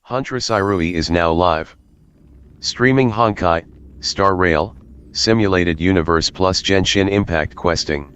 Huntress Irui is now live. Streaming Honkai, Star Rail, Simulated Universe plus Genshin Impact questing.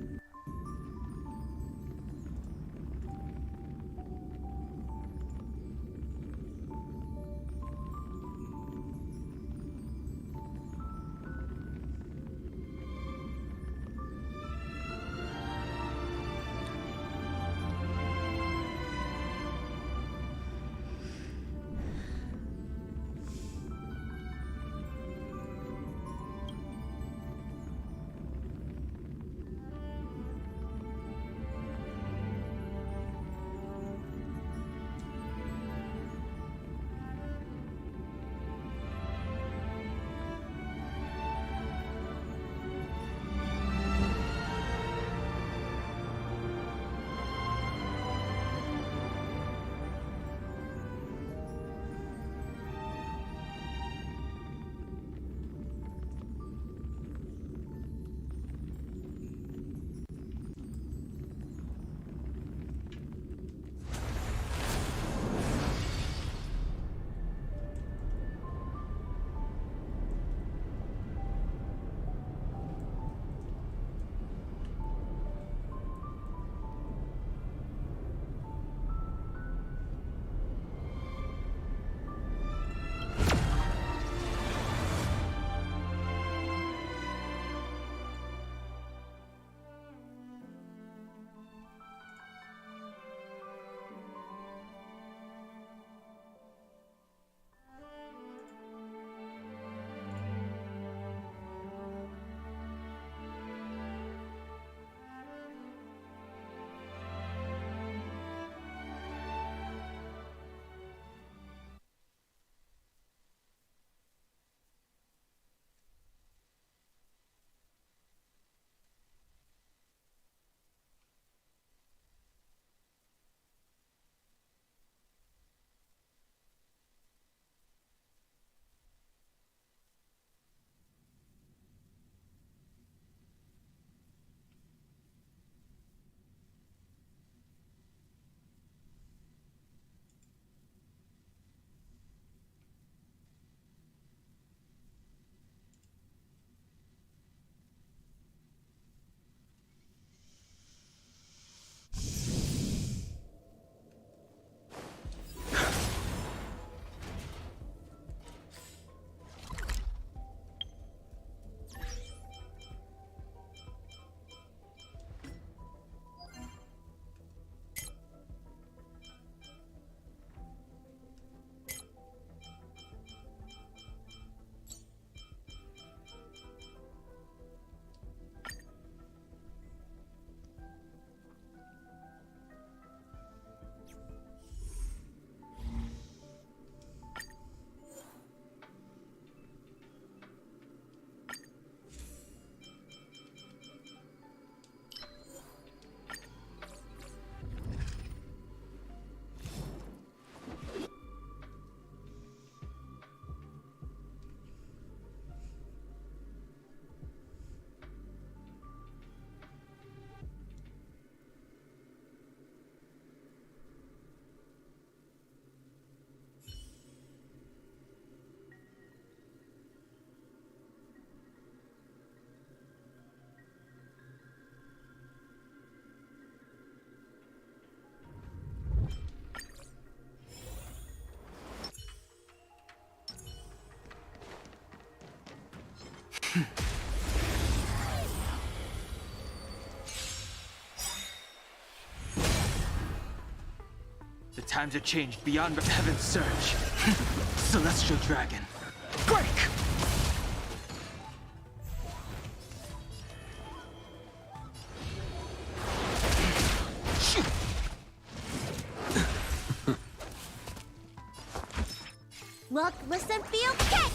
The times are changed beyond heaven's surge. Celestial dragon, break! Look, listen, feel, kick!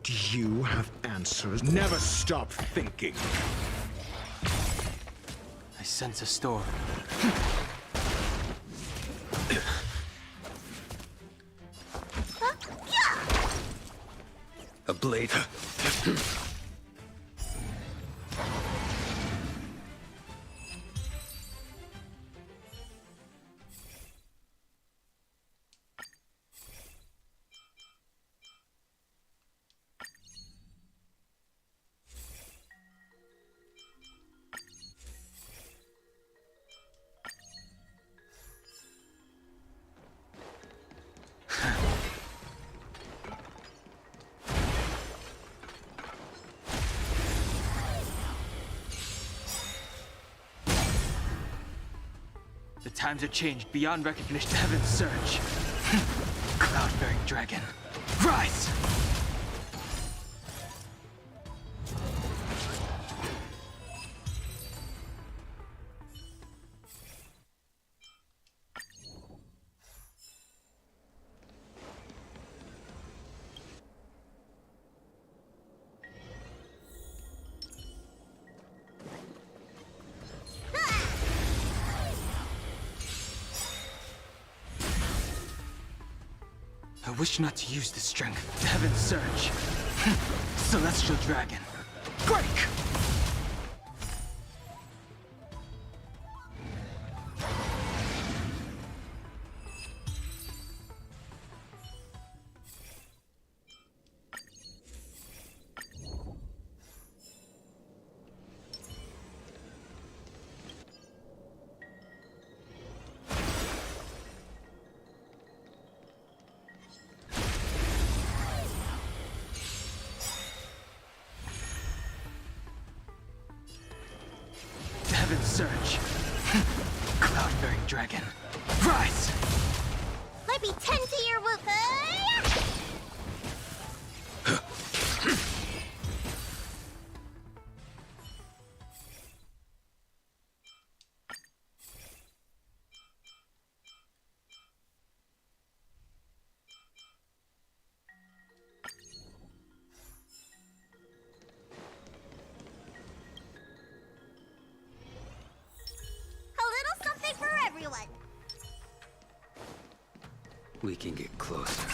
Do you have answers? Never stop thinking. I sense a storm. A blade. The times are changed beyond recognition. Heaven's surge. Cloud-bearing dragon. Rise! I wish not to use the strength. Heaven's surge. Celestial dragon. Break! Heaven's surge. Cloud-bearing dragon. Rise! Let me tend to your wound. A little something for everyone. We can get closer.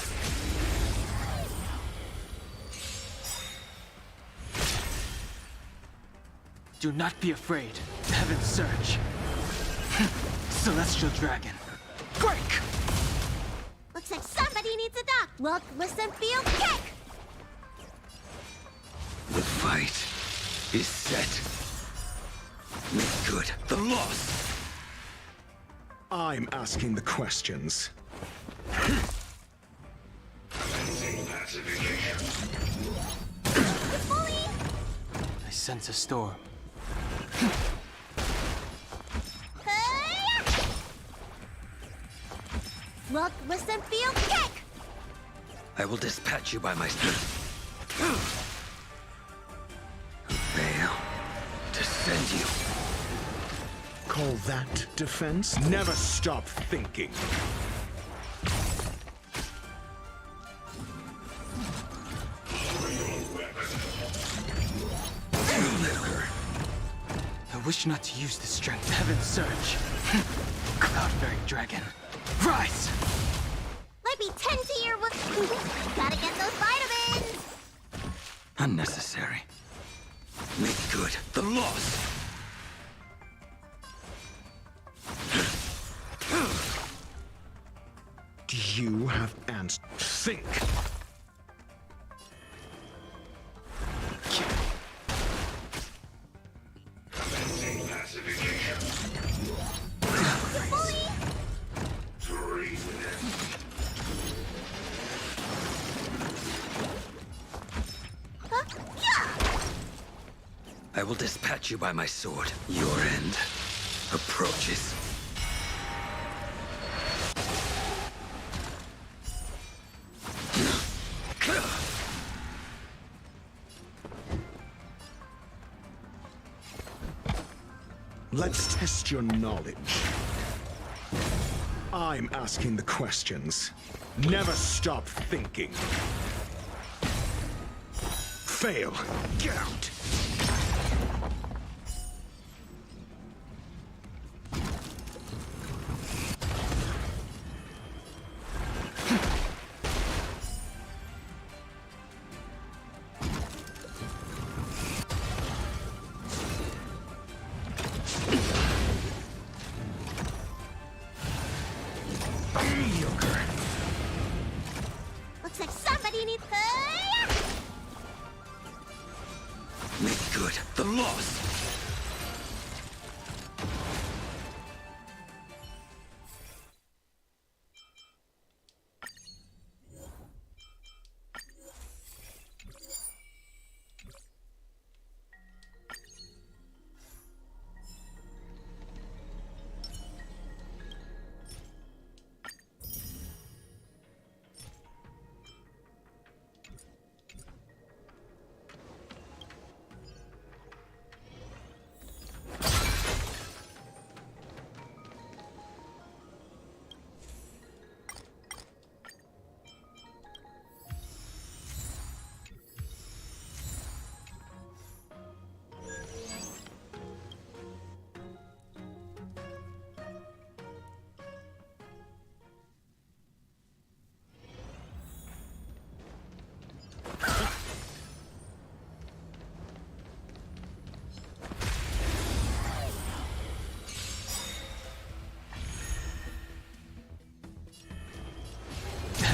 Do not be afraid. Heaven's surge. Celestial dragon. Break! Looks like somebody needs a doc. Look, listen, feel, kick! The fight is set. Make good the loss. I'm asking the questions. I sense a storm. Look, listen, feel, kick! I will dispatch you by my strength. Fail to send you. Call that defense? Never stop thinking. I wish not to use the strength. Heaven's surge. Cloud-bearing dragon. Rise! Let me tend to your wound. Gotta get those vitamins. Unnecessary. Make good the loss. Do you have answers? Think! I will dispatch you by my sword. Your end approaches. Let's test your knowledge. I'm asking the questions. Never stop thinking. Fail. Get out. Mediocre. Looks like somebody needs... Make good the loss.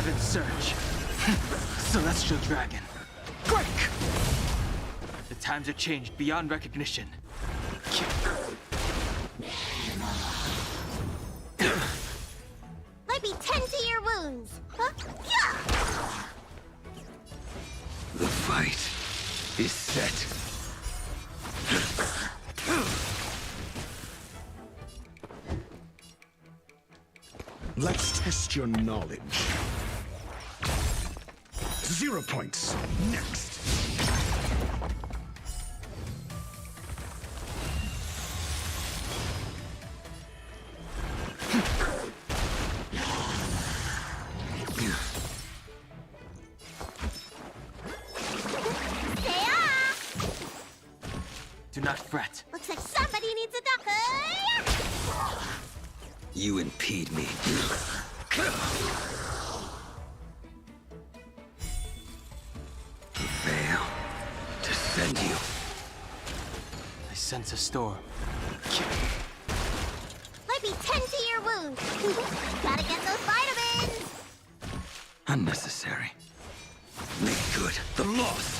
heaven's surge. Celestial dragon. Break! The times are changed beyond recognition. Let me tend to your wounds. Huh? Yeah! The fight is set. Let's test your knowledge. 0 points. Next. Do not fret. Looks like somebody needs a doctor. You impede me. Fail to send you. I sense a storm. Let me tend to your wounds. Gotta get those vitamins. Unnecessary. Make good the loss.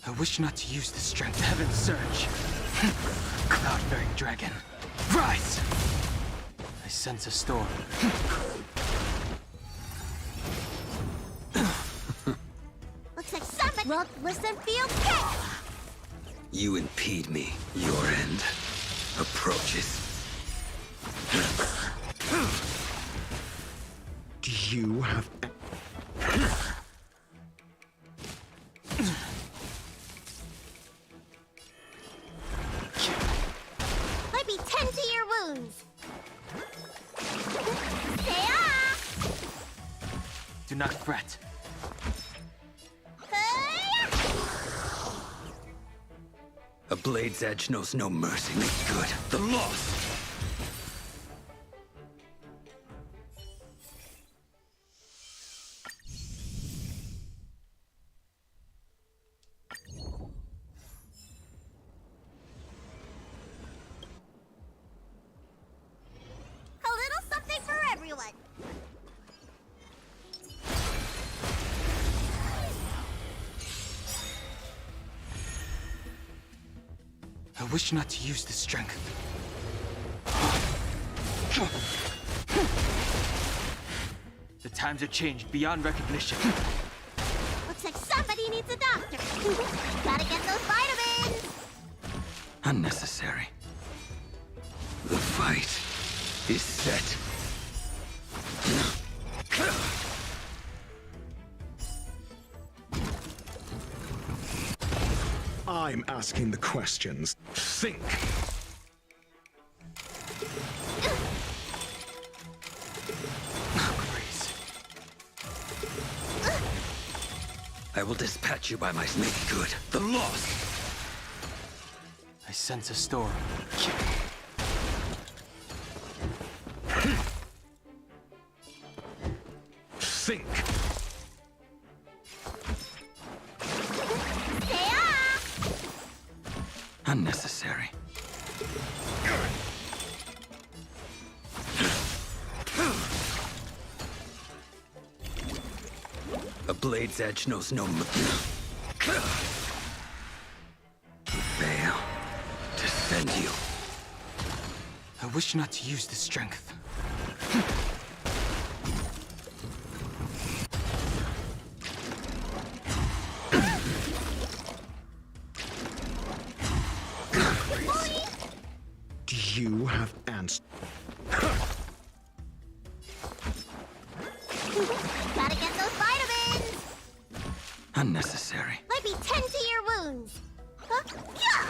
I wish not to use the strength of heaven's surge. Cloud-bearing dragon. Rise! I sense a storm. Looks like somebody. Look, listen, feel, kick. You impede me. Your end approaches. Do you have... Let me tend to your wounds. Stay off. Do not fret. A blade's edge knows no mercy. Make good the loss. A little something for everyone. I wish not to use the strength. The times are changed beyond recognition. Looks like somebody needs a doctor. Gotta get those vitamins. Unnecessary. The fight is set. I'm asking the questions. Think. Grace. I will dispatch you by my make good the loss. I sense a storm. Think. Stay off. Unnecessary. A blade's edge knows no fail to send you. I wish not to use the strength. Do you have answers? Gotta get those vitamins. Unnecessary. Let me tend to your wounds. Huh? Yeah.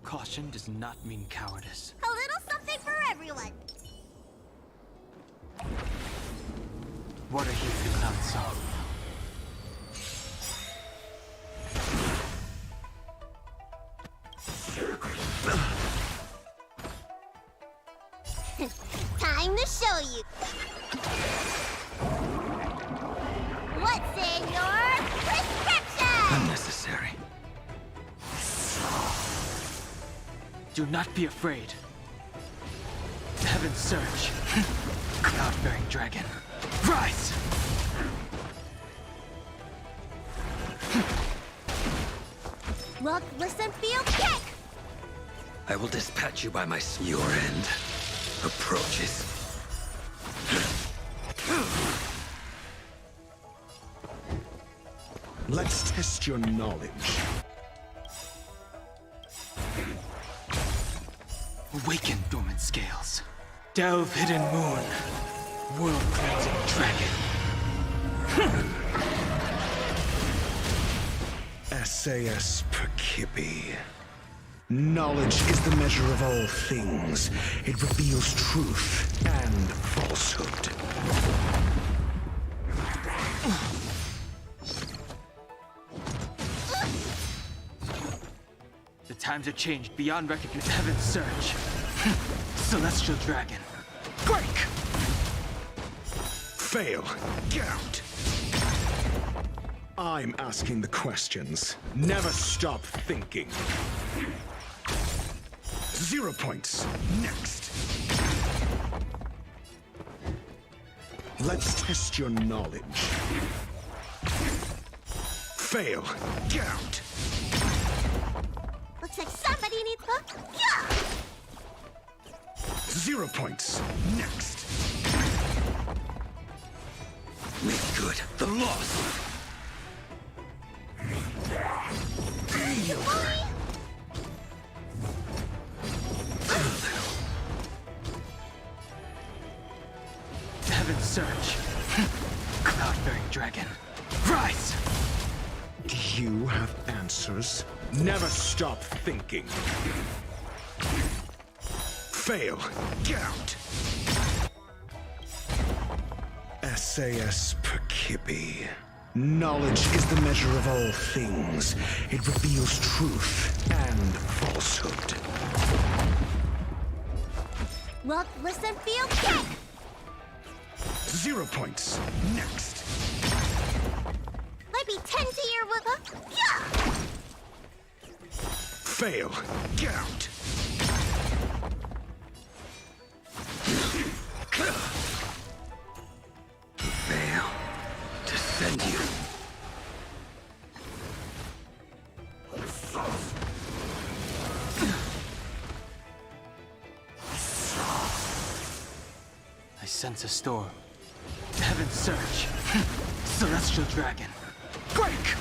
Caution does not mean cowardice. A little something for everyone. What a heat the cloud song. Time to show you. What's in your prescription? Unnecessary. Do not be afraid. Heaven's Surge. Cloud-bearing dragon. Rise! Look, listen, feel, kick! I will dispatch you by my your end approaches. Let's test your knowledge. Awaken dormant scales. Delve hidden moon. World cleansing dragon. SAS Perkibi. Knowledge is the measure of all things. It reveals truth and falsehood. The times have changed beyond recognition. Heaven's Surge. Celestial dragon. Break! Fail. Get out. I'm asking the questions. Never stop thinking. 0 points. Next. Let's test your knowledge. Fail. Get out. Looks like somebody needs a... Yeah! 0 points. Next. Make good the loss. Heaven's Surge. Cloud-bearing dragon. Rise! Do you have answers? Never stop thinking. Fail. Get out. SAS Perkibi. Knowledge is the measure of all things. It reveals truth and falsehood. Look, listen, feel, kick! 0 points. Next. Might be 10 to your... Yeah! Fail. Get out. Fail to send you. I sense a storm. Heaven's Surge. Celestial dragon. Break!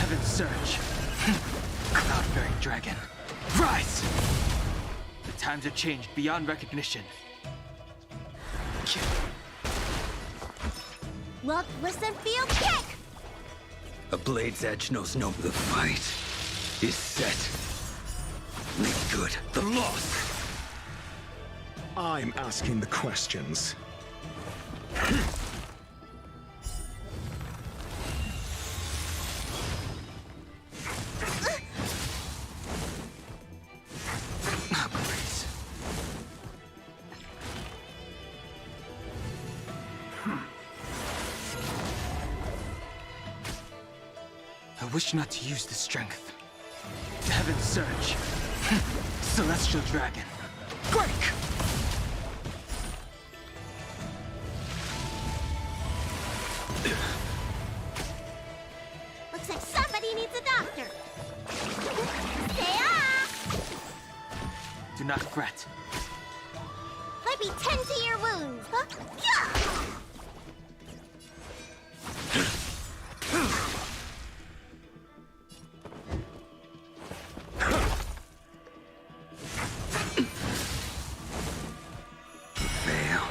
Heaven's Surge. Cloud-bearing dragon. Rise! The times have changed beyond recognition. Look, listen, feel, kick! A blade's edge knows no. The fight is set. Make good the loss. I'm asking the questions. Grace. I wish not to use the strength. Heaven's Surge. Celestial Dragon. Break! Looks like somebody needs a doctor. Stay off! Do not fret. Let me tend to your wounds. Huh? Yeah! Fail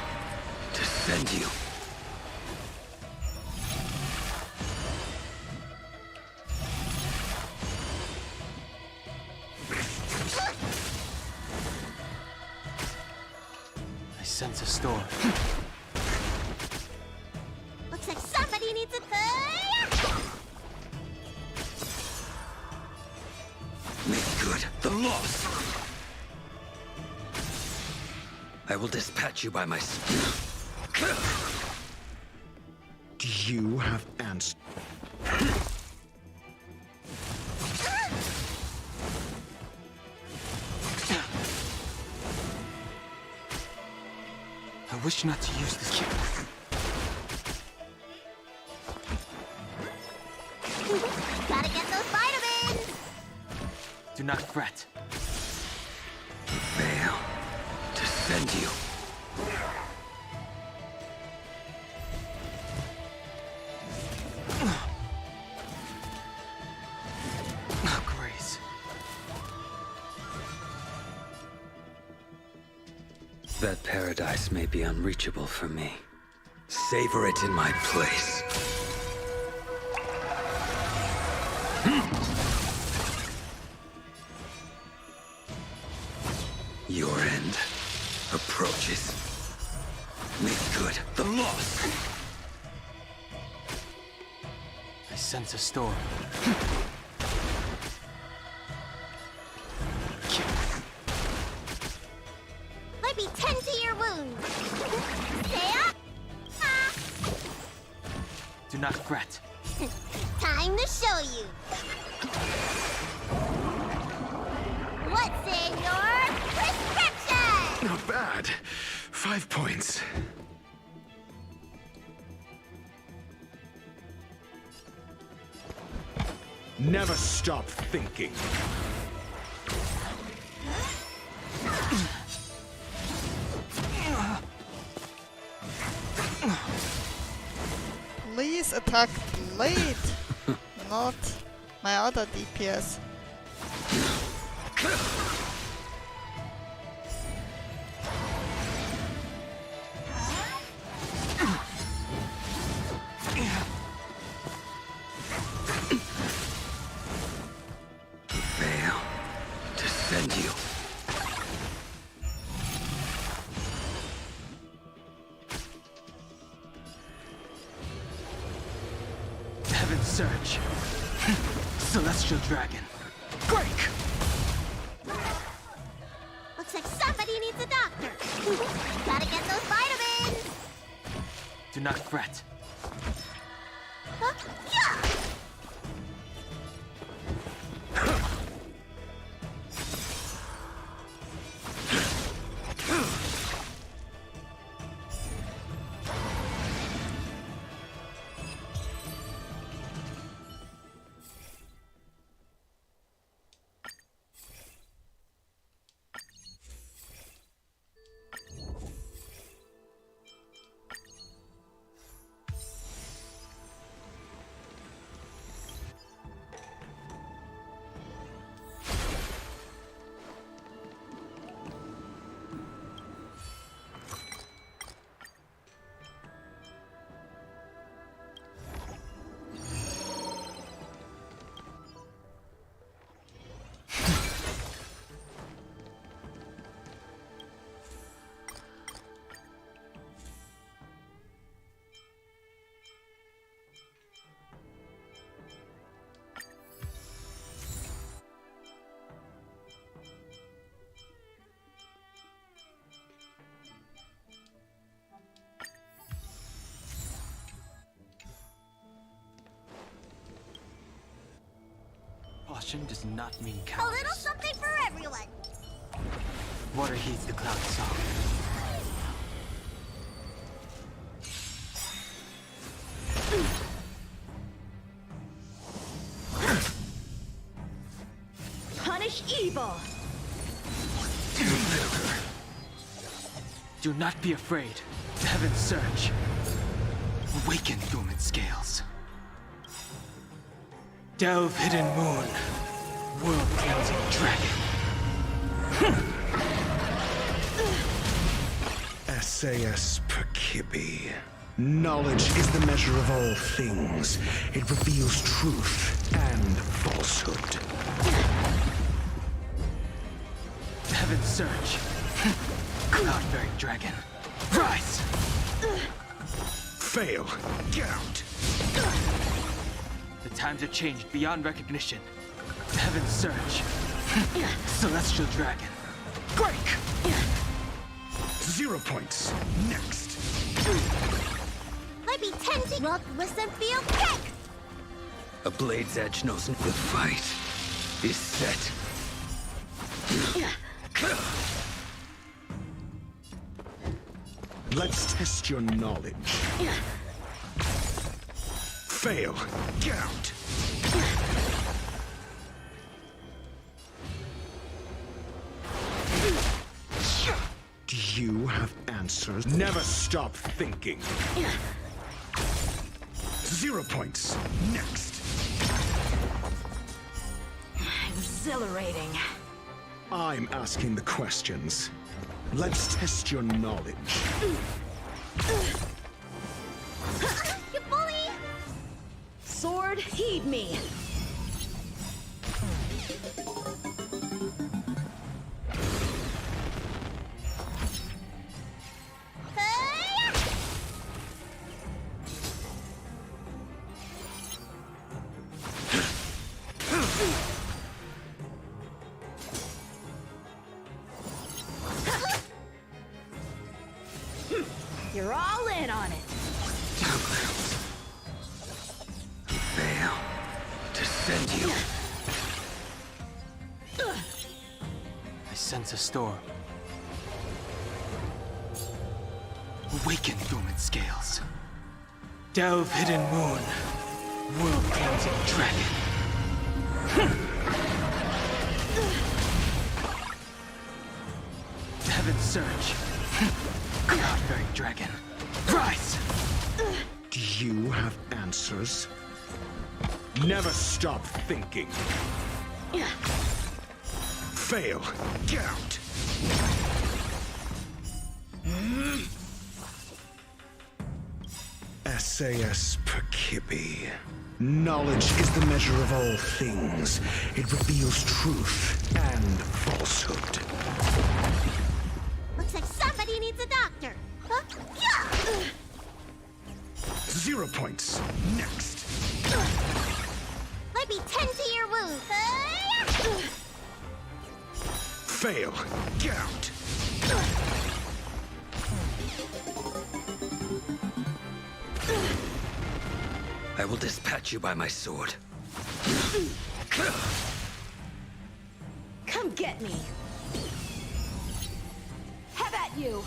to send you. I sense a storm. Looks like somebody needs a Make good the loss. I will dispatch you by my. Do you have answers? I wish not to use this. Gotta get those vitamins! Do not fret. Fail to send you. Grace. That paradise may be unreachable for me. Savor it in my place. Your end approaches. Make good the loss. I sense a storm. Let me tend to your wounds. Stay up! Do not fret. Time to show you. What's in your prescription? Not bad. 5 points. Never stop thinking. Please attack Blade, not my other DPS. Fail to send you. Heaven's Surge. Celestial Dragon. Break! Looks like somebody needs a doctor. Gotta get those vitamins. Do not fret. Huh? Yeah! Caution does not mean A little cowardice. something for everyone. Water heeds the cloud song. Punish evil. Do not be afraid. Heaven's surge. Awaken dormant scales. Delve hidden moon. World cleansing dragon. SAS Perkibi. Knowledge is the measure of all things. It reveals truth and falsehood. Heaven's surge. Cloud-bearing dragon. Rise! Fail. Get out. The times have changed beyond recognition. Heaven's surge. Celestial dragon. Break! 0 points. Next. Let me tend to look, listen, feel, kick! A blade's edge knows the fight is set. Let's test your knowledge. Fail. Get out. Do you have answers? Never stop thinking. 0 points. Next. Exhilarating. I'm asking the questions. Let's test your knowledge. You bully! Sword, heed me. Hey! You're all in on it. Fail to send you. I sense a storm. Awaken dormant scales. Delve hidden moon. World cleansing dragon. Heaven's surge. Cloud-bearing dragon. Rise! Do you have answers? Never stop thinking. Fail. Get out. SAS Perkibi. Knowledge is the measure of all things. It reveals truth and falsehood. Looks like somebody needs a doctor. Huh? Yeah! 0 points. Next. Let me tend to your wound. Hey! Fail. Get out. I will dispatch you by my sword. Come get me. Have at you.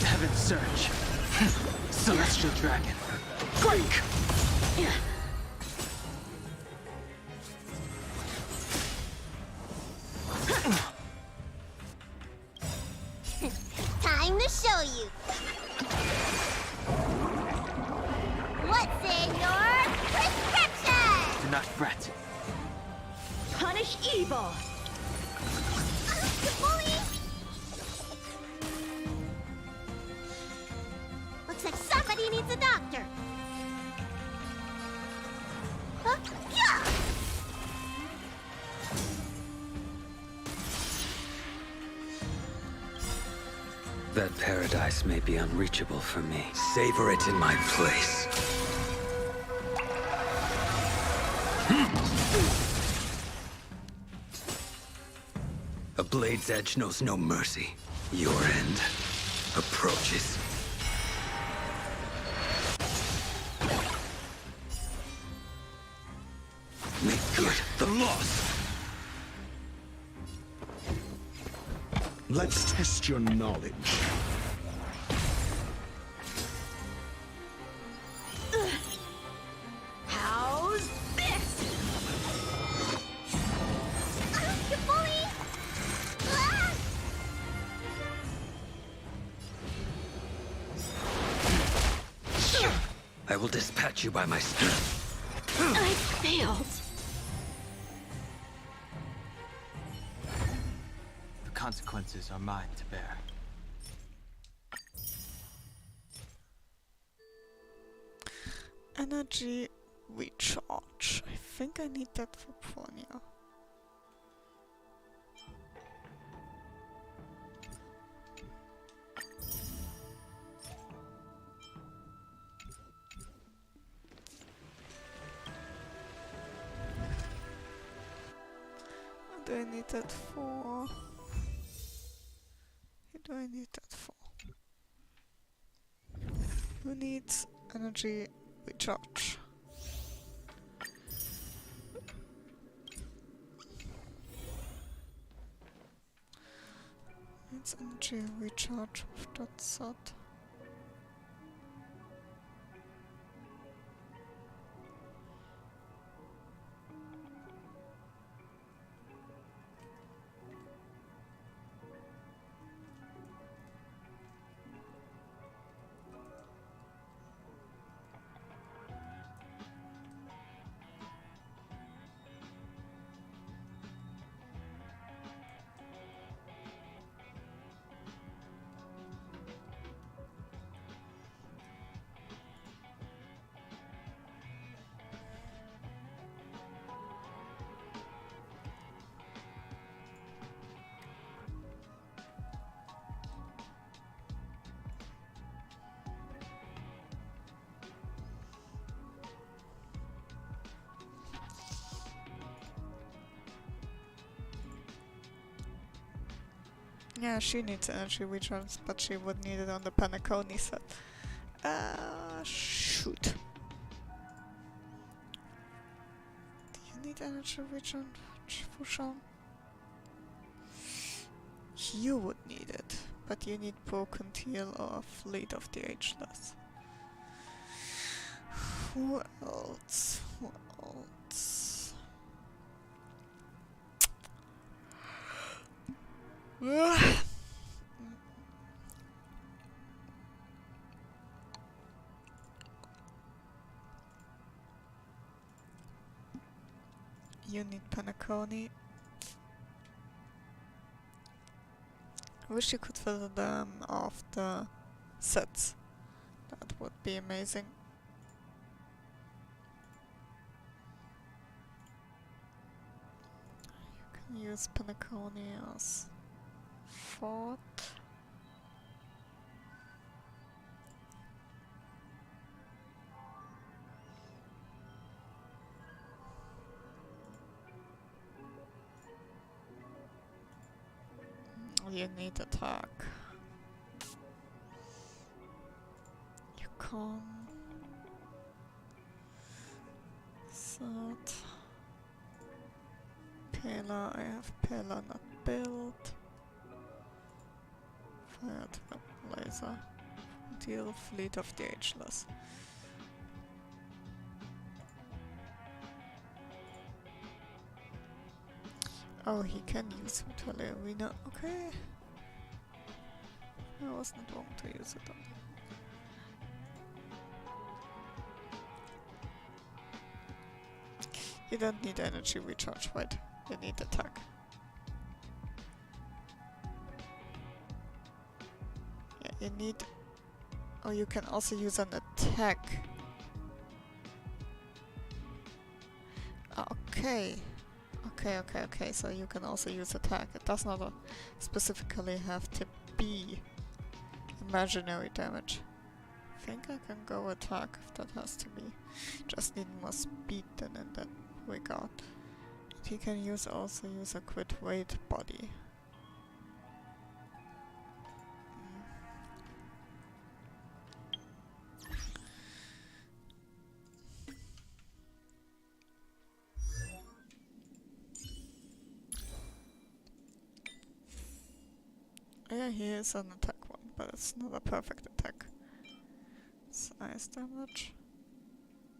Heaven's surge. Celestial dragon. Break! Time to show you. What's in your prescription? Do not fret. Punish evil. You bully! Looks like somebody needs a doctor. Huh? Yeah! That paradise may be unreachable for me. Savor it in my place. A blade's edge knows no mercy. Your end approaches. lost! Let's test your knowledge. How's this? You bully! Ah! I will dispatch you by my strength. I failed. The consequences are mine to bear. Energy recharge. I think I need that for Pornia. What do I need that for? Who do I need that for? Who needs energy recharge? Needs energy recharge of that sort. Yeah, she needs energy recharge, but she would need it on the Panaconi set. Shoot. Do you need energy recharge, Fushan? You would need it, but you need Broken Teal or Fleet of the Ageless. Who else? Who else? You need Panaconi. I wish you could fill them off the sets. That would be amazing. You can use Panaconi as fort. You need attack. You can set Pela. I have Pela not built. Fire trap laser. Deal Fleet of the Ageless. Oh, he can use Hotel Arena. Okay. I was not wrong to use it on. You don't need energy recharge, right? You need attack. Yeah, you need... Oh, you can also use an attack. Okay. Okay, so you can also use attack. It does not specifically have to be imaginary damage. I think I can go attack if that has to be. Just need more speed than in that regard. He can also use a crit weight body. Yeah, he is an attack one, but it's not a perfect attack. It's ice damage.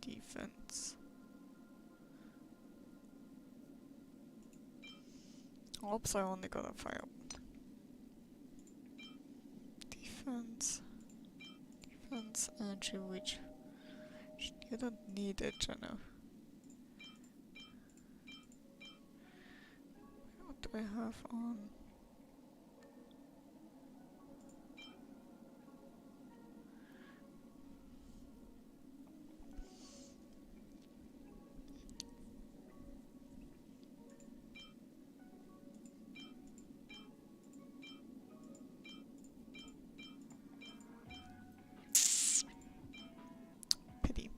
Defense. Oops, I only got a fire. Defense. Defense, energy, which you don't need it, you know. What do I have on? Pity.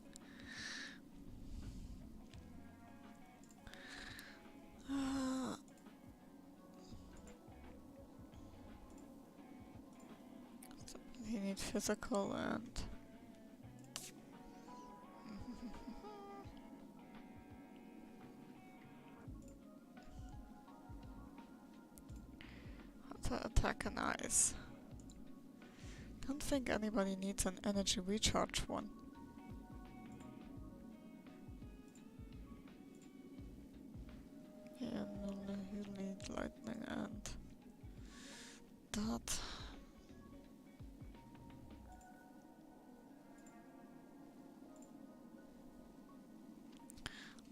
So you need physical and how to attack an ice. Don't think anybody needs an energy recharge one. Yeah, you need lightning and that.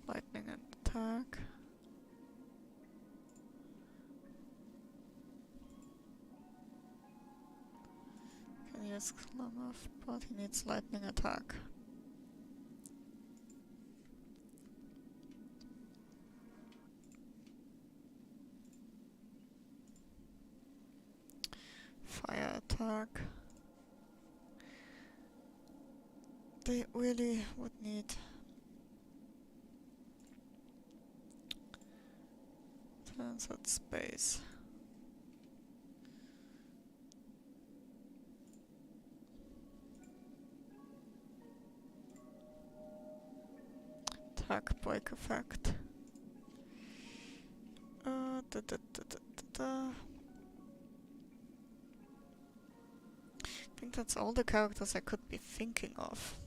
Lightning and attack. Can use Klamath, but he needs lightning attack. Fire attack. They really would need turns at space. Attack break effect. Da, da, da, da, da, da. I think that's all the characters I could be thinking of.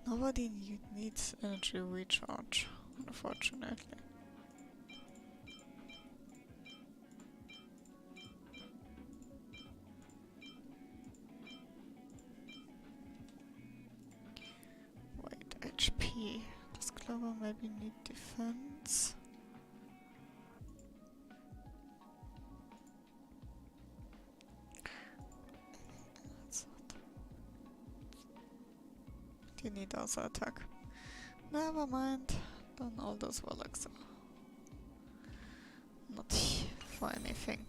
Nobody needs energy recharge, unfortunately. Wait, HP. Does Clover maybe need defense? You need also attack. Never mind. Then all those relics are not for anything.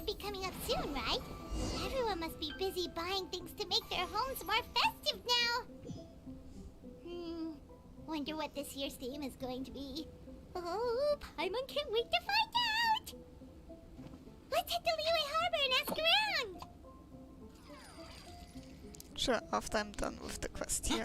should be coming up soon, right? Everyone must be busy buying things to make their homes more festive now. Wonder what this year's theme is going to be. Oh, Paimon can't wait to find out! Let's head to Liyue Harbor and ask around! Sure, after I'm done with the quest here.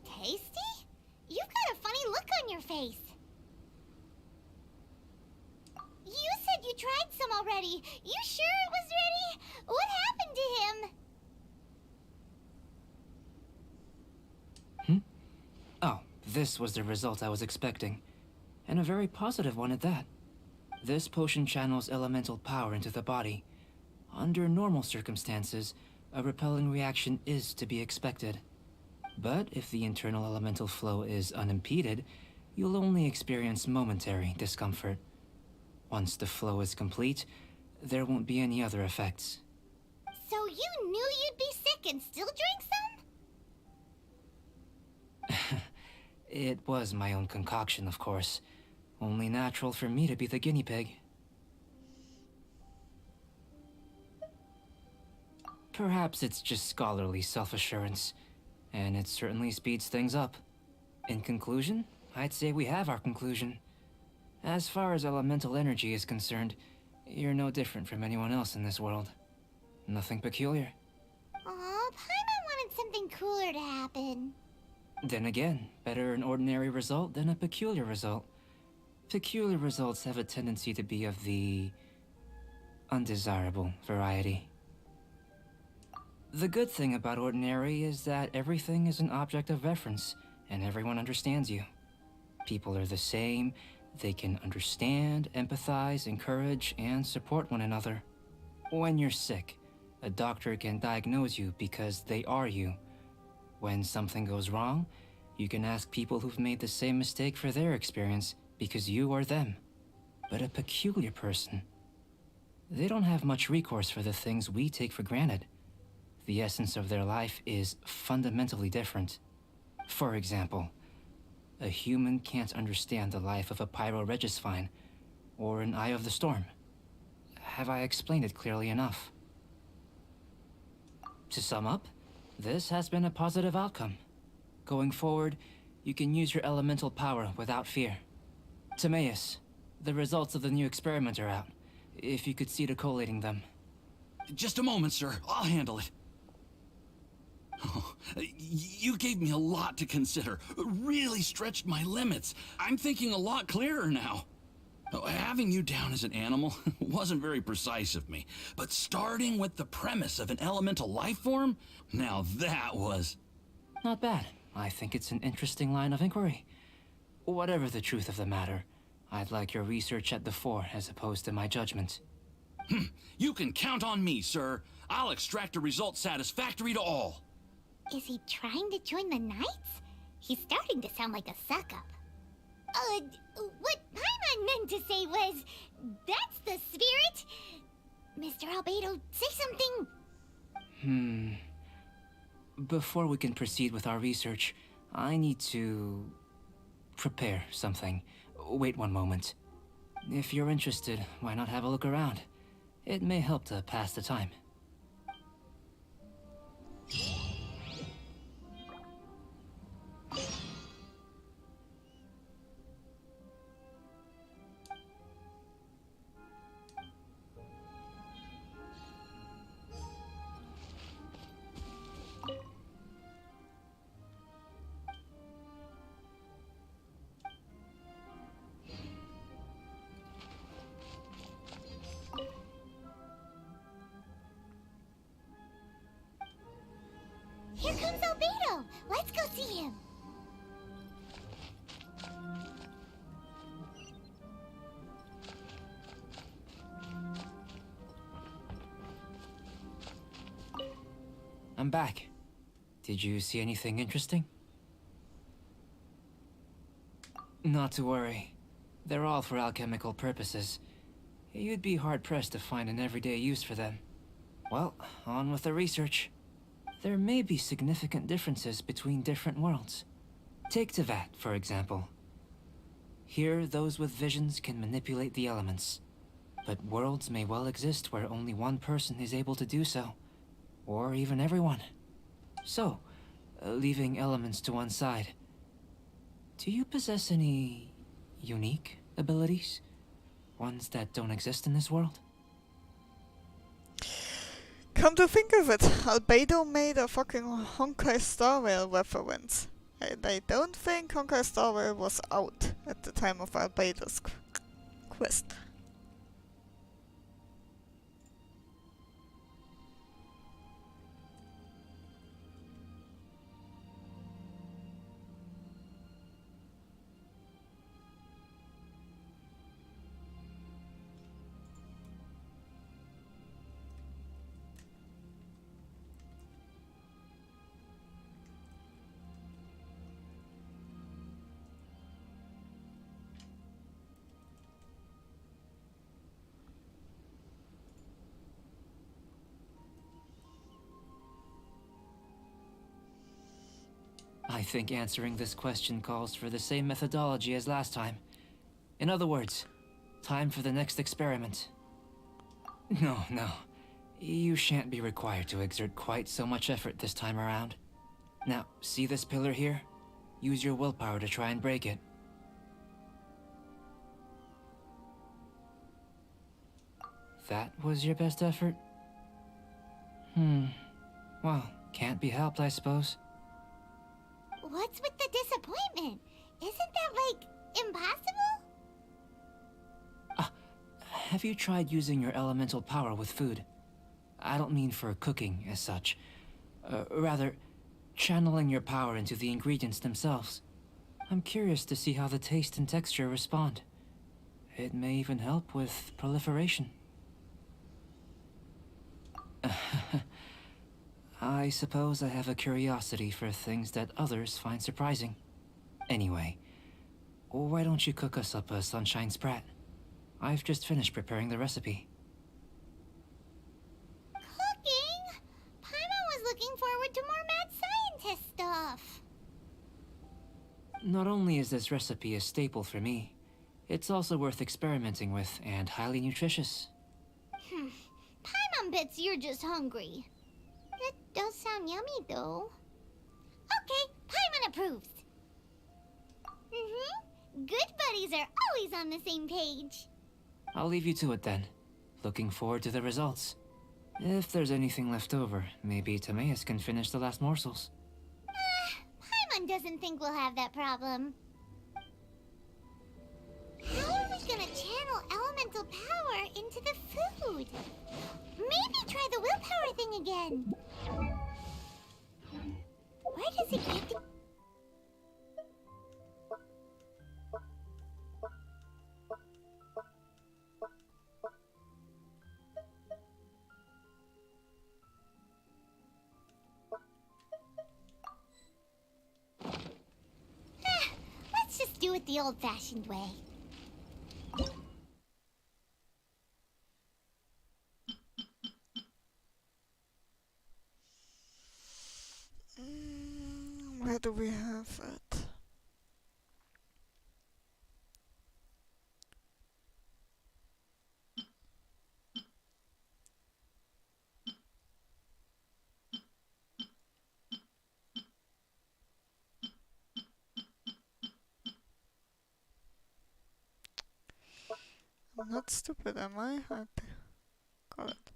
Tasty? You've got a funny look on your face. You said you tried some already. You sure it was ready? What happened to him? Oh, this was the result I was expecting. And a very positive one at that. This potion channels elemental power into the body. Under normal circumstances, a repelling reaction is to be expected. But if the internal elemental flow is unimpeded, you'll only experience momentary discomfort. Once the flow is complete, there won't be any other effects. So you knew you'd be sick and still drank some? It was my own concoction, of course. Only natural for me to be the guinea pig. Perhaps it's just scholarly self-assurance, and it certainly speeds things up. In conclusion, I'd say we have our conclusion. As far as elemental energy is concerned, you're no different from anyone else in this world. Nothing peculiar. Aw, Paimon wanted something cooler to happen. Then again, better an ordinary result than a peculiar result. Peculiar results have a tendency to be of the undesirable variety. The good thing about ordinary is that everything is an object of reference, and everyone understands you. People are the same, they can understand, empathize, encourage, and support one another. When you're sick, a doctor can diagnose you because they are you. When something goes wrong, you can ask people who've made the same mistake for their experience because you are them. But a peculiar person, they don't have much recourse for the things we take for granted. The essence of their life is fundamentally different. For example, a human can't understand the life of a pyroregisvine or an Eye of the Storm. Have I explained it clearly enough? To sum up, this has been a positive outcome. Going forward, you can use your elemental power without fear. Timaeus, the results of the new experiment are out. If you could see to collating them. Just a moment, sir. I'll handle it. Oh, you gave me a lot to consider. Really stretched my limits. I'm thinking a lot clearer now. Having you down as an animal wasn't very precise of me, but starting with the premise of an elemental life form, now that was... Not bad. I think it's an interesting line of inquiry. Whatever the truth of the matter, I'd like your research at the fore as opposed to my judgment. You can count on me, sir. I'll extract a result satisfactory to all. Is he trying to join the Knights? He's starting to sound like a suck-up. What Paimon meant to say was, that's the spirit. Mr. Albedo, say something. Before we can proceed with our research, I need to prepare something. Wait one moment. If you're interested, why not have a look around? It may help to pass the time. Here comes Albedo! Let's go see him! I'm back. Did you see anything interesting? Not to worry. They're all for alchemical purposes. You'd be hard-pressed to find an everyday use for them. Well, on with the research. There may be significant differences between different worlds. Take Tevat, for example. Here, those with visions can manipulate the elements. But worlds may well exist where only one person is able to do so. Or even everyone. So, leaving elements to one side, do you possess any unique abilities? Ones that don't exist in this world? Come to think of it, Albedo made a fucking Honkai Star Rail reference. And I don't think Honkai Star Rail was out at the time of Albedo's quest. I think answering this question calls for the same methodology as last time. In other words, time for the next experiment. No. You shan't be required to exert quite so much effort this time around. Now, see this pillar here? Use your willpower to try and break it. That was your best effort? Well, can't be helped, I suppose. What's with the disappointment? Isn't that, like, impossible? Have you tried using your elemental power with food? I don't mean for cooking as such. Rather, channeling your power into the ingredients themselves. I'm curious to see how the taste and texture respond. It may even help with proliferation. I suppose I have a curiosity for things that others find surprising. Anyway, why don't you cook us up a sunshine sprat? I've just finished preparing the recipe. Cooking? Paimon was looking forward to more mad scientist stuff. Not only is this recipe a staple for me, it's also worth experimenting with and highly nutritious. Paimon bets you're just hungry. It does sound yummy, though. Okay, Paimon approves. Good buddies are always on the same page. I'll leave you to it then. Looking forward to the results. If there's anything left over, maybe Timaeus can finish the last morsels. Paimon doesn't think we'll have that problem. How are we gonna channel elemental power into the food? Maybe try the willpower thing again. Where does it get the... Let's just do it the old-fashioned way. Where do we have it? I'm not stupid, am I? Got it.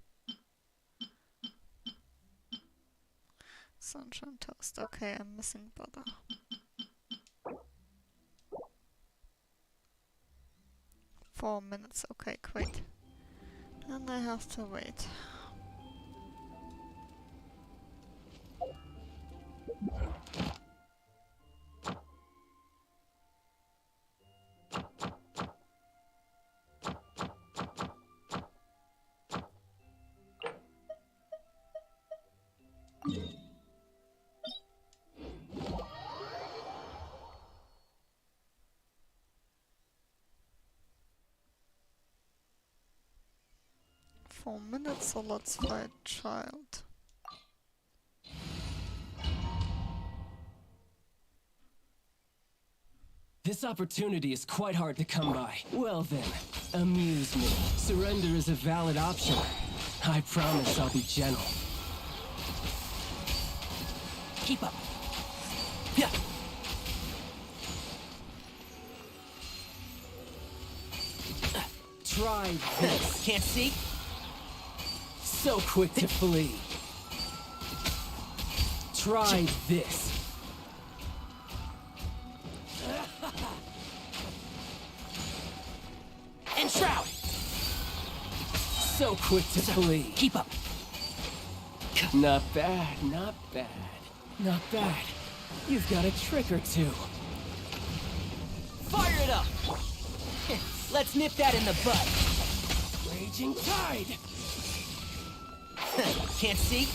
Sunshine toast. Okay, I'm missing butter. Four minutes. Okay, great. And I have to wait. So let's fight child. This opportunity is quite hard to come by. Well then, amuse me. Surrender is a valid option. I promise I'll be gentle. Keep up. Yeah. Try this. Can't see? So quick to flee. Try this. Enshroud! So quick to flee. Keep up. Not bad, not bad. Not bad. You've got a trick or two. Fire it up! Let's nip that in the bud. Raging tide! Can't see?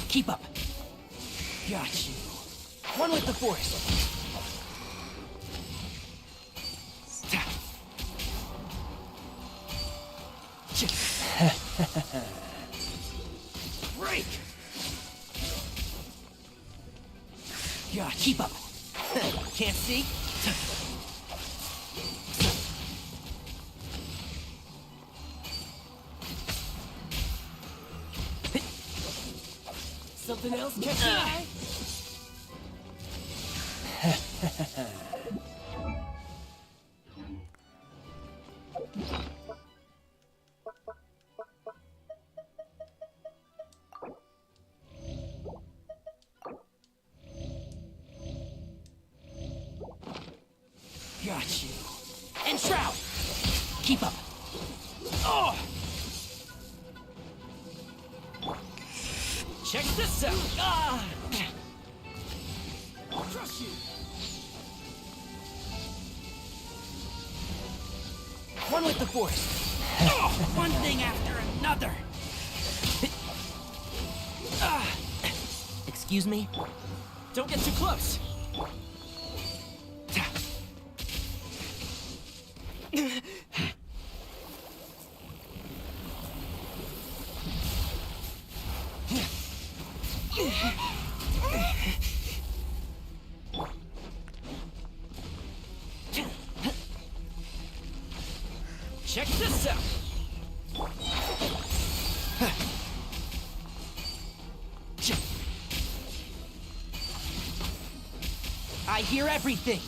Keep up. Got you. One with the force. Break. Got you. Keep up. Can't see? Something else catch your eye? Got you. Enshroud! Keep up. Oh! Check this out! Ah! Crush you! One with the force. Oh, one thing after another. Excuse me? Don't get too close. Check this out. I hear everything.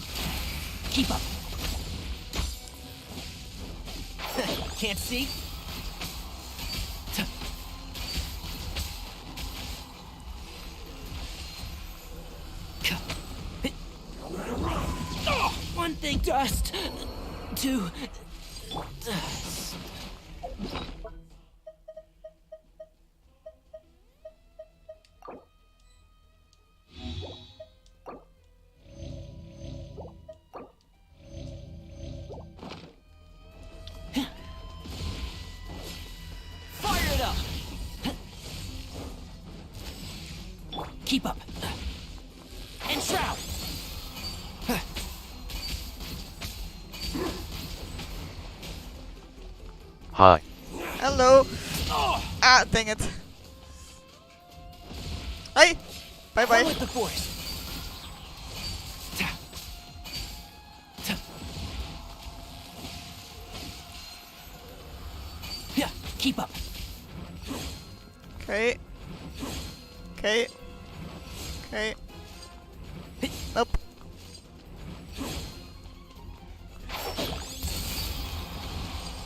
Keep up. Can't see? Oh, one thing. Dust. Two. Dust. Fire it up. Keep up. Enshroud. Hi. Hello. Ah, dang it. Hey. Bye bye. With the force. Yeah, keep up. Okay. Okay. Okay. Nope.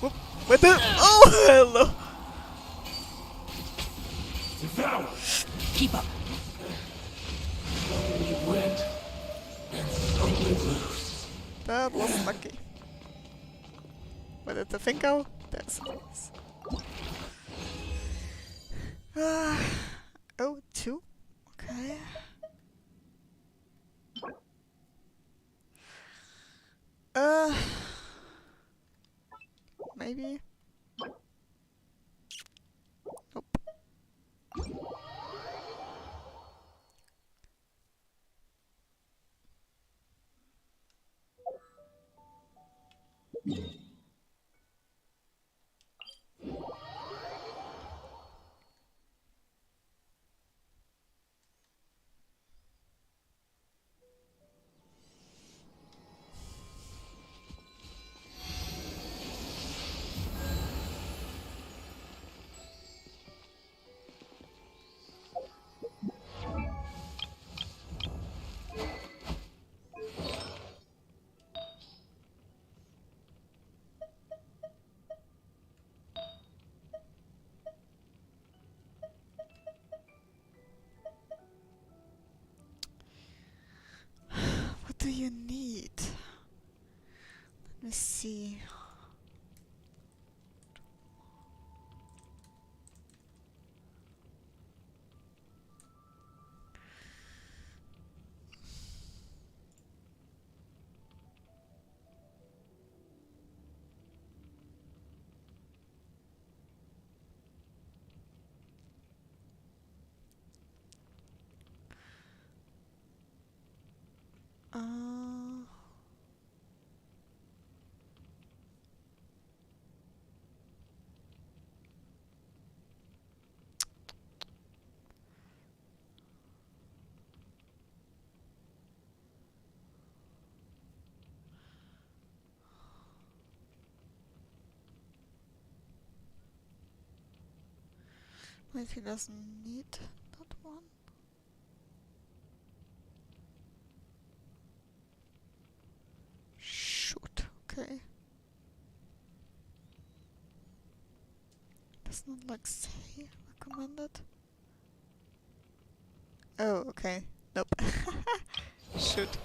Whoop. What the? Oh, hello. Devour. Keep up. You win, and some will lose. That was lucky. Where did the thing go? There's it. Oh, 2. Okay. Maybe. Nope. What do you need? Let me see. Wait, he doesn't need that one. Shoot, okay. Does not like say recommended. Oh, okay. Nope. Shoot.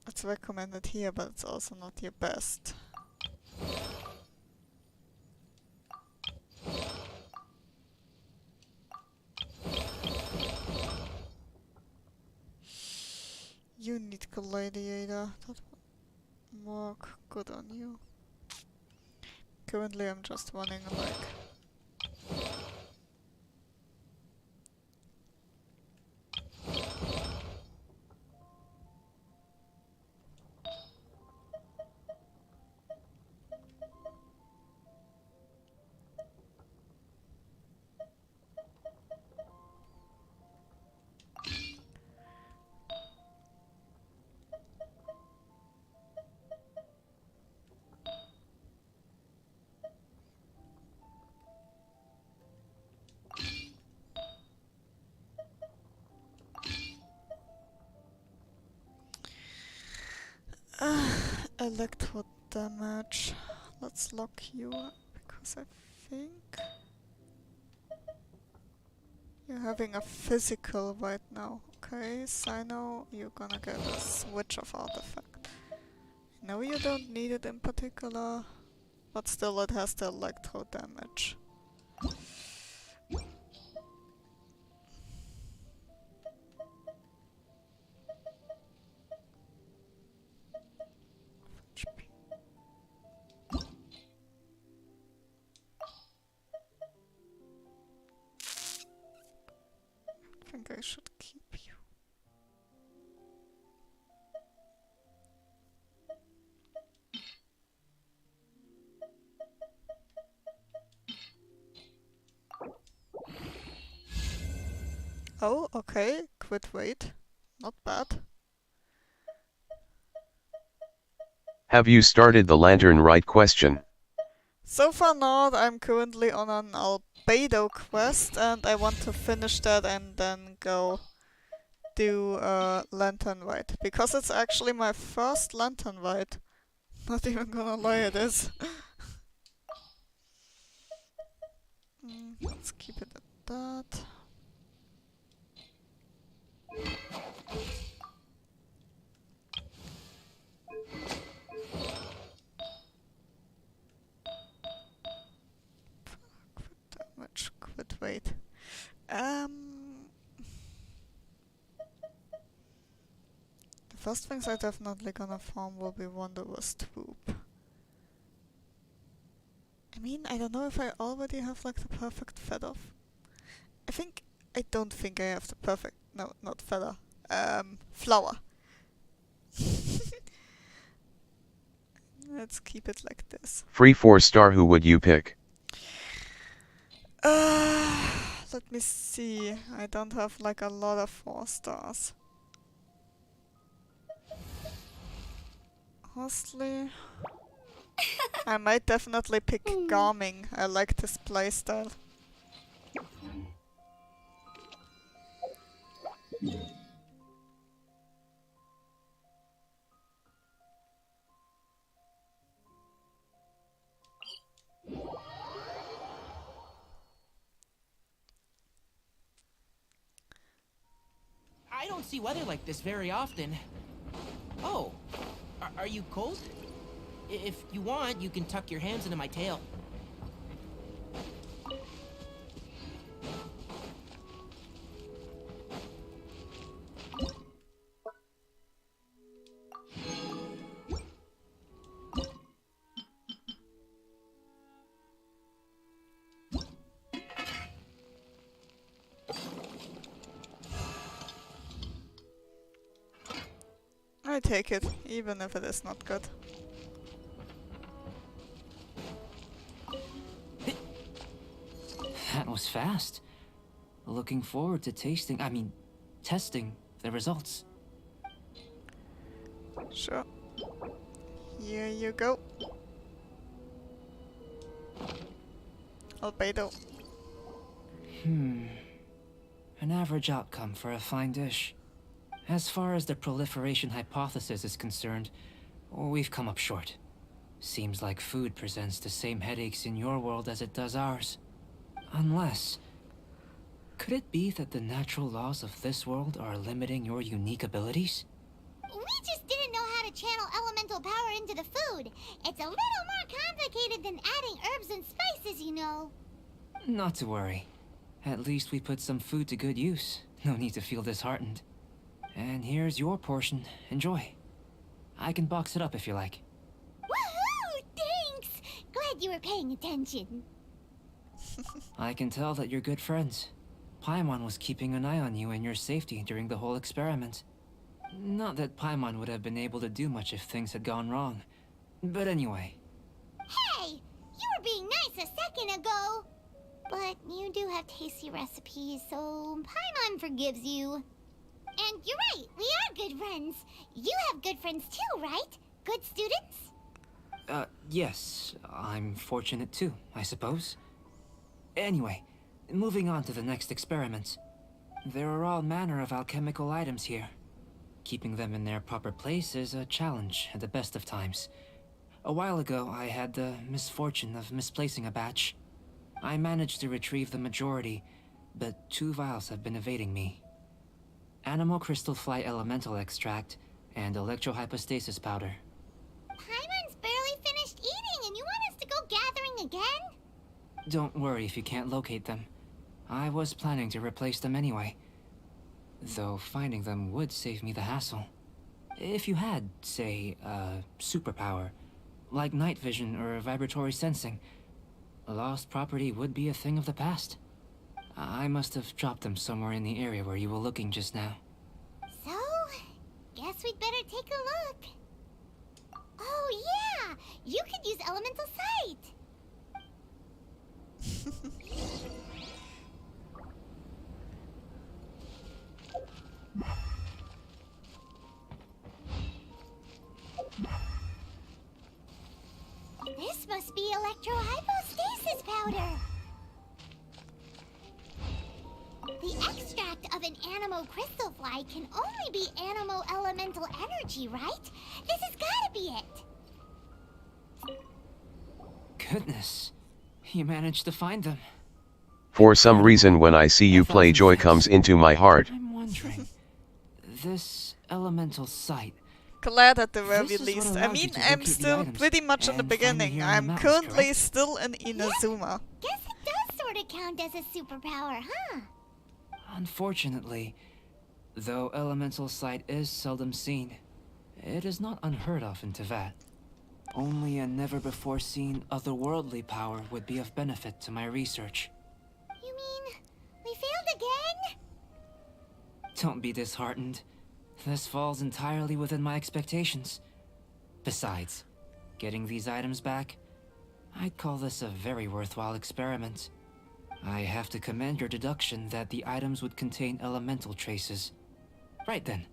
It's recommended here, but it's also not your best. You need Gladiator. That would work good on you. Currently I'm just running like... Electro damage. Let's lock you up because I think you're having a physical right now. Okay, Sino, you're gonna get a switch of artifact. No, you don't need it in particular, but still it has the electro damage. I think I should keep you. Oh, okay. Quit weight. Not bad. Have you started the lantern right question? So far not, I'm currently on an albedo quest and I want to finish that and then go do Lantern White. Because it's actually my first Lantern White. Not even gonna lie, it is. Let's keep it at that. Quit damage, quit weight. The first things I definitely gonna farm will be Wanderer's Troop. I mean, I don't know if I already have like the perfect feather. I don't think I have the perfect, no, not feather, flower. Let's keep it like this. Free 4-star, who would you pick? Let me see. I don't have like a lot of 4 stars. Honestly, I might definitely pick Garming. I like this playstyle. I don't see weather like this very often. Oh, are you cold? If you want, you can tuck your hands into my tail. I take it, even if it is not good. That was fast. Looking forward to testing the results. Sure. Here you go. Albedo. An average outcome for a fine dish. As far as the proliferation hypothesis is concerned, we've come up short. Seems like food presents the same headaches in your world as it does ours. Unless... could it be that the natural laws of this world are limiting your unique abilities? We just didn't know how to channel elemental power into the food. It's a little more complicated than adding herbs and spices, you know. Not to worry. At least we put some food to good use. No need to feel disheartened. And here's your portion. Enjoy. I can box it up if you like. Woohoo! Thanks! Glad you were paying attention. I can tell that you're good friends. Paimon was keeping an eye on you and your safety during the whole experiment. Not that Paimon would have been able to do much if things had gone wrong. But anyway. Hey! You were being nice a second ago! But you do have tasty recipes, so Paimon forgives you. And you're right, we are good friends. You have good friends too, right? Good students? Yes. I'm fortunate too, I suppose. Anyway, moving on to the next experiment. There are all manner of alchemical items here. Keeping them in their proper place is a challenge at the best of times. A while ago, I had the misfortune of misplacing a batch. I managed to retrieve the majority, but 2 vials have been evading me. Animal crystal fly elemental extract and electrohypostasis powder. Paimon's barely finished eating and you want us to go gathering again? Don't worry if you can't locate them. I was planning to replace them anyway. Though finding them would save me the hassle. If you had, say, a superpower, like night vision or vibratory sensing, a lost property would be a thing of the past. I must have dropped them somewhere in the area where you were looking just now. So, guess we'd better take a look. Oh yeah! You could use elemental sight! This must must be electrohypostasis powder. The extract of an animo crystal fly can only be animo elemental energy, right? This has gotta be it. Goodness, you managed to find them. For some reason when I see you play, joy comes into my heart. I'm wondering, this elemental sight. Glad at the very This is what least. I allowed you mean, to I'm locate the still items pretty much in the and find them beginning. here in the I'm mountains, currently correct? still in Inazuma. Guess it does sort of count as a superpower, huh? Unfortunately, though elemental sight is seldom seen, it is not unheard of in Teyvat. Only a never-before-seen otherworldly power would be of benefit to my research. You mean we failed again? Don't be disheartened. This falls entirely within my expectations. Besides, getting these items back, I'd call this a very worthwhile experiment. I have to commend your deduction that the items would contain elemental traces. Right then.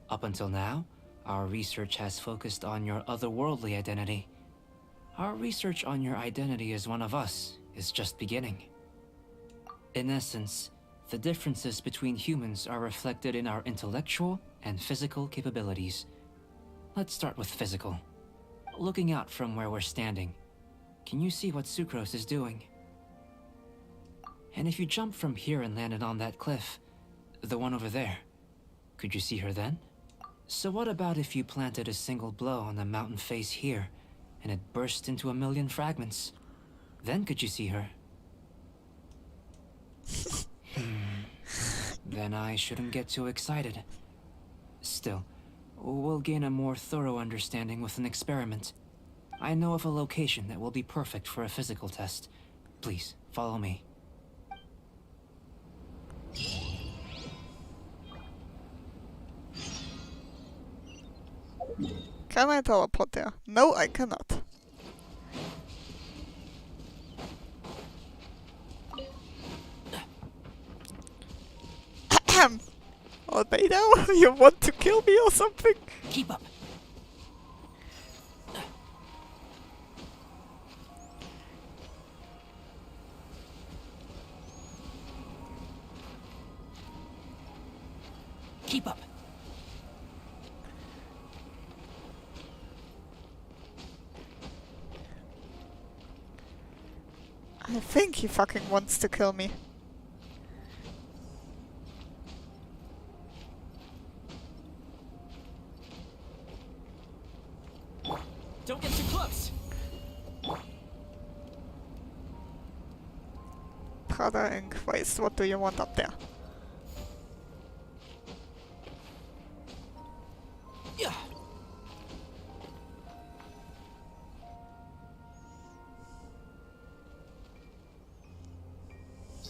Up until now, our research has focused on your otherworldly identity. Our research on your identity as one of us is just beginning. In essence, the differences between humans are reflected in our intellectual and physical capabilities. Let's start with physical. Looking out from where we're standing, can you see what Sucrose is doing? And if you jumped from here and landed on that cliff, the one over there, could you see her then? So what about if you planted a single blow on the mountain face here, and it burst into 1,000,000 fragments? Then could you see her? Then I shouldn't get too excited. Still, we'll gain a more thorough understanding with an experiment. I know of a location that will be perfect for a physical test. Please, follow me. Can I teleport there? No, I cannot. Albedo, you want to kill me or something? Keep up. Keep up. I think he fucking wants to kill me. Don't get too close. Brother in Christ, what do you want up there? Yeah.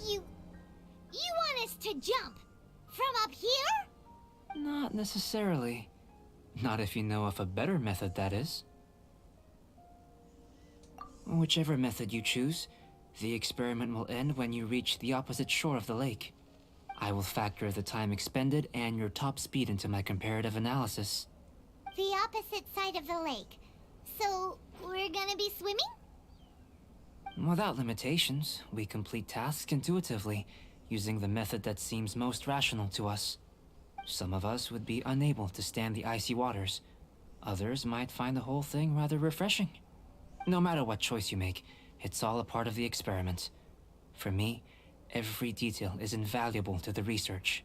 You want us to jump from up here? Not necessarily. Not if you know of a better method, that is. Whichever method you choose, the experiment will end when you reach the opposite shore of the lake. I will factor the time expended and your top speed into my comparative analysis. The opposite side of the lake. So, we're gonna be swimming? Without limitations, we complete tasks intuitively, using the method that seems most rational to us. Some of us would be unable to stand the icy waters. Others might find the whole thing rather refreshing. No matter what choice you make, it's all a part of the experiment. For me, every detail is invaluable to the research.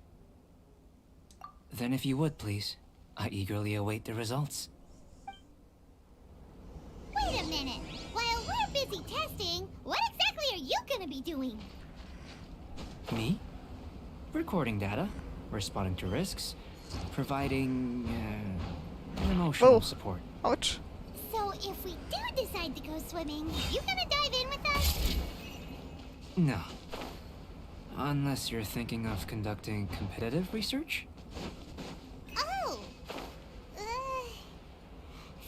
Then if you would, please, I eagerly await the results. Wait a minute! While we're busy testing, what exactly are you gonna be doing? Me? Recording data, responding to risks, providing emotional support. Ouch. So if we do decide to go swimming, you gonna dive in with us? No. Unless you're thinking of conducting competitive research? Oh!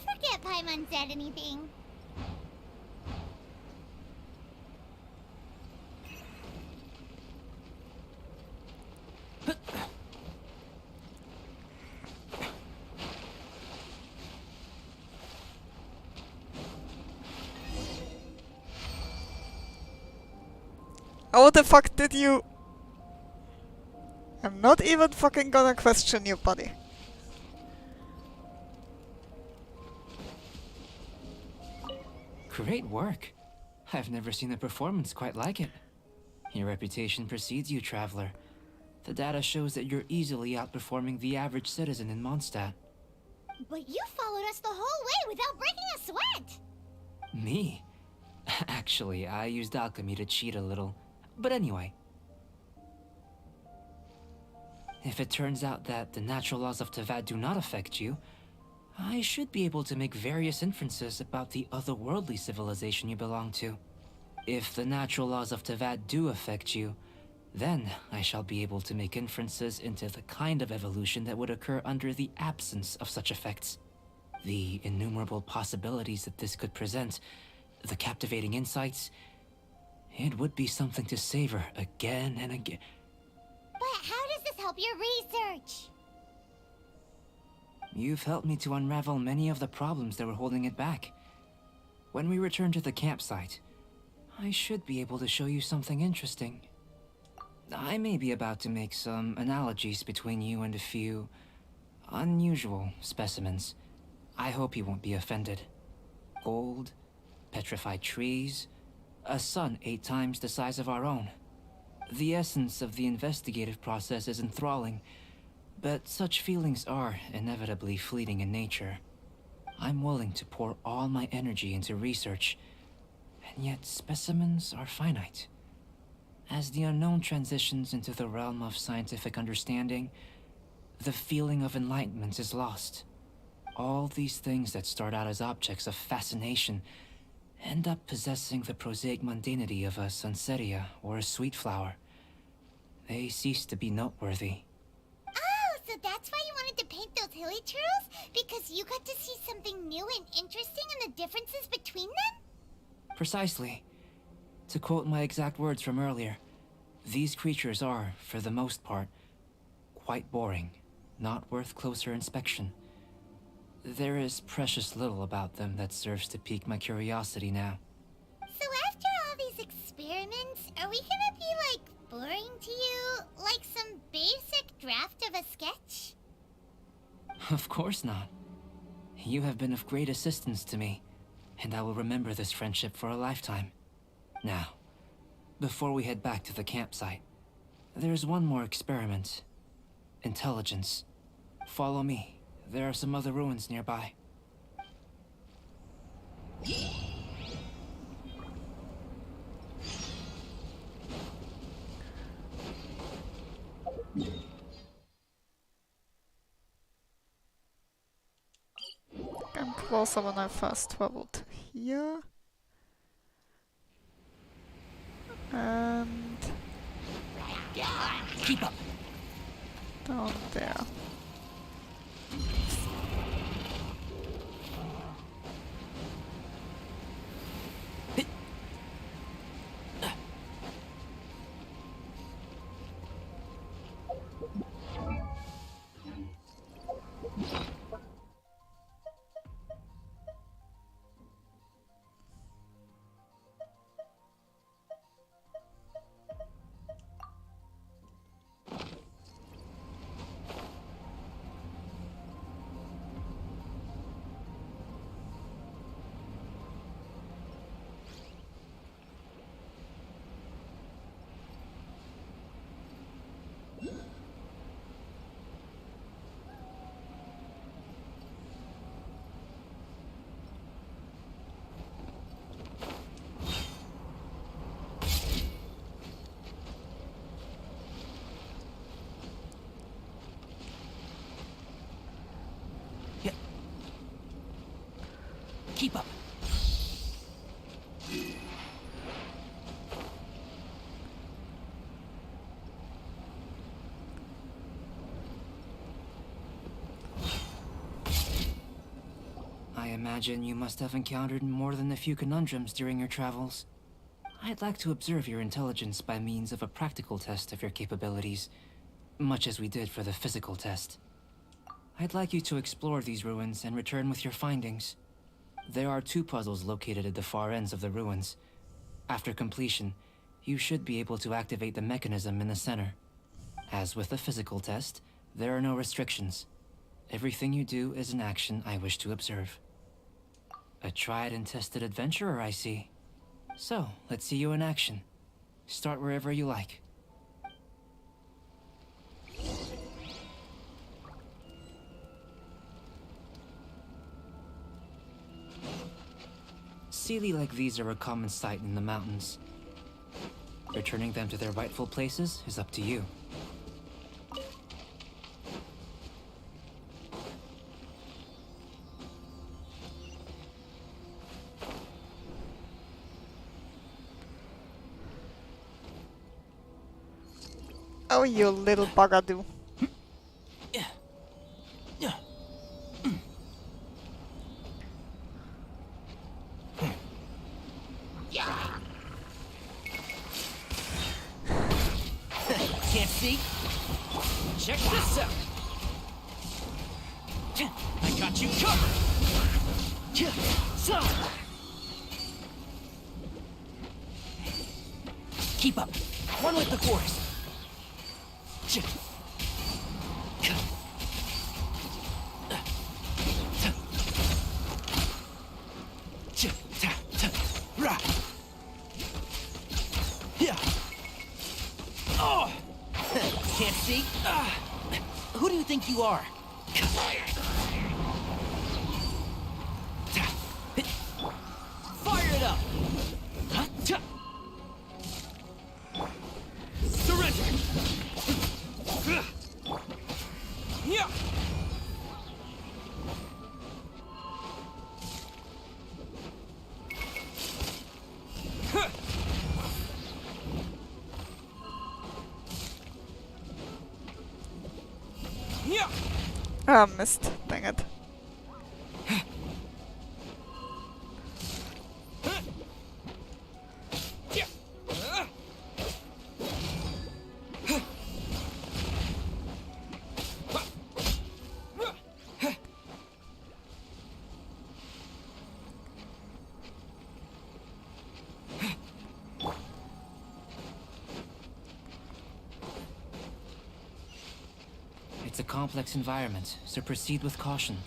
Forget Paimon said anything. How the fuck did you... I'm not even fucking gonna question you, buddy. Great work. I've never seen a performance quite like it. Your reputation precedes you, Traveler. The data shows that you're easily outperforming the average citizen in Mondstadt. But you followed us the whole way without breaking a sweat! Me? Actually, I used alchemy to cheat a little. But anyway. If it turns out that the natural laws of Teyvat do not affect you, I should be able to make various inferences about the otherworldly civilization you belong to. If the natural laws of Teyvat do affect you, then I shall be able to make inferences into the kind of evolution that would occur under the absence of such effects. The innumerable possibilities that this could present, the captivating insights, it would be something to savor again and again. But how does this help your research? You've helped me to unravel many of the problems that were holding it back. When we return to the campsite, I should be able to show you something interesting. I may be about to make some analogies between you and a few unusual specimens. I hope you won't be offended. Gold, petrified trees, a sun 8 times the size of our own. The essence of the investigative process is enthralling, but such feelings are inevitably fleeting in nature. I'm willing to pour all my energy into research, and yet specimens are finite. As the unknown transitions into the realm of scientific understanding, the feeling of enlightenment is lost. All these things that start out as objects of fascination end up possessing the prosaic mundanity of a sunsetia or a sweet flower. They cease to be noteworthy. Oh, so that's why you wanted to paint those hilly turtles? Because you got to see something new and interesting in the differences between them? Precisely. To quote my exact words from earlier, these creatures are, for the most part, quite boring, not worth closer inspection. There is precious little about them that serves to pique my curiosity now. So after all these experiments, are we gonna be, like, boring to you? Like some basic draft of a sketch? Of course not. You have been of great assistance to me, and I will remember this friendship for a lifetime. Now, before we head back to the campsite, there's one more experiment. Intelligence. Follow me. There are some other ruins nearby. I'm closer when I first traveled here. And Keep up. down there. Keep up. I imagine you must have encountered more than a few conundrums during your travels. I'd like to observe your intelligence by means of a practical test of your capabilities, much as we did for the physical test. I'd like you to explore these ruins and return with your findings. There are 2 puzzles located at the far ends of the ruins. After completion, you should be able to activate the mechanism in the center. As with the physical test, there are no restrictions. Everything you do is an action I wish to observe. A tried and tested adventurer, I see. So, let's see you in action. Start wherever you like. Sealy like these are a common sight in the mountains. Returning them to their rightful places is up to you. Oh, you little bugadoo. Can't see? Check this out! I got you covered! So! Keep up. One with the force. Oh! Can't see? Who do you think you are? Fire it up! Surrender! Yeah! Yeah! Ah, missed. Dang it. It's a complex environment, so proceed with caution.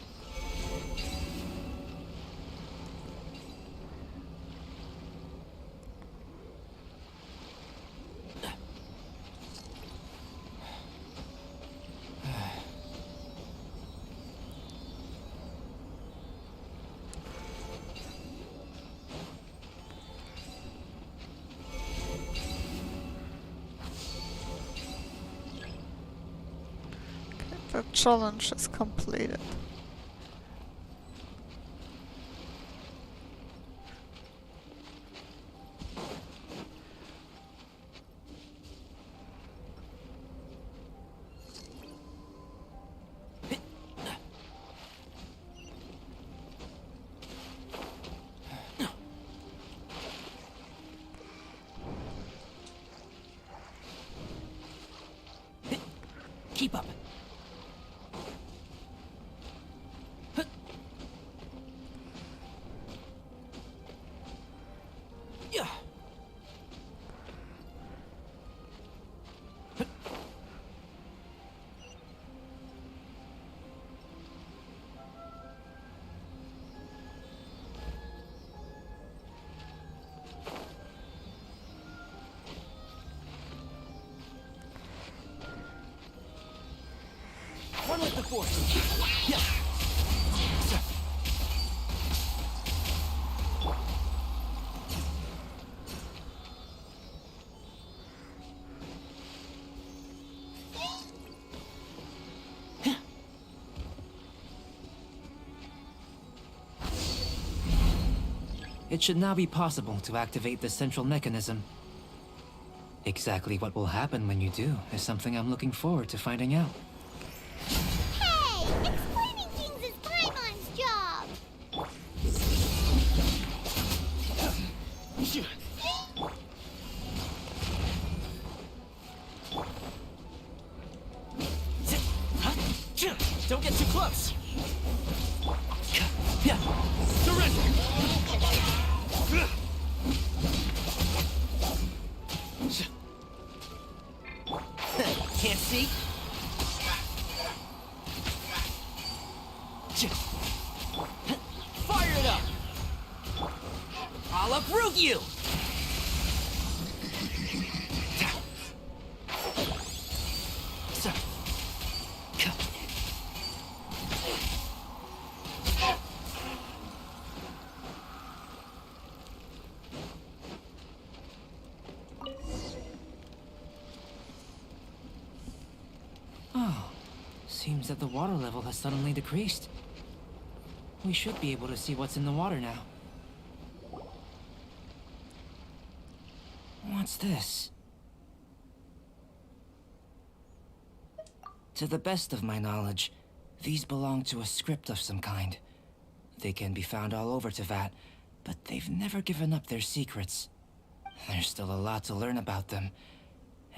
The challenge is completed. Keep up. Yeah. One with the force. Yeah. It should now be possible to activate the central mechanism. Exactly what will happen when you do is something I'm looking forward to finding out. Hey! Explaining things is Paimon's job! Don't get too close! Surrender! Can't see? Fire it up! I'll uproot you! Oh, seems that the water level has suddenly decreased. We should be able to see what's in the water now. What's this? To the best of my knowledge, these belong to a script of some kind. They can be found all over Teyvat, but they've never given up their secrets. There's still a lot to learn about them.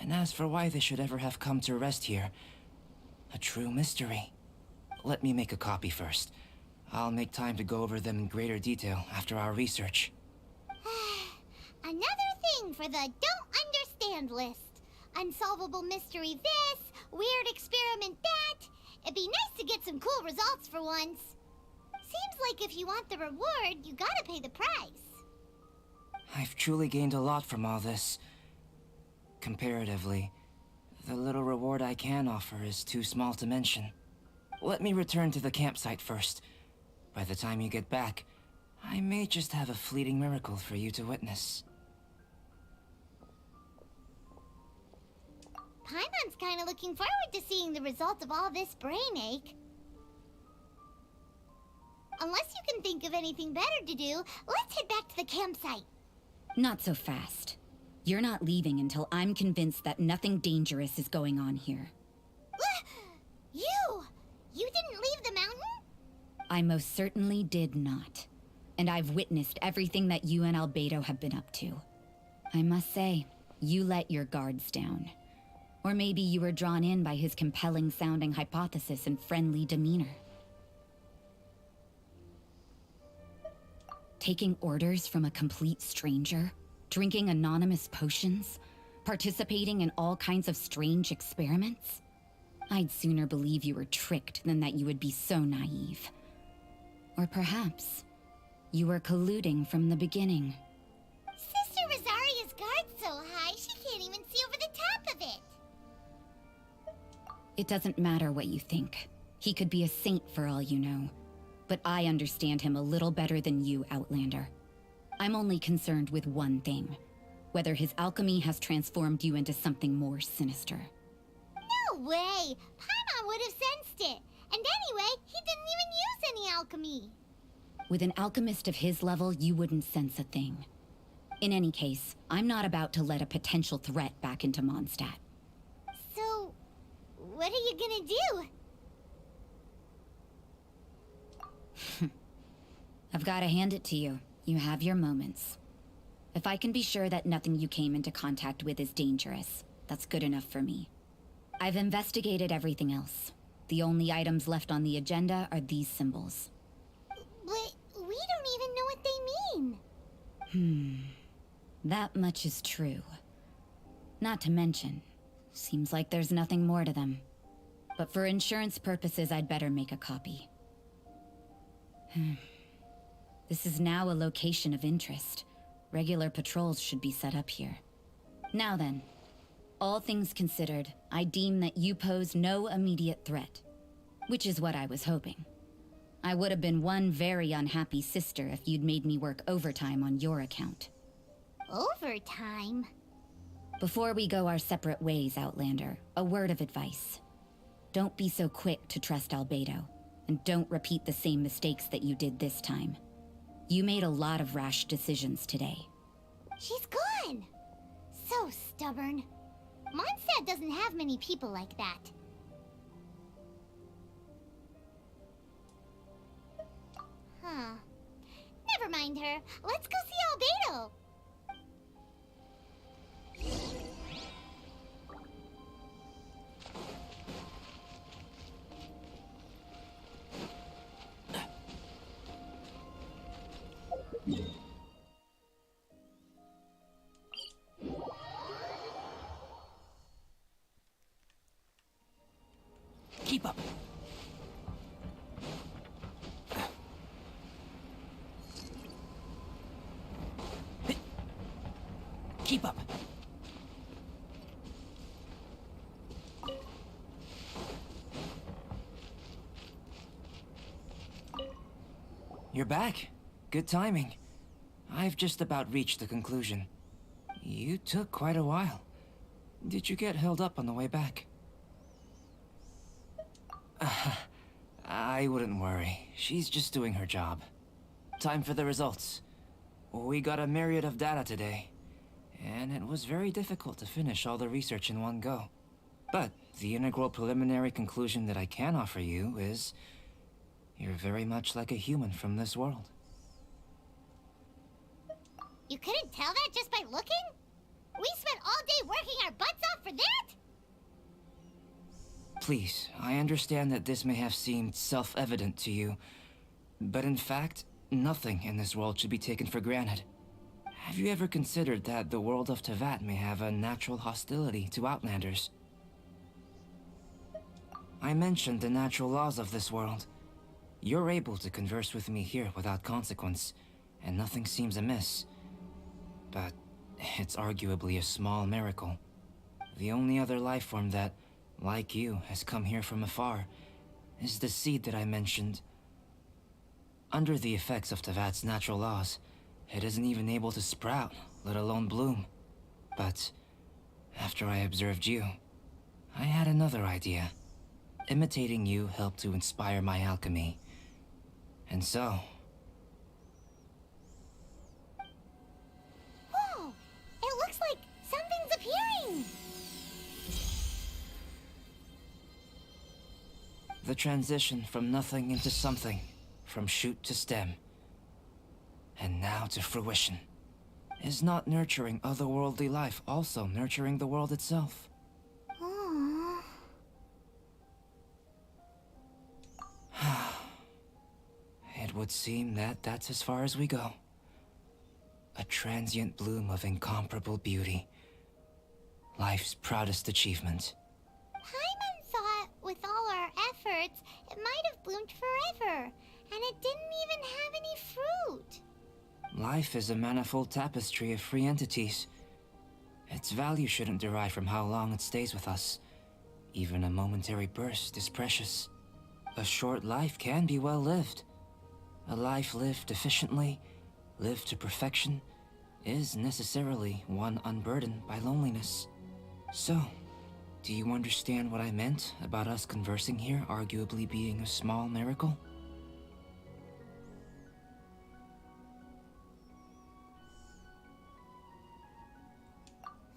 And as for why they should ever have come to rest here, a true mystery. Let me make a copy first. I'll make time to go over them in greater detail after our research. Another thing for the don't understand list. Unsolvable mystery this, weird experiment that. It'd be nice to get some cool results for once. Seems like if you want the reward, you gotta pay the price. I've truly gained a lot from all this. Comparatively, the little reward I can offer is too small to mention. Let me return to the campsite first. By the time you get back, I may just have a fleeting miracle for you to witness. Paimon's kinda looking forward to seeing the result of all this brain ache. Unless you can think of anything better to do, let's head back to the campsite. Not so fast. You're not leaving until I'm convinced that nothing dangerous is going on here. You! You didn't leave the mountain? I most certainly did not. And I've witnessed everything that you and Albedo have been up to. I must say, you let your guards down. Or maybe you were drawn in by his compelling-sounding hypothesis and friendly demeanor. Taking orders from a complete stranger? Drinking anonymous potions? Participating in all kinds of strange experiments? I'd sooner believe you were tricked than that you would be so naive. Or perhaps, you were colluding from the beginning. Sister Rosaria's guard's so high, she can't even see over the top of it. It doesn't matter what you think. He could be a saint for all you know. But I understand him a little better than you, Outlander. I'm only concerned with one thing. Whether his alchemy has transformed you into something more sinister. No way! Paimon would have sensed it. And anyway, he didn't even use any alchemy. With an alchemist of his level, you wouldn't sense a thing. In any case, I'm not about to let a potential threat back into Mondstadt. So, what are you gonna do? I've got to hand it to you. You have your moments. If I can be sure that nothing you came into contact with is dangerous, that's good enough for me. I've investigated everything else. The only items left on the agenda are these symbols. But we don't even know what they mean. That much is true. Not to mention, seems like there's nothing more to them. But for insurance purposes, I'd better make a copy. This is now a location of interest. Regular patrols should be set up here. Now then, all things considered, I deem that you pose no immediate threat. Which is what I was hoping. I would have been one very unhappy sister if you'd made me work overtime on your account. Overtime? Before we go our separate ways, Outlander, a word of advice. Don't be so quick to trust Albedo, and don't repeat the same mistakes that you did this time. You made a lot of rash decisions today. She's gone! So stubborn. Mondstadt doesn't have many people like that. Huh. Never mind her. Let's go see Albedo. Keep up. Keep up. You're back. Good timing. I've just about reached the conclusion. You took quite a while. Did you get held up on the way back? I wouldn't worry. She's just doing her job. Time for the results. We got a myriad of data today, and it was very difficult to finish all the research in one go. But the integral preliminary conclusion that I can offer you is you're very much like a human from this world. You couldn't tell that just by looking? We spent all day working our butts off for that? Please, I understand that this may have seemed self-evident to you, but in fact, nothing in this world should be taken for granted. Have you ever considered that the world of Tevat may have a natural hostility to Outlanders? I mentioned the natural laws of this world. You're able to converse with me here without consequence, and nothing seems amiss. But it's arguably a small miracle. The only other life form that, like you, has come here from afar is the seed that I mentioned. Under the effects of Tevat's natural laws, it isn't even able to sprout, let alone bloom. But after I observed you, I had another idea. Imitating you helped to inspire my alchemy. And so... Whoa! It looks like something's appearing! The transition from nothing into something, from shoot to stem, and now to fruition. Is not nurturing otherworldly life also nurturing the world itself? Aww. It would seem that that's as far as we go. A transient bloom of incomparable beauty. Life's proudest achievement. Paimon thought with all our efforts, it might have bloomed forever, and it didn't even have any fruit. Life is a manifold tapestry of free entities. Its value shouldn't derive from how long it stays with us. Even a momentary burst is precious. A short life can be well lived. A life lived efficiently, lived to perfection, is necessarily one unburdened by loneliness. So, do you understand what I meant about us conversing here arguably being a small miracle?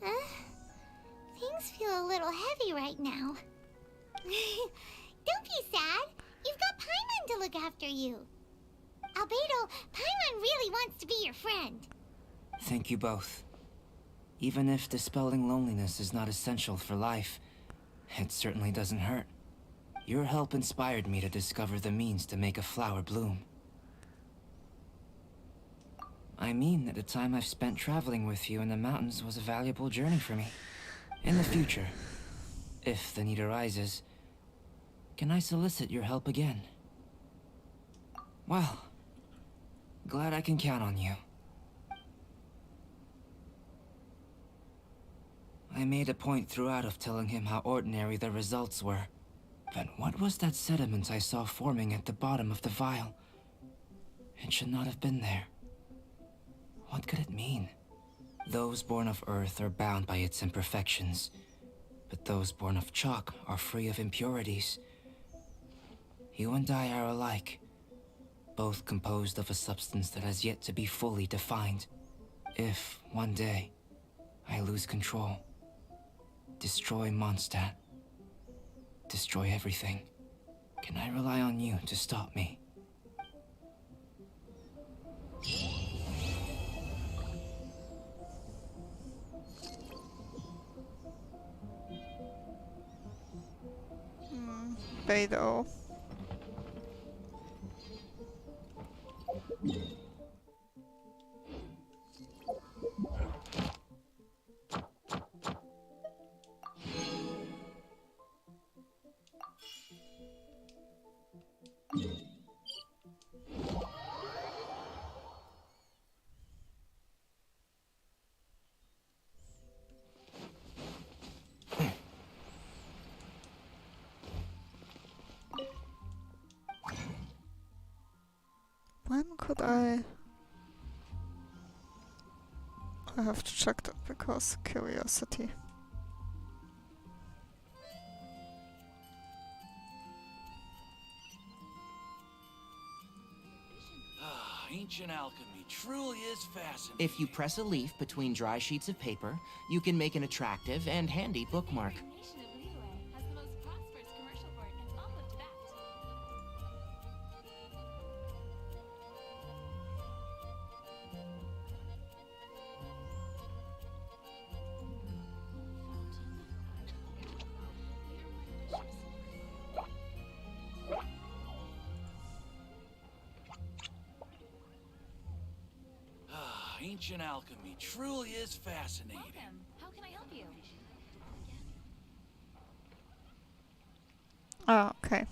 Things feel a little heavy right now. Don't be sad. You've got Paimon to look after you. Albedo, Paimon really wants to be your friend. Thank you both. Even if dispelling loneliness is not essential for life, it certainly doesn't hurt. Your help inspired me to discover the means to make a flower bloom. I mean that the time I've spent traveling with you in the mountains was a valuable journey for me. In the future, if the need arises, can I solicit your help again? Well, glad I can count on you. I made a point throughout of telling him how ordinary the results were. But what was that sediment I saw forming at the bottom of the vial? It should not have been there. What could it mean? Those born of Earth are bound by its imperfections, but those born of chalk are free of impurities. You and I are alike, both composed of a substance that has yet to be fully defined. If, one day, I lose control, destroy Mondstadt, destroy everything, can I rely on you to stop me? Beidou. Could I have to check that because curiosity. Ancient alchemy truly is fascinating. If you press a leaf between dry sheets of paper, you can make an attractive and handy bookmark. Ancient alchemy truly is fascinating. Welcome. How can I help you? Ah, okay.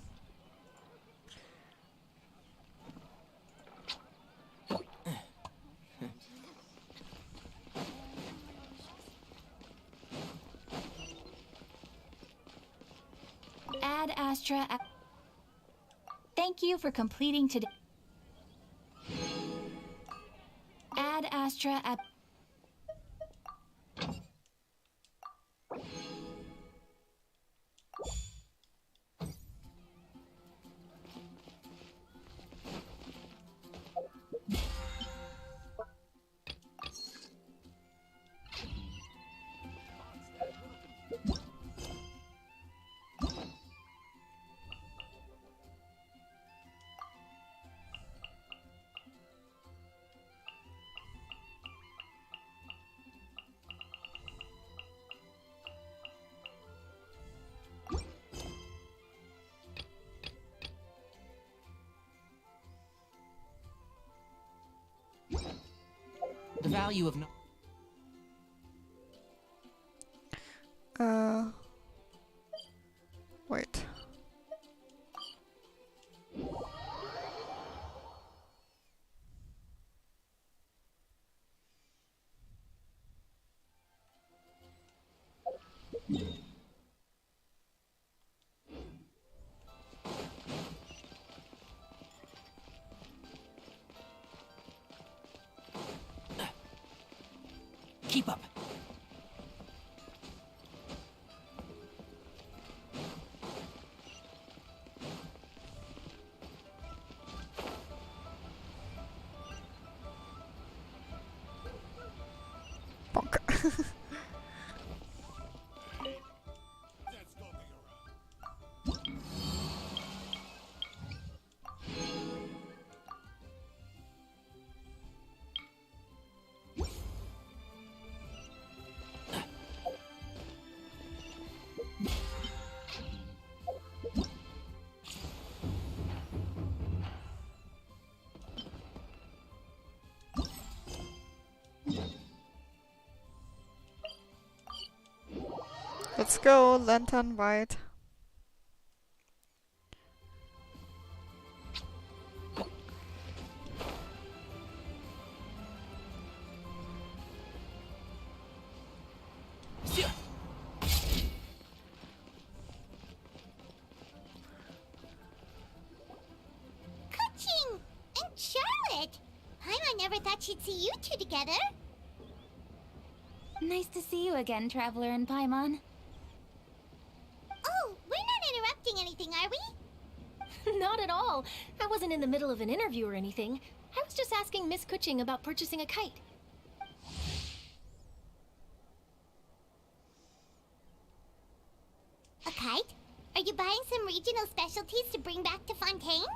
Ad Astra. Thank you for completing today. Ad Astra. The value of no Wait. Keep up. Bonk. Let's go, lantern white. Ka-ching! And Charlotte! Paimon never thought she'd see you two together. Nice to see you again, Traveler and Paimon. Oh, we're not interrupting anything, are we? Not at all. I wasn't in the middle of an interview or anything. I was just asking Miss Kuching about purchasing a kite. A kite? Are you buying some regional specialties to bring back to Fontaine?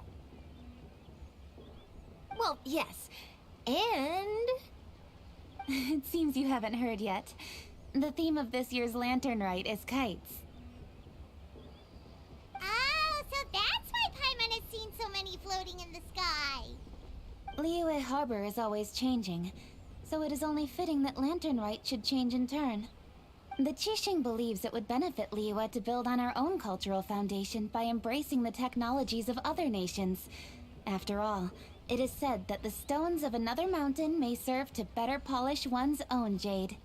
Well, yes. And... It seems you haven't heard yet. The theme of this year's Lantern Rite is kites. Oh, so that's why Paimon has seen so many floating in the sky. Liyue Harbor is always changing, so it is only fitting that Lantern Rite should change in turn. The Qixing believes it would benefit Liyue to build on our own cultural foundation by embracing the technologies of other nations. After all, it is said that the stones of another mountain may serve to better polish one's own jade.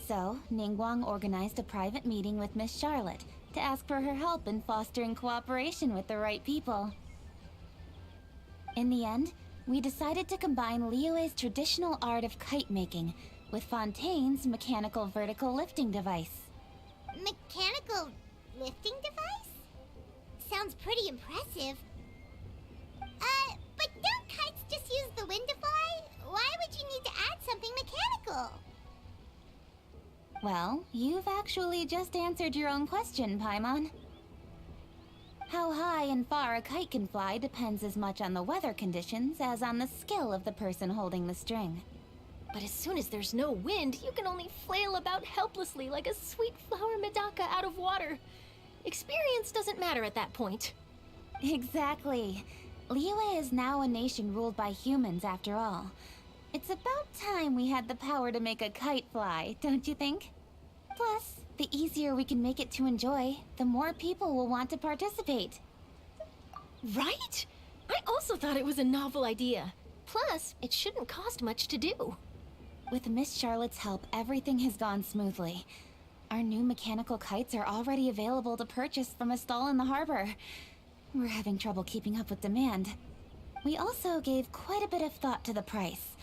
So, Ningguang organized a private meeting with Miss Charlotte to ask for her help in fostering cooperation with the right people. In the end, we decided to combine Liyue's traditional art of kite making with Fontaine's mechanical vertical lifting device. Mechanical lifting device? Sounds pretty impressive. But don't kites just use the wind to fly? Why would you need to add something mechanical? Well, you've actually just answered your own question, Paimon. How high and far a kite can fly depends as much on the weather conditions as on the skill of the person holding the string. But as soon as there's no wind, you can only flail about helplessly like a sweet flower medaka out of water. Experience doesn't matter at that point. Exactly. Liyue is now a nation ruled by humans, after all. It's about time we had the power to make a kite fly, don't you think? Plus, the easier we can make it to enjoy, the more people will want to participate. Right? I also thought it was a novel idea. Plus, it shouldn't cost much to do. With Miss Charlotte's help, everything has gone smoothly. Our new mechanical kites are already available to purchase from a stall in the harbor. We're having trouble keeping up with demand. We also gave quite a bit of thought to the price.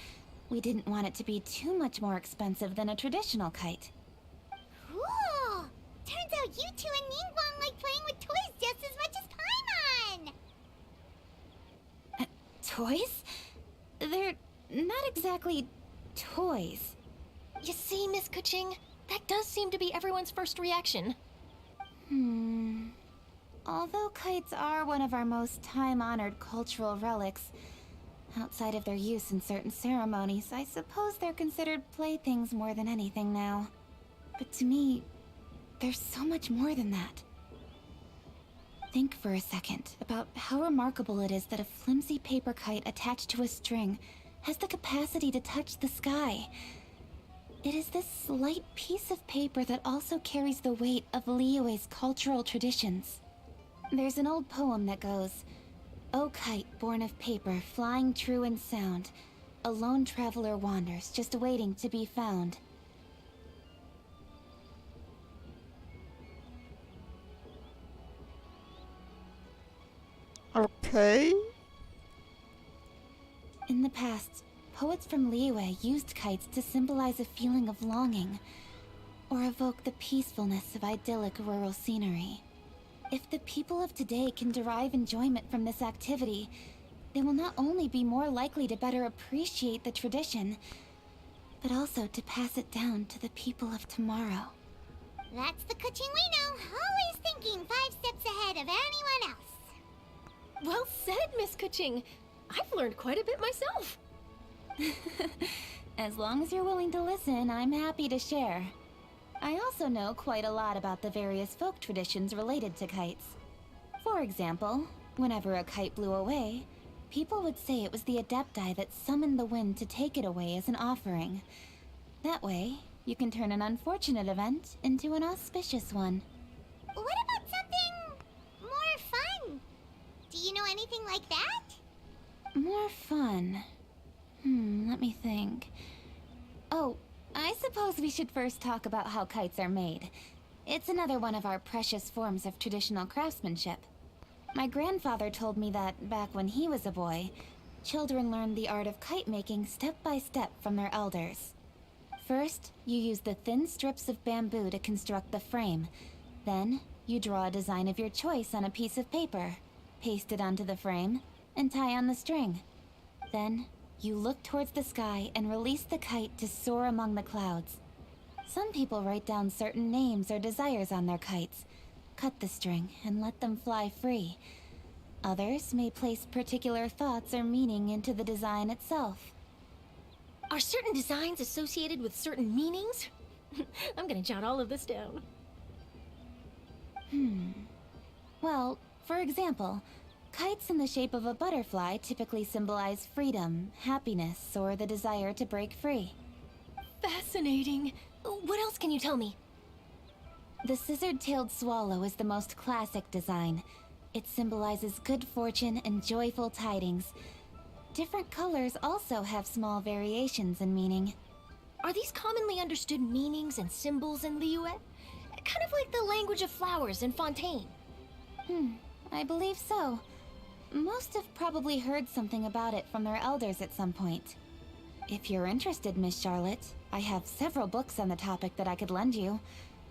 We didn't want it to be too much more expensive than a traditional kite. Cool! Turns out you two and Ningguang like playing with toys just as much as Paimon! Toys? They're not exactly toys. You see, Miss Kuching? That does seem to be everyone's first reaction. Although kites are one of our most time-honored cultural relics, outside of their use in certain ceremonies, I suppose they're considered playthings more than anything now. But to me, there's so much more than that. Think for a second about how remarkable it is that a flimsy paper kite attached to a string has the capacity to touch the sky. It is this slight piece of paper that also carries the weight of Liyue's cultural traditions. There's an old poem that goes, "O kite born of paper, flying true in sound, a lone traveler wanders, just waiting to be found." Okay. In the past, poets from Liyue used kites to symbolize a feeling of longing, or evoke the peacefulness of idyllic rural scenery. If the people of today can derive enjoyment from this activity, they will not only be more likely to better appreciate the tradition, but also to pass it down to the people of tomorrow. That's the Kuching we know, always thinking 5 steps ahead of anyone else. Well said, Miss Kuching. I've learned quite a bit myself. As long as you're willing to listen, I'm happy to share. I also know quite a lot about the various folk traditions related to kites. For example, whenever a kite blew away, people would say it was the Adepti that summoned the wind to take it away as an offering. That way, you can turn an unfortunate event into an auspicious one. What about something more fun? Do you know anything like that? More fun? Let me think. Oh, I suppose we should first talk about how kites are made. It's another one of our precious forms of traditional craftsmanship. My grandfather told me that, back when he was a boy, children learned the art of kite making step by step from their elders. First, you use the thin strips of bamboo to construct the frame. Then, you draw a design of your choice on a piece of paper, paste it onto the frame, and tie on the string. Then, you look towards the sky and release the kite to soar among the clouds. Some people write down certain names or desires on their kites, cut the string, and let them fly free. Others may place particular thoughts or meaning into the design itself. Are certain designs associated with certain meanings? I'm gonna jot all of this down. Well, for example, kites in the shape of a butterfly typically symbolize freedom, happiness, or the desire to break free. Fascinating. What else can you tell me? The scissor-tailed swallow is the most classic design. It symbolizes good fortune and joyful tidings. Different colors also have small variations in meaning. Are these commonly understood meanings and symbols in Liyue? Kind of like the language of flowers in Fontaine. I believe so. Most have probably heard something about it from their elders at some point. If you're interested, Miss Charlotte, I have several books on the topic that I could lend you.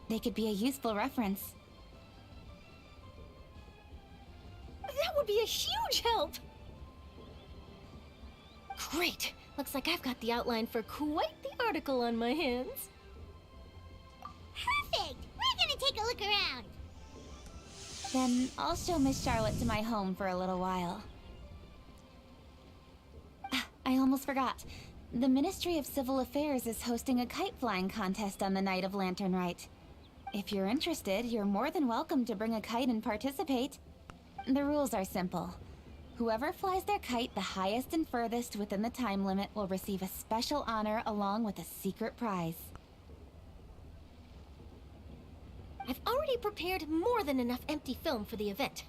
They could be a useful reference. That would be a huge help! Great! Looks like I've got the outline for quite the article on my hands. Perfect! We're gonna take a look around. Then I'll show Miss Charlotte to my home for a little while. Ah, I almost forgot. The Ministry of Civil Affairs is hosting a kite flying contest on the night of Lantern Rite. If you're interested, you're more than welcome to bring a kite and participate. The rules are simple. Whoever flies their kite the highest and furthest within the time limit will receive a special honor along with a secret prize. I've already prepared more than enough empty film for the event.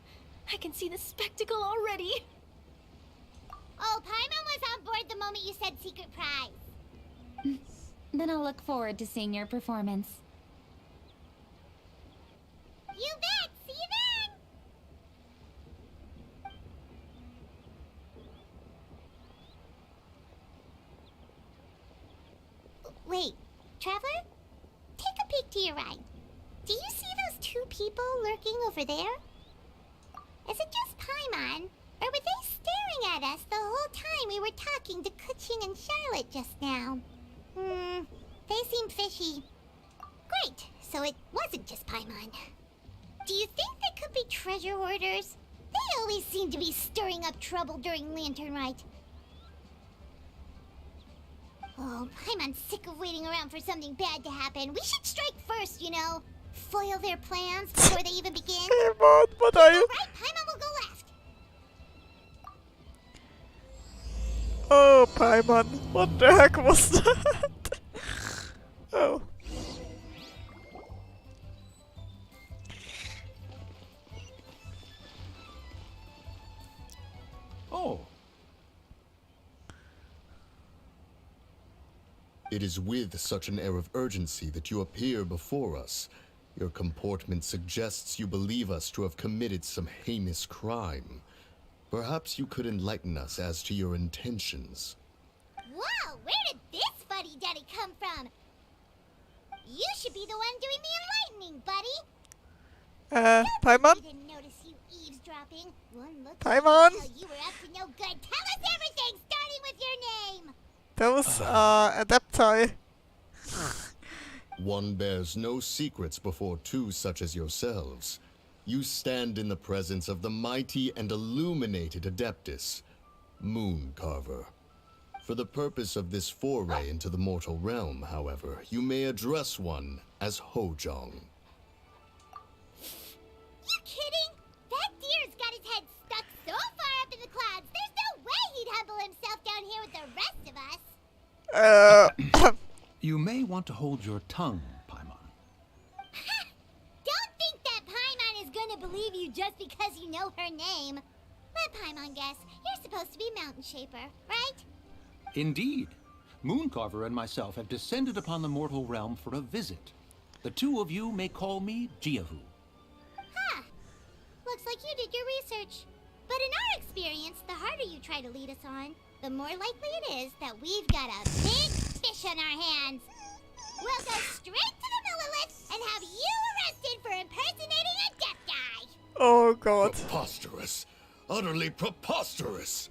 I can see the spectacle already. Oh, Paimon was on board the moment you said secret prize. Then I'll look forward to seeing your performance. You bet! See you then! Wait, Traveler? Take a peek to your right. Do you see those two people lurking over there? Is it just Paimon? Or were they staring at us the whole time we were talking to Kuching and Charlotte just now? They seem fishy. Great, so it wasn't just Paimon. Do you think they could be treasure hoarders? They always seem to be stirring up trouble during Lantern Rite. Oh, Paimon's sick of waiting around for something bad to happen. We should strike first, you know. Foil their plans before they even begin. Paimon, what are you? Right, Paimon will go last. Oh, Paimon, what the heck was that? Oh. Oh. It is with such an air of urgency that you appear before us. Your comportment suggests you believe us to have committed some heinous crime. Perhaps you could enlighten us as to your intentions. Whoa, where did this fuddy-duddy come from? You should be the one doing the enlightening, buddy. Paimon? You didn't notice you eavesdropping. One look Paimon? you were up to no good. Tell us everything, starting with your name. That was Adepti. One bears no secrets before two such as yourselves. You stand in the presence of the mighty and illuminated Adeptus, Mooncarver. For the purpose of this foray into the mortal realm, however, you may address one as Hojong. You kidding? That deer's got his head stuck so far up in the clouds, there's no way he'd humble himself down here with the rest of us. You may want to hold your tongue, Paimon. Don't think that Paimon is gonna believe you just because you know her name. Let Paimon guess. You're supposed to be Mountain Shaper, right? Indeed. Mooncarver and myself have descended upon the mortal realm for a visit. The two of you may call me Jiahu. Huh. Looks like you did your research. But in our experience, the harder you try to lead us on, the more likely it is that we've got a big fish on our hands. We'll go straight to the Millilith and have you arrested for impersonating a Adepti. Oh god. Preposterous. Utterly preposterous.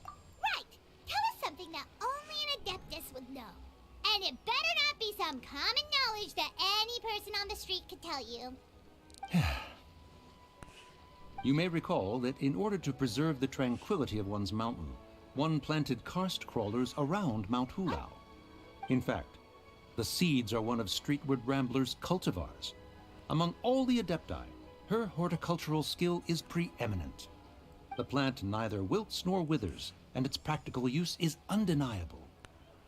Right. Tell us something that only an Adeptus would know. And it better not be some common knowledge that any person on the street could tell you. You may recall that in order to preserve the tranquility of one's mountain, one planted karst crawlers around Mount Hulao. In fact, the seeds are one of Streetward Rambler's cultivars. Among all the Adepti, her horticultural skill is preeminent. The plant neither wilts nor withers, and its practical use is undeniable.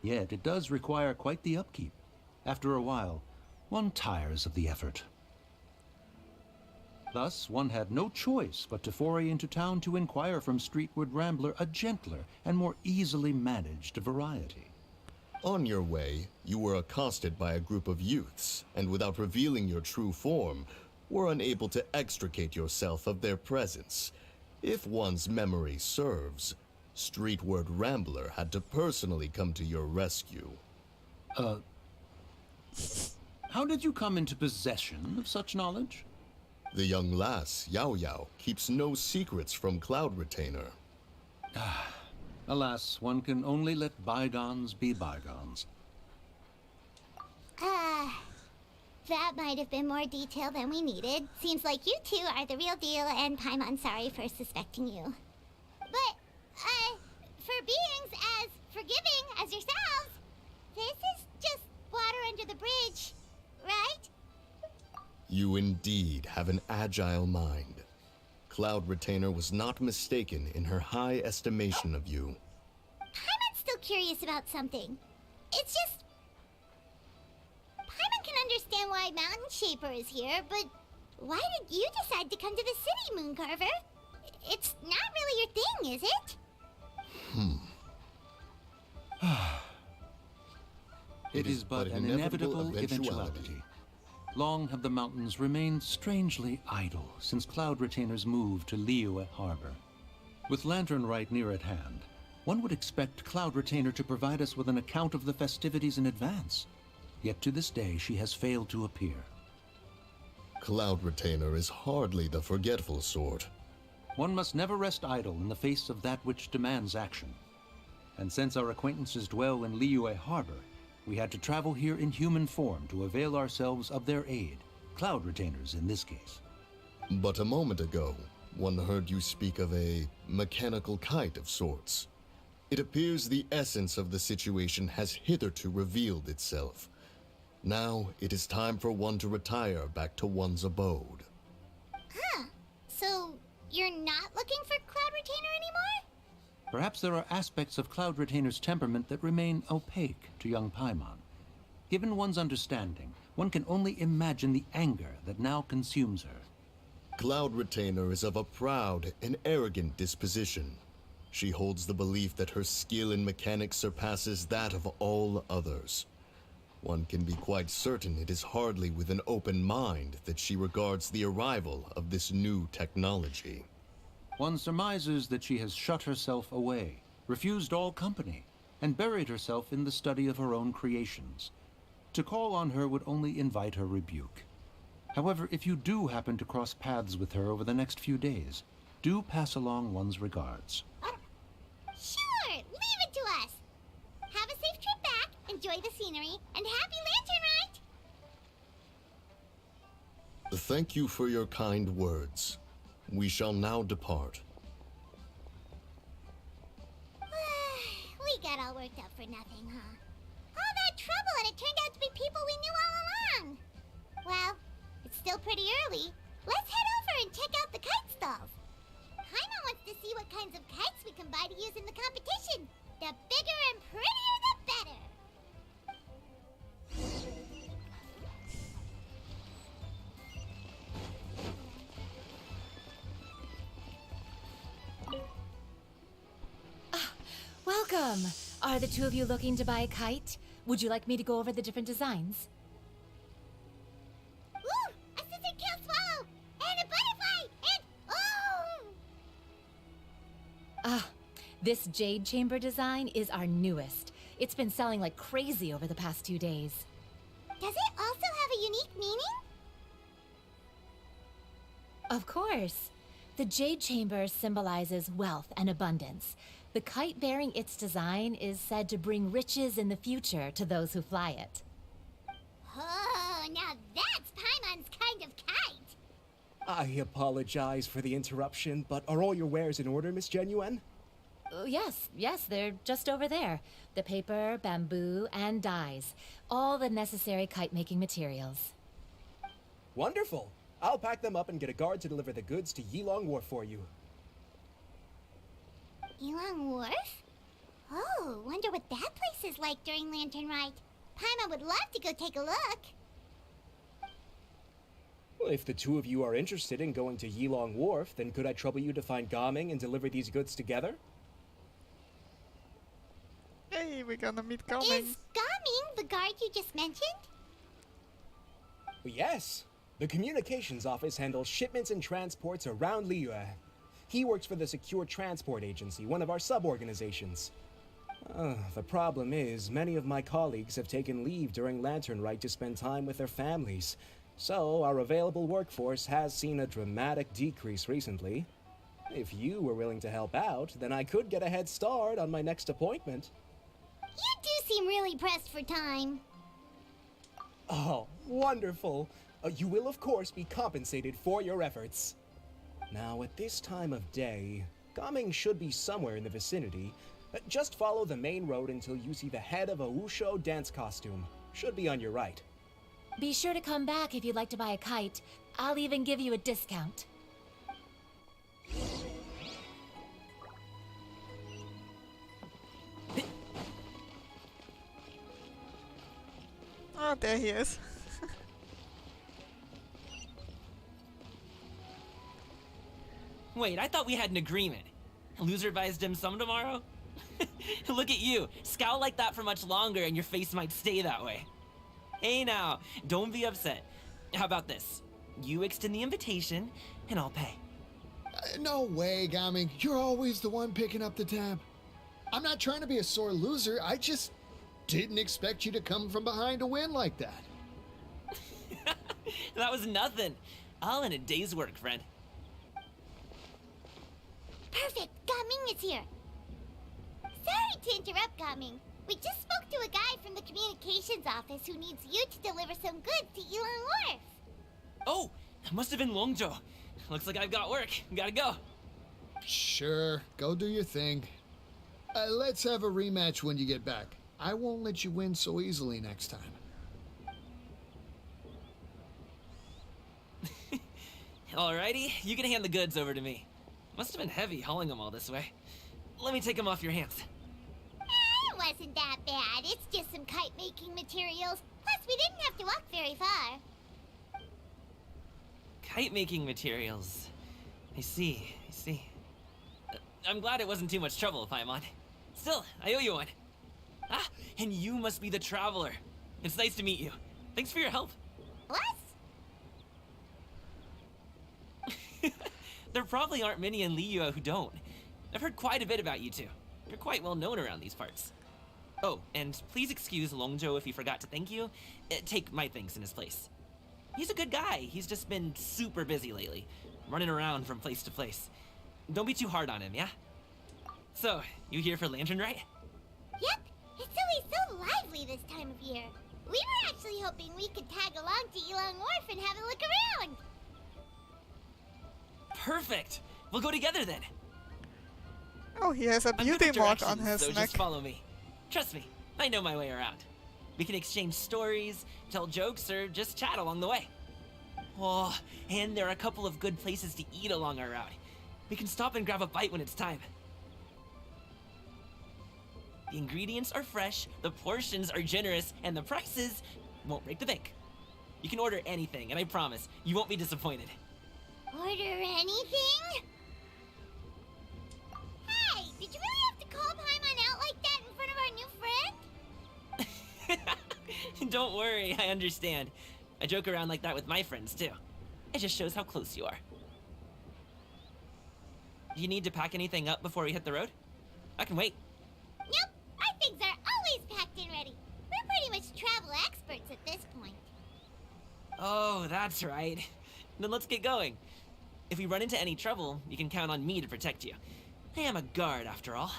Yet it does require quite the upkeep. After a while, one tires of the effort. Thus, one had no choice but to foray into town to inquire from Streetward Rambler a gentler and more easily managed variety. On your way, you were accosted by a group of youths, and without revealing your true form, were unable to extricate yourself of their presence. If one's memory serves, Streetward Rambler had to personally come to your rescue. How did you come into possession of such knowledge? The young lass, Yao Yao, keeps no secrets from Cloud Retainer. Alas, one can only let bygones be bygones. That might have been more detail than we needed. Seems like you two are the real deal, and Paimon sorry for suspecting you. But, for beings as forgiving as yourselves, this is just water under the bridge, right? You indeed have an agile mind. Cloud Retainer was not mistaken in her high estimation of you. Paimon's still curious about something. It's just... Paimon can understand why Mountain Shaper is here, but why did you decide to come to the city, Mooncarver? It's not really your thing, is it? It is but an inevitable eventuality. Long have the mountains remained strangely idle since Cloud Retainer's move to Liyue Harbor. With Lantern Rite near at hand, one would expect Cloud Retainer to provide us with an account of the festivities in advance. Yet to this day, she has failed to appear. Cloud Retainer is hardly the forgetful sort. One must never rest idle in the face of that which demands action. And since our acquaintances dwell in Liyue Harbor, we had to travel here in human form to avail ourselves of their aid, Cloud Retainers in this case. But a moment ago, one heard you speak of a mechanical kite of sorts. It appears the essence of the situation has hitherto revealed itself. Now it is time for one to retire back to one's abode. Huh. So, you're not looking for Cloud Retainer anymore? Perhaps there are aspects of Cloud Retainer's temperament that remain opaque to young Paimon. Given one's understanding, one can only imagine the anger that now consumes her. Cloud Retainer is of a proud and arrogant disposition. She holds the belief that her skill in mechanics surpasses that of all others. One can be quite certain it is hardly with an open mind that she regards the arrival of this new technology. One surmises that she has shut herself away, refused all company, and buried herself in the study of her own creations. To call on her would only invite her rebuke. However, if you do happen to cross paths with her over the next few days, do pass along one's regards. Sure, leave it to us. Have a safe trip back, enjoy the scenery, and happy Lantern Rite! Thank you for your kind words. We shall now depart. We got all worked up for nothing, huh? All that trouble and it turned out to be people we knew all along. Well, it's still pretty early. Let's head over and check out the kite stalls. Paimon wants to see what kinds of kites we can buy to use in the competition. The bigger and prettier, the better. Welcome! Are the two of you looking to buy a kite? Would you like me to go over the different designs? Ooh! A scissor kill swallow! And a butterfly! And... oh! This jade chamber design is our newest. It's been selling like crazy over the past 2 days. Does it also have a unique meaning? Of course. The jade chamber symbolizes wealth and abundance. The kite bearing its design is said to bring riches in the future to those who fly it. Oh, now that's Paimon's kind of kite! I apologize for the interruption, but are all your wares in order, Miss Genuine? Yes, they're just over there. The paper, bamboo, and dyes. All the necessary kite-making materials. Wonderful! I'll pack them up and get a guard to deliver the goods to Yilong Wharf for you. Yilong Wharf? Oh, wonder what that place is like during Lantern Rite. Paimon would love to go take a look. Well, if the two of you are interested in going to Yilong Wharf, then could I trouble you to find Gaming and deliver these goods together? Hey, we're gonna meet Gaming. Is Gaming the guard you just mentioned? Well, yes. The communications office handles shipments and transports around Liyue. He works for the Secure Transport Agency, one of our sub-organizations. The problem is, many of my colleagues have taken leave during Lantern Rite to spend time with their families. So, our available workforce has seen a dramatic decrease recently. If you were willing to help out, then I could get a head start on my next appointment. You do seem really pressed for time. Oh, wonderful. You will, of course, be compensated for your efforts. Now, at this time of day, Gaming should be somewhere in the vicinity. Just follow the main road until you see the head of a Wusho dance costume. Should be on your right. Be sure to come back if you'd like to buy a kite. I'll even give you a discount. Oh, there he is. Wait, I thought we had an agreement. Loser buys dim sum tomorrow? Look at you. Scowl like that for much longer and your face might stay that way. Hey now, don't be upset. How about this? You extend the invitation, and I'll pay. No way, Gaming. You're always the one picking up the tab. I'm not trying to be a sore loser. I just didn't expect you to come from behind to win like that. That was nothing. All in a day's work, friend. Perfect! Gaming is here! Sorry to interrupt, Gaming. We just spoke to a guy from the communications office who needs you to deliver some goods to Yilong Wharf. Oh, it must have been Longzhou. Looks like I've got work. Gotta go. Sure, go do your thing. Let's have a rematch when you get back. I won't let you win so easily next time. Alrighty, you can hand the goods over to me. Must have been heavy hauling them all this way. Let me take them off your hands. It wasn't that bad. It's just some kite-making materials. Plus, we didn't have to walk very far. Kite-making materials. I see. I'm glad it wasn't too much trouble, Paimon. Still, I owe you one. Ah, and you must be the traveler. It's nice to meet you. Thanks for your help. What? There probably aren't many in Liyue who don't. I've heard quite a bit about you two. You're quite well known around these parts. Oh, and please excuse Longzhou if he forgot to thank you. Take my thanks in his place. He's a good guy. He's just been super busy lately, running around from place to place. Don't be too hard on him, yeah? So, you here for Lantern Rite? Yep. It's always so lively this time of year. We were actually hoping we could tag along to Yilong Wharf and have a look around. Perfect. We'll go together then. Oh, he has a beauty mark on his so neck. Just follow me. Trust me, I know my way around. We can exchange stories, tell jokes, or just chat along the way. Oh, and there are a couple of good places to eat along our route. We can stop and grab a bite when it's time. The ingredients are fresh, the portions are generous, and the prices won't break the bank. You can order anything, and I promise, you won't be disappointed. Order anything? Hey, did you really have to call Paimon out like that in front of our new friend? Don't worry, I understand. I joke around like that with my friends, too. It just shows how close you are. Do you need to pack anything up before we hit the road? I can wait. Nope, our things are always packed and ready. We're pretty much travel experts at this point. Oh, that's right. Then let's get going. If we run into any trouble, you can count on me to protect you. I am a guard, after all.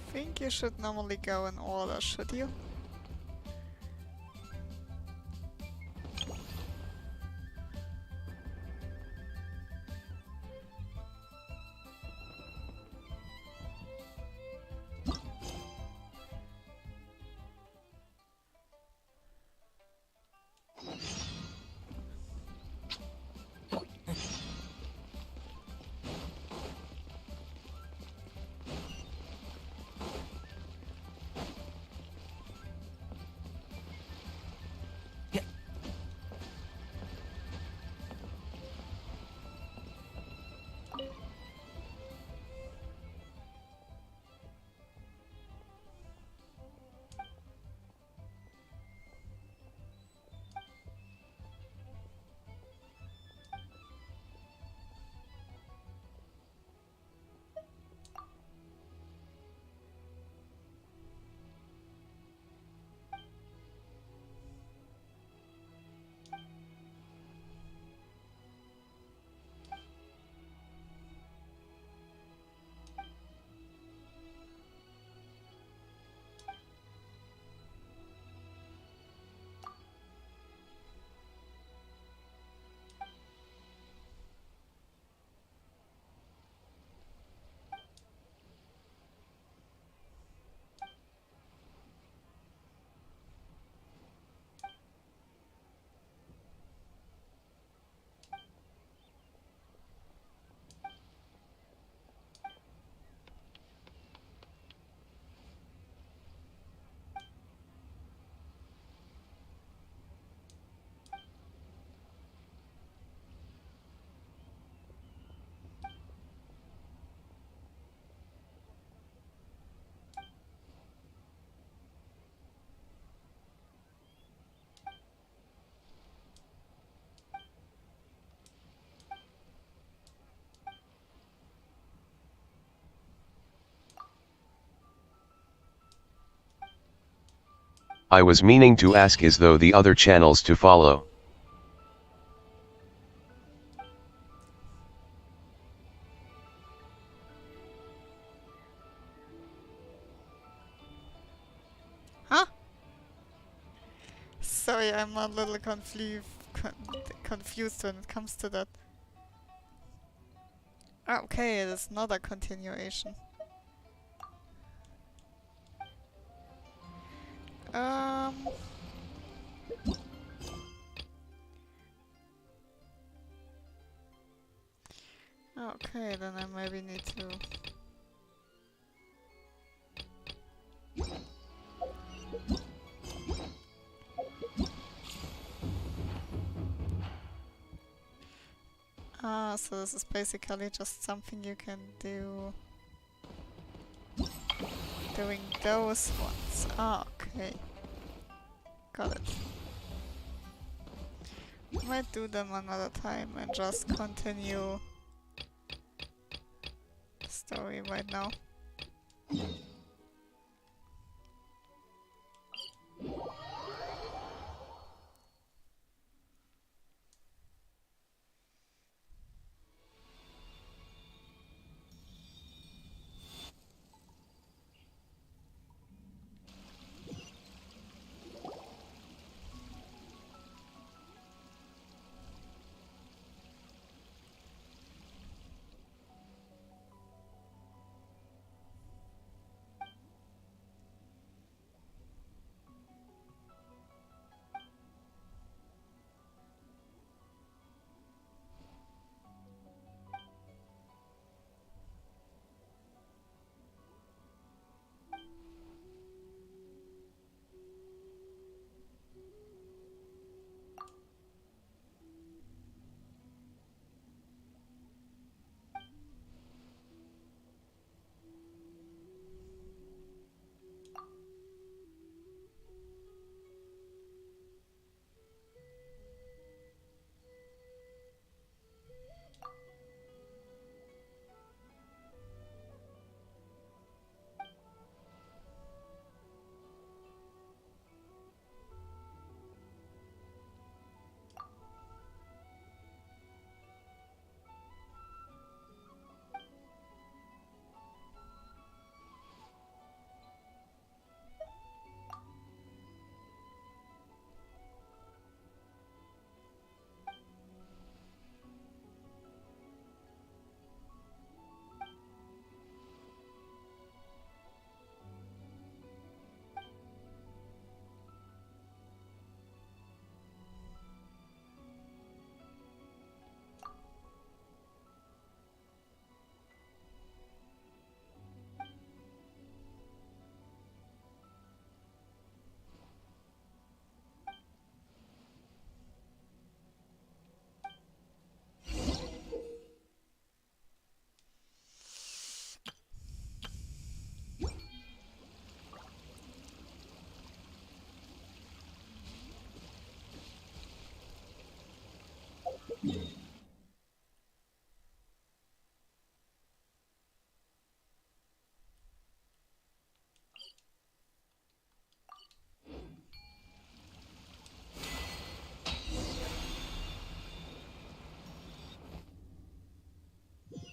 I think you should normally go in order, should you? I was meaning to ask is though the other channels to follow. Huh? Sorry, I'm a little confused when it comes to that. Okay, it is not a continuation. Okay, then I maybe need to... so this is basically just something you can do doing those ones. Okay. Got it. Might do them another time and just continue the story right now.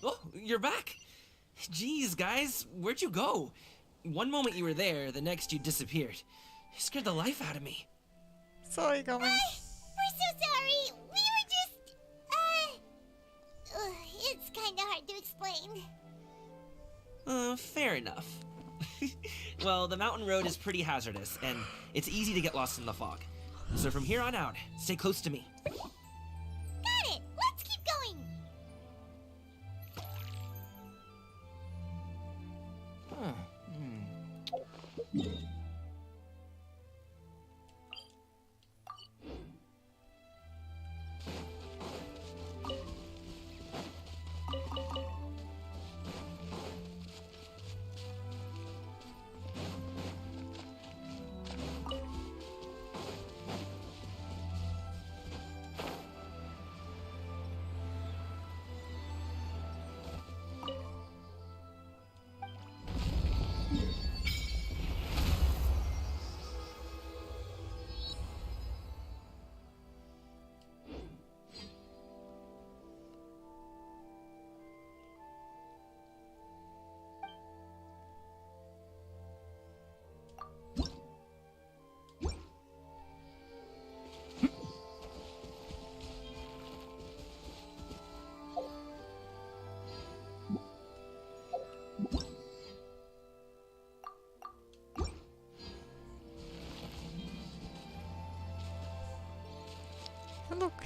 Oh, you're back. Jeez, guys, where'd you go? One moment you were there, the next you disappeared. You scared the life out of me. Sorry, coming. We're so sorry. We were just, it's kinda hard to explain. Fair enough. Well, the mountain road is pretty hazardous, and it's easy to get lost in the fog. So from here on out, stay close to me. Got it! Let's keep going!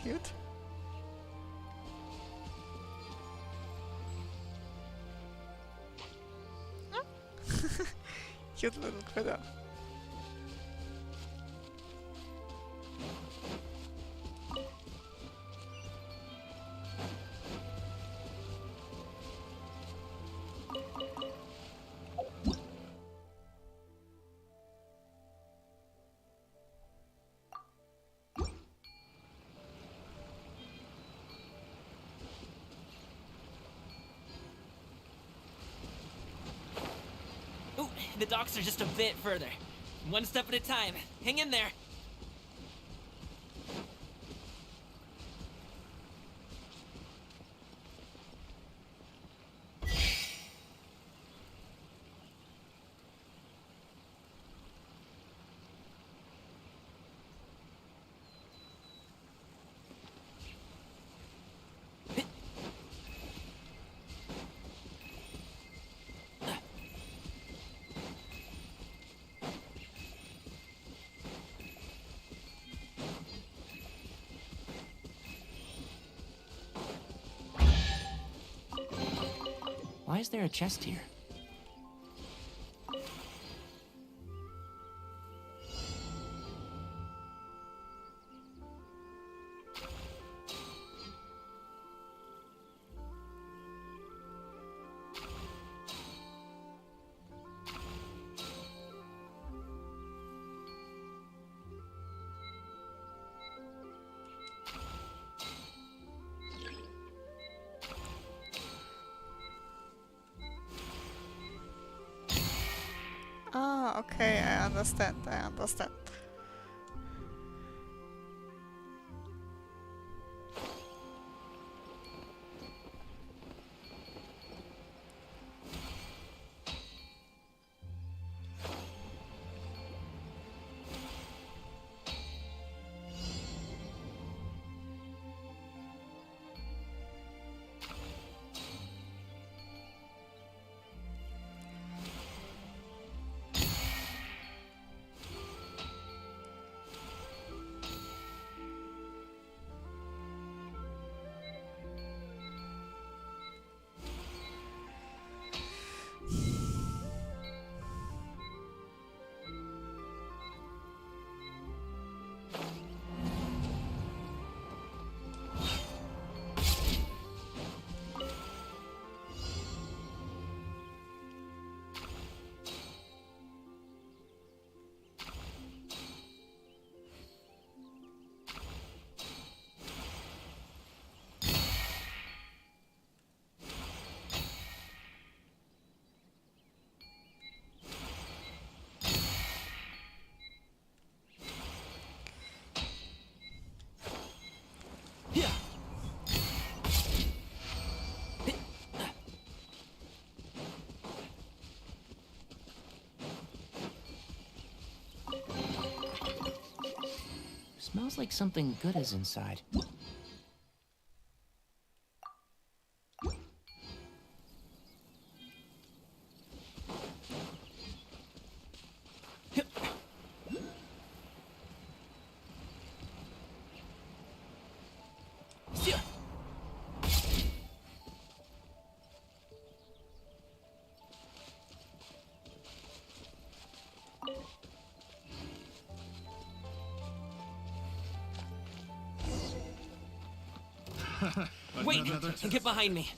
cute. Cute little critter. Ooh, the docks are just a bit further. One step at a time. Hang in there. Why is there a chest here? Ah, okay, I understand, I understand. Smells like something good is inside. Wait! Get behind me.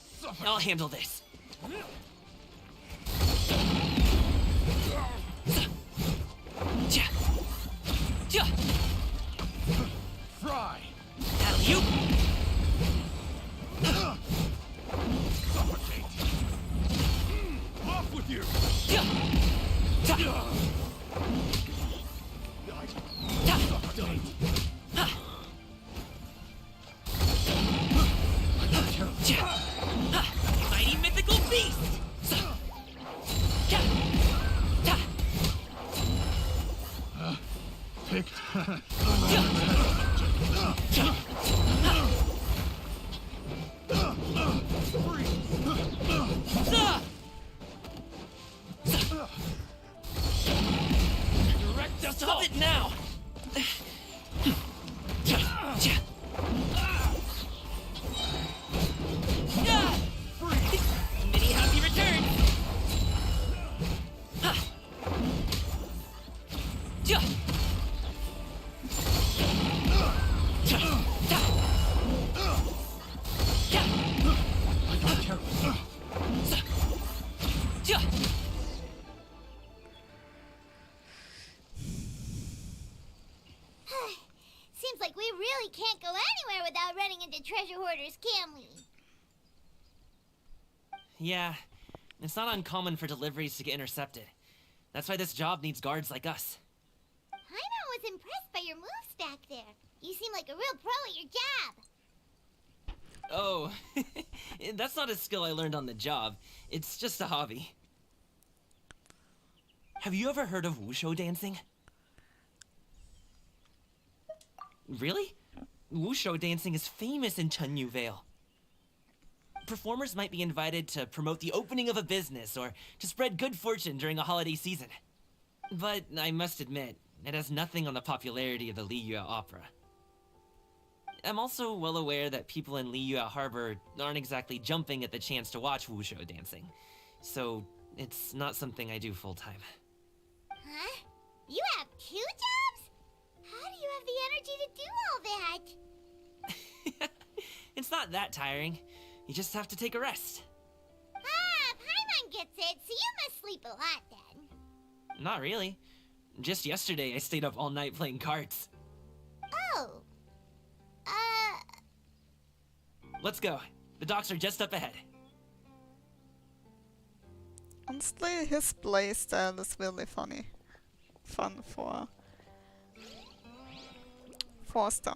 I'll handle this. Fry! Alley-oop! Suffocate! Off with you! Mighty mythical beast! Picked. Stop it now! Seems like we really can't go anywhere without running into treasure hoarders, can we? Yeah, it's not uncommon for deliveries to get intercepted. That's why this job needs guards like us. Paimon was impressed by your moves back there. You seem like a real pro at your job. Oh, that's not a skill I learned on the job. It's just a hobby. Have you ever heard of wushu dancing? Really? Wushu dancing is famous in Chunyu Vale. Performers might be invited to promote the opening of a business or to spread good fortune during a holiday season. But I must admit, it has nothing on the popularity of the Liyue opera. I'm also well aware that people in Liyue Harbor aren't exactly jumping at the chance to watch wushu dancing. So, it's not something I do full-time. Huh? You have 2 jobs? How do you have the energy to do all that? It's not that tiring. You just have to take a rest. Ah, Paimon gets it, so you must sleep a lot then. Not really. Just yesterday, I stayed up all night playing cards. Oh. Let's go. The docks are just up ahead. Honestly, his playstyle is really funny. Fun for Forster.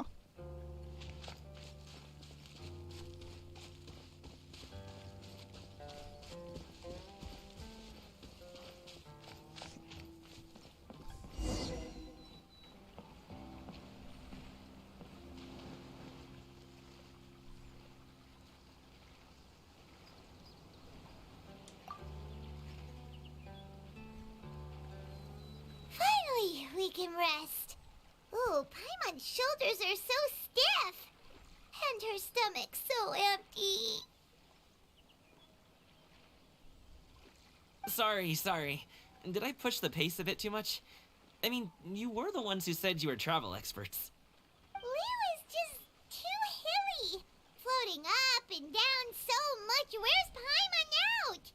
Finally, we can rest. Ooh, Paimon's shoulders are so stiff. And her stomach so empty. Sorry. Did I push the pace a bit too much? I mean, you were the ones who said you were travel experts. Liu is just too hilly. Floating up and down so much. Where's Paimon out?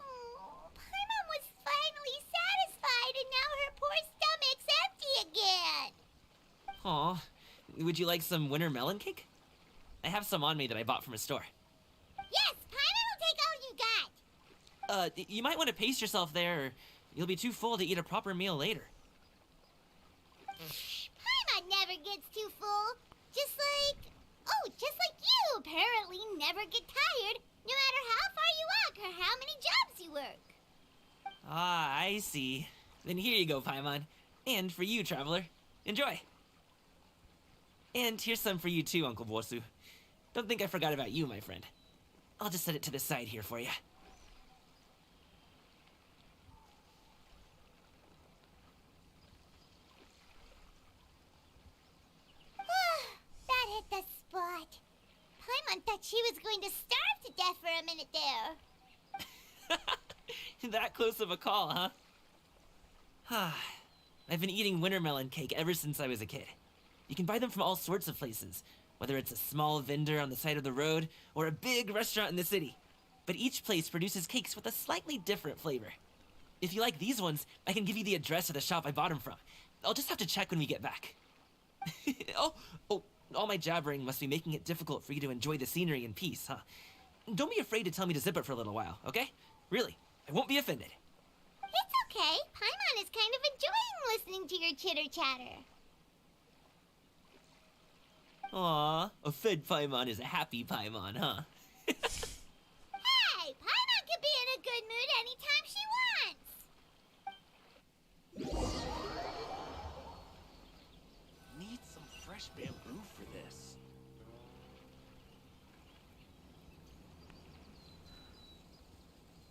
Oh, Paimon was finally satisfied and now her poor stomach's empty again. Aw, would you like some winter melon cake? I have some on me that I bought from a store. Yes, Paimon will take all you got. You might want to pace yourself there, or you'll be too full to eat a proper meal later. Paimon never gets too full. Just like you apparently never get tired, no matter how far you walk or how many jobs you work. Ah, I see. Then here you go, Paimon. And for you, traveler. Enjoy. And here's some for you too, Uncle Bosu. Don't think I forgot about you, my friend. I'll just set it to the side here for you. That hit the spot. Paimon thought she was going to starve to death for a minute there. That close of a call, huh? I've been eating winter melon cake ever since I was a kid. You can buy them from all sorts of places, whether it's a small vendor on the side of the road or a big restaurant in the city. But each place produces cakes with a slightly different flavor. If you like these ones, I can give you the address of the shop I bought them from. I'll just have to check when we get back. Oh, all my jabbering must be making it difficult for you to enjoy the scenery in peace, huh? Don't be afraid to tell me to zip it for a little while, okay? Really, I won't be offended. It's okay. Paimon is kind of enjoying listening to your chitter-chatter. Aw, a fed Paimon is a happy Paimon, huh? Hey, Paimon can be in a good mood anytime she wants. Need some fresh bamboo for this.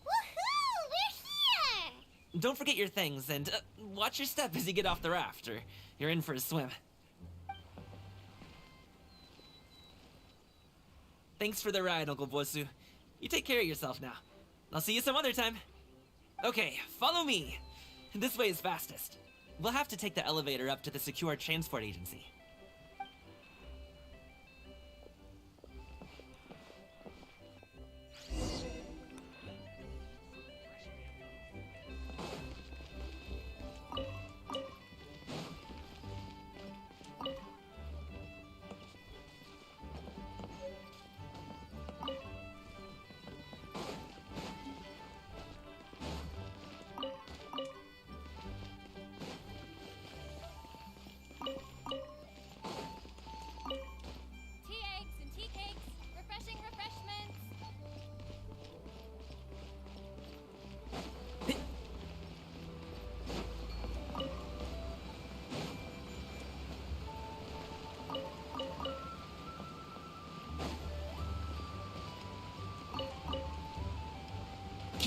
Woohoo! We're here! Don't forget your things, and watch your step as you get off the raft, or you're in for a swim. Thanks for the ride, Uncle Bosu. You take care of yourself now. I'll see you some other time. Okay, follow me. This way is fastest. We'll have to take the elevator up to the secure transport agency.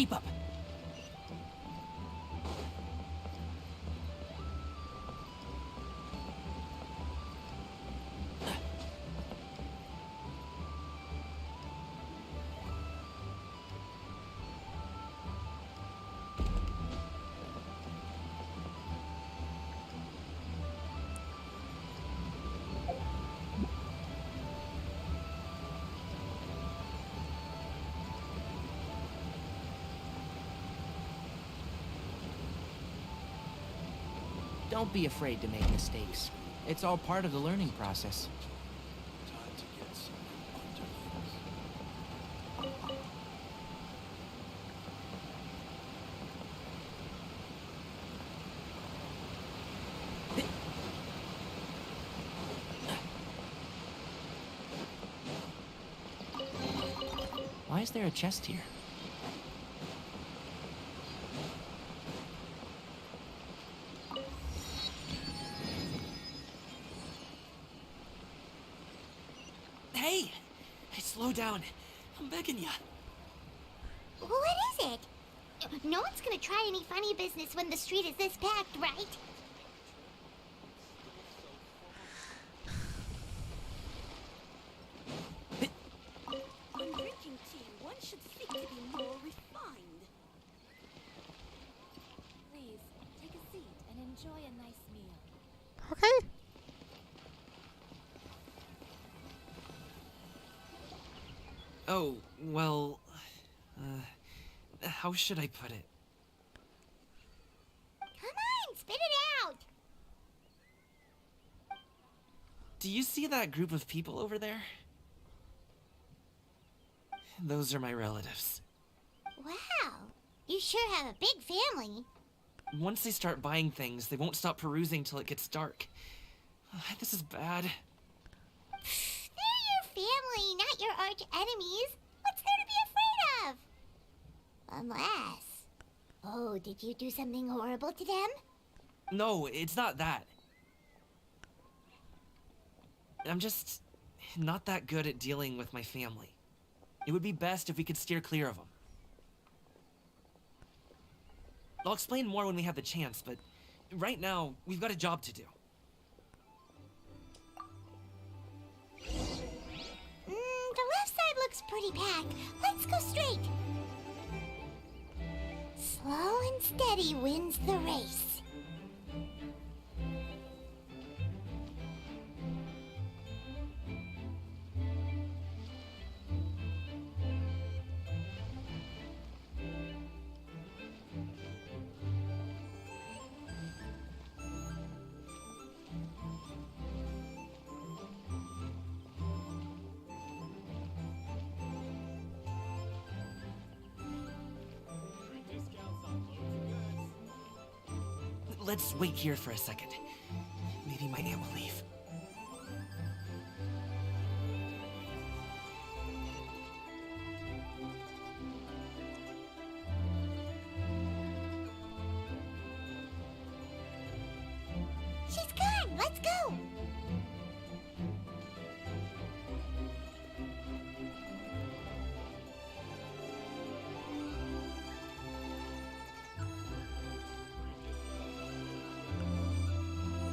Keep up. Don't be afraid to make mistakes. It's all part of the learning process. Why is there a chest here? Hey! Slow down. I'm begging ya. What is it? No one's gonna try any funny business when the street is this packed, right? On drinking tea, one should seek to be more refined. Please, take a seat and enjoy a nice meal. Okay. Oh, well... how should I put it? Come on, spit it out! Do you see that group of people over there? Those are my relatives. Wow, you sure have a big family. Once they start buying things, they won't stop perusing till it gets dark. This is bad. They're your family, not your arch enemies. What's there to be afraid of? Unless... Oh, did you do something horrible to them? No, it's not that. I'm just not that good at dealing with my family. It would be best if we could steer clear of them. I'll explain more when we have the chance, but right now, we've got a job to do. The left side looks pretty packed. Let's go straight. Slow and steady wins the race. Let's wait here for a second. Maybe my aunt will leave. She's gone. Let's go.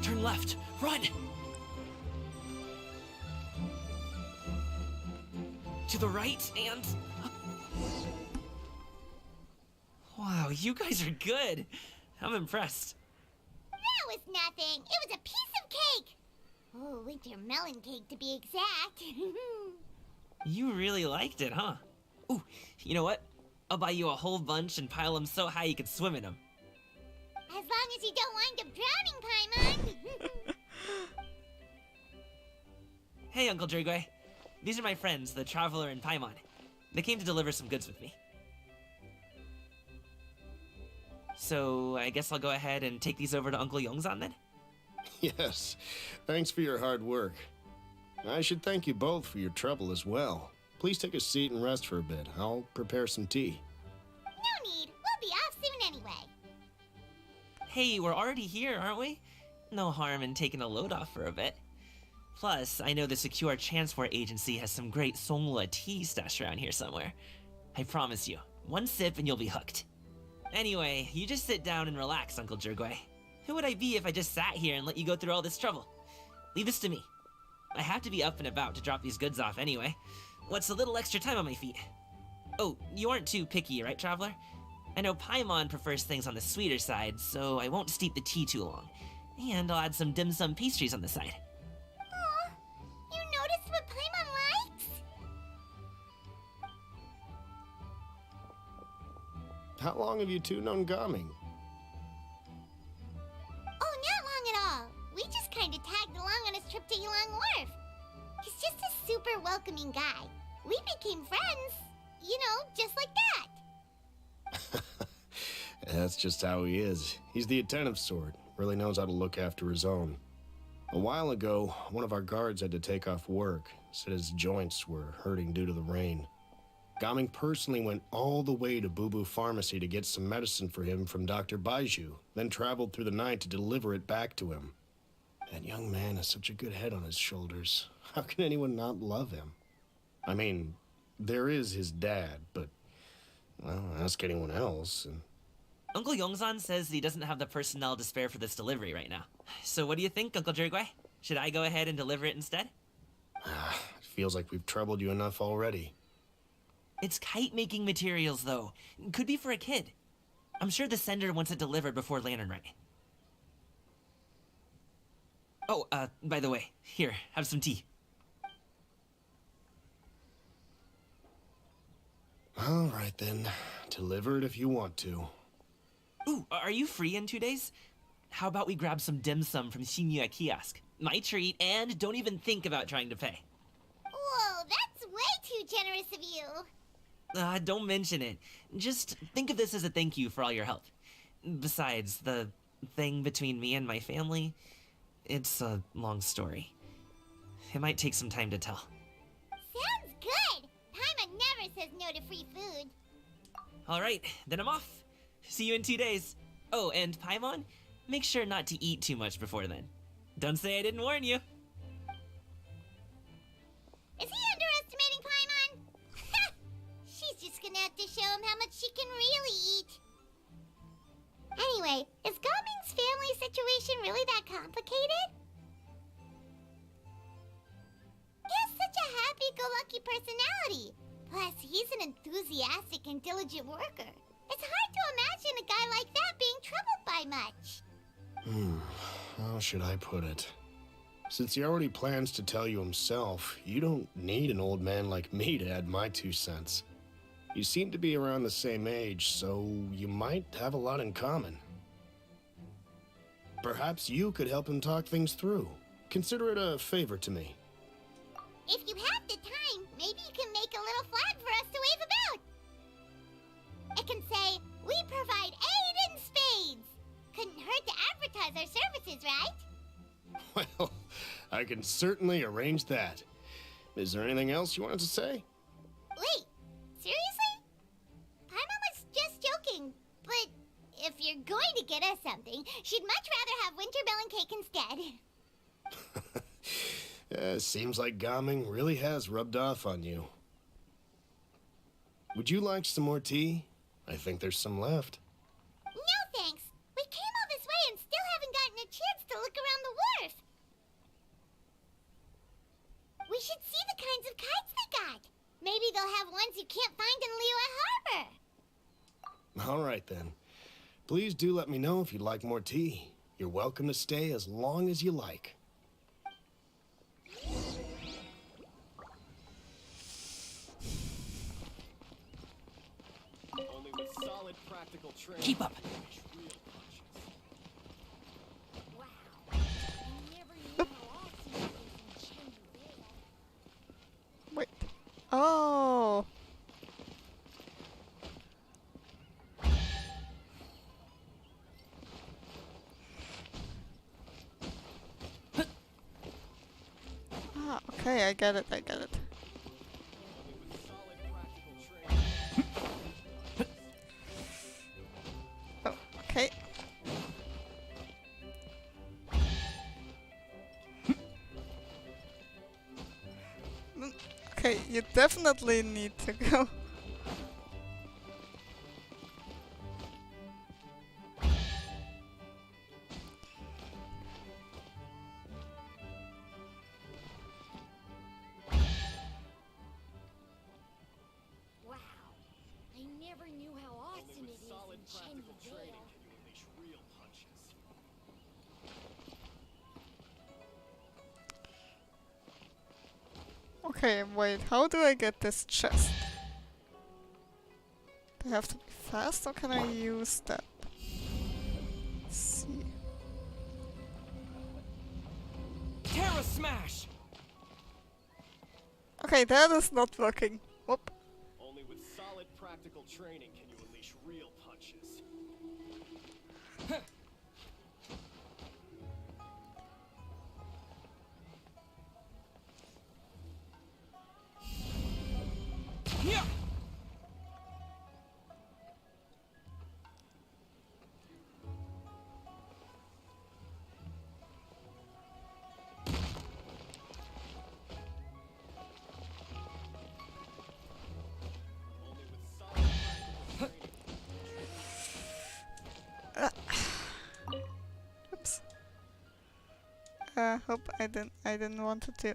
Turn left. Run! To the right and... Wow, you guys are good. I'm impressed. That was nothing. It was a piece of cake. Oh, winter melon cake to be exact. You really liked it, huh? Ooh, you know what? I'll buy you a whole bunch and pile them so high you could swim in them. As long as you don't wind up drowning, Paimon. Hey, Uncle Drigway. These are my friends, the Traveler and Paimon. They came to deliver some goods with me. So, I guess I'll go ahead and take these over to Uncle Yongzan then? Yes. Thanks for your hard work. I should thank you both for your trouble as well. Please take a seat and rest for a bit. I'll prepare some tea. No need. We'll be off soon anyway. Hey, we're already here, aren't we? No harm in taking a load off for a bit. Plus, I know the Secure Transport Agency has some great Songhua tea stashed around here somewhere. I promise you, One sip and you'll be hooked. Anyway, you just sit down and relax, Uncle Jirgwe. Who would I be if I just sat here and let you go through all this trouble? Leave this to me. I have to be up and about to drop these goods off anyway. What's a little extra time on my feet? Oh, you aren't too picky, right, Traveler? I know Paimon prefers things on the sweeter side, so I won't steep the tea too long. And I'll add some dim sum pastries on the side. Aw, you noticed what Paimon likes? How long have you two known Gaming? Oh, not long at all. We just kind of tagged along on his trip to Yulong Wharf. He's just a super welcoming guy. We became friends, you know, just like that. That's just how he is. He's the attentive sort. Really knows how to look after his own. A while ago, one of our guards had to take off work. Said his joints were hurting due to the rain. Gaming personally went all the way to Boo Boo Pharmacy to get some medicine for him from Dr. Baiju, then traveled through the night to deliver it back to him. That young man has such a good head on his shoulders. How can anyone not love him? I mean, there is his dad, but, well, ask anyone else, and... Uncle Yongzan says he doesn't have the personnel to spare for this delivery right now. So what do you think, Uncle Jirgwe? Should I go ahead and deliver it instead? It feels like we've troubled you enough already. It's kite-making materials, though. Could be for a kid. I'm sure the sender wants it delivered before Lantern Rite. Oh, by the way, here, have some tea. All right, then. Deliver it if you want to. Ooh, are you free in 2 days? How about we grab some dim sum from Shinya Kiosk? My treat, and don't even think about trying to pay. Whoa, that's way too generous of you. Don't mention it. Just think of this as a thank you for all your help. Besides, the thing between me and my family, it's a long story. It might take some time to tell. Sounds good. Paimon never says no to free food. All right, then I'm off. See you in 2 days. Oh, and Paimon, make sure not to eat too much before then. Don't say I didn't warn you. Is he underestimating Paimon? She's just gonna have to show him how much she can really eat. Anyway, is Gaming's family situation really that complicated? He has such a happy-go-lucky personality. Plus, he's an enthusiastic and diligent worker. It's hard to imagine a guy like that being troubled by much. How should I put it? Since he already plans to tell you himself, you don't need an old man like me to add my 2 cents. You seem to be around the same age, so you might have a lot in common. Perhaps you could help him talk things through. Consider it a favor to me. If you have the time, maybe you can make a little flag for us to wave about. It can say, "We provide aid in spades." Couldn't hurt to advertise our services, right? Well, I can certainly arrange that. Is there anything else you wanted to say? Wait, seriously? Paimon was just joking, but if you're going to get us something, she'd much rather have wintermelon cake instead. Seems like Gaming really has rubbed off on you. Would you like some more tea? I think there's some left. No thanks. We came all this way and still haven't gotten a chance to look around the wharf. We should see the kinds of kites they got. Maybe they'll have ones you can't find in Liyue Harbor. All right, then. Please do let me know if you'd like more tea. You're welcome to stay as long as you like. Only with solid practical training. Keep up. Wait. Oh. Ah, okay, I get it, I get it. Oh, okay. Okay, you definitely need to go. practical training can you unleash real punches. Okay, wait, how do I get this chest? Do I have to be fast or can I use that? Let's see. Terra Smash! Okay, that is not working. Whoop. Only with solid practical training can you unleash real punches. Yeah! Oops. Hope I didn't want to do.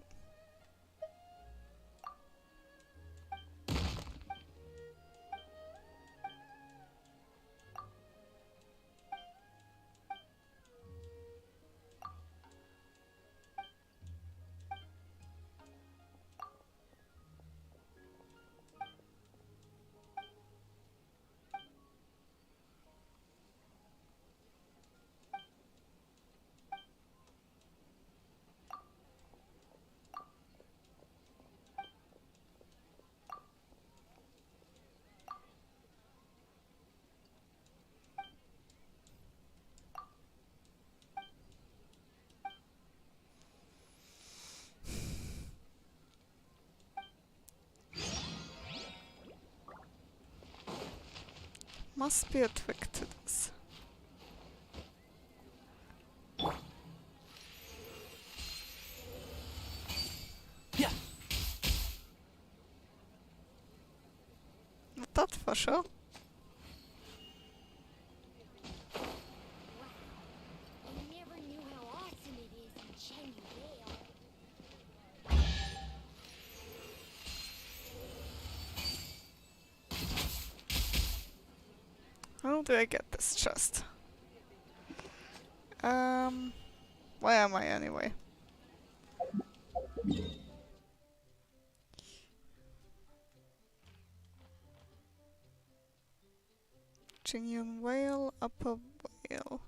Must be a trick to this. Yeah. Not that for sure. I never knew how awesome it is in Chen Vale. How do I get this chest? Where am I anyway? Chinian Whale, Upper Whale.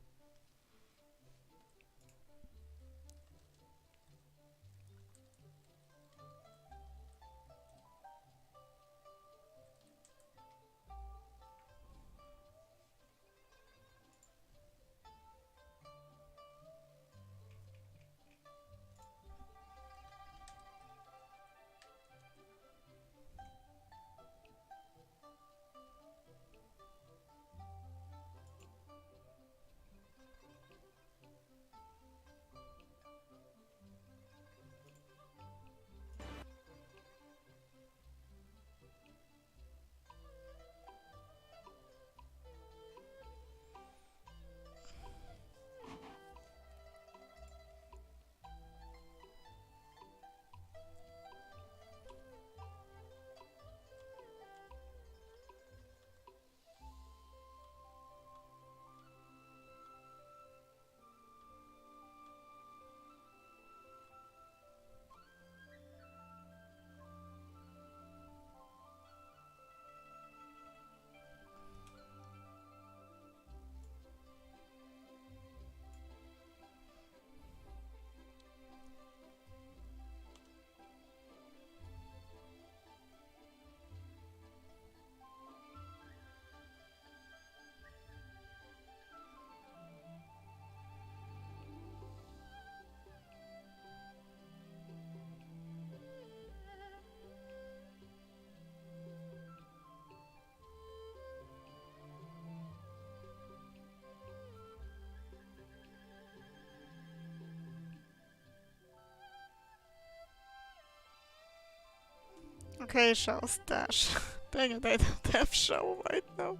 Okay, show's dash. Dang it, I don't have show right now.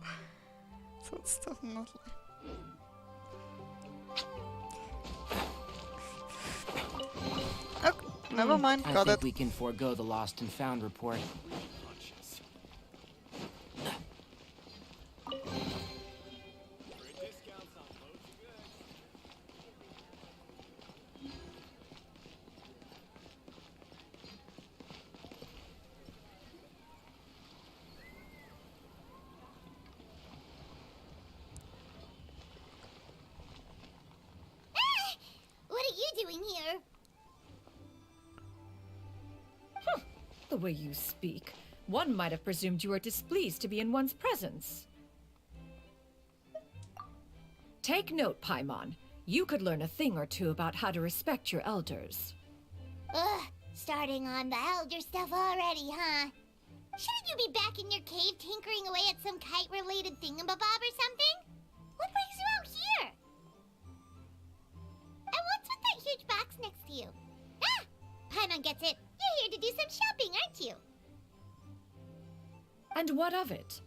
So it's definitely... Oh, never mind, I got think it. we can forego the lost and found report. the way you speak, one might have presumed you were displeased to be in one's presence. Take note, Paimon. You could learn a thing or two about how to respect your elders. Ugh, starting on the elder stuff already, huh? Shouldn't you be back in your cave tinkering away at some kite-related thingamabob or something? What brings you out here? And what's with that huge box next to you? Ah! Paimon gets it. You're here to do some shopping, aren't you? And what of it?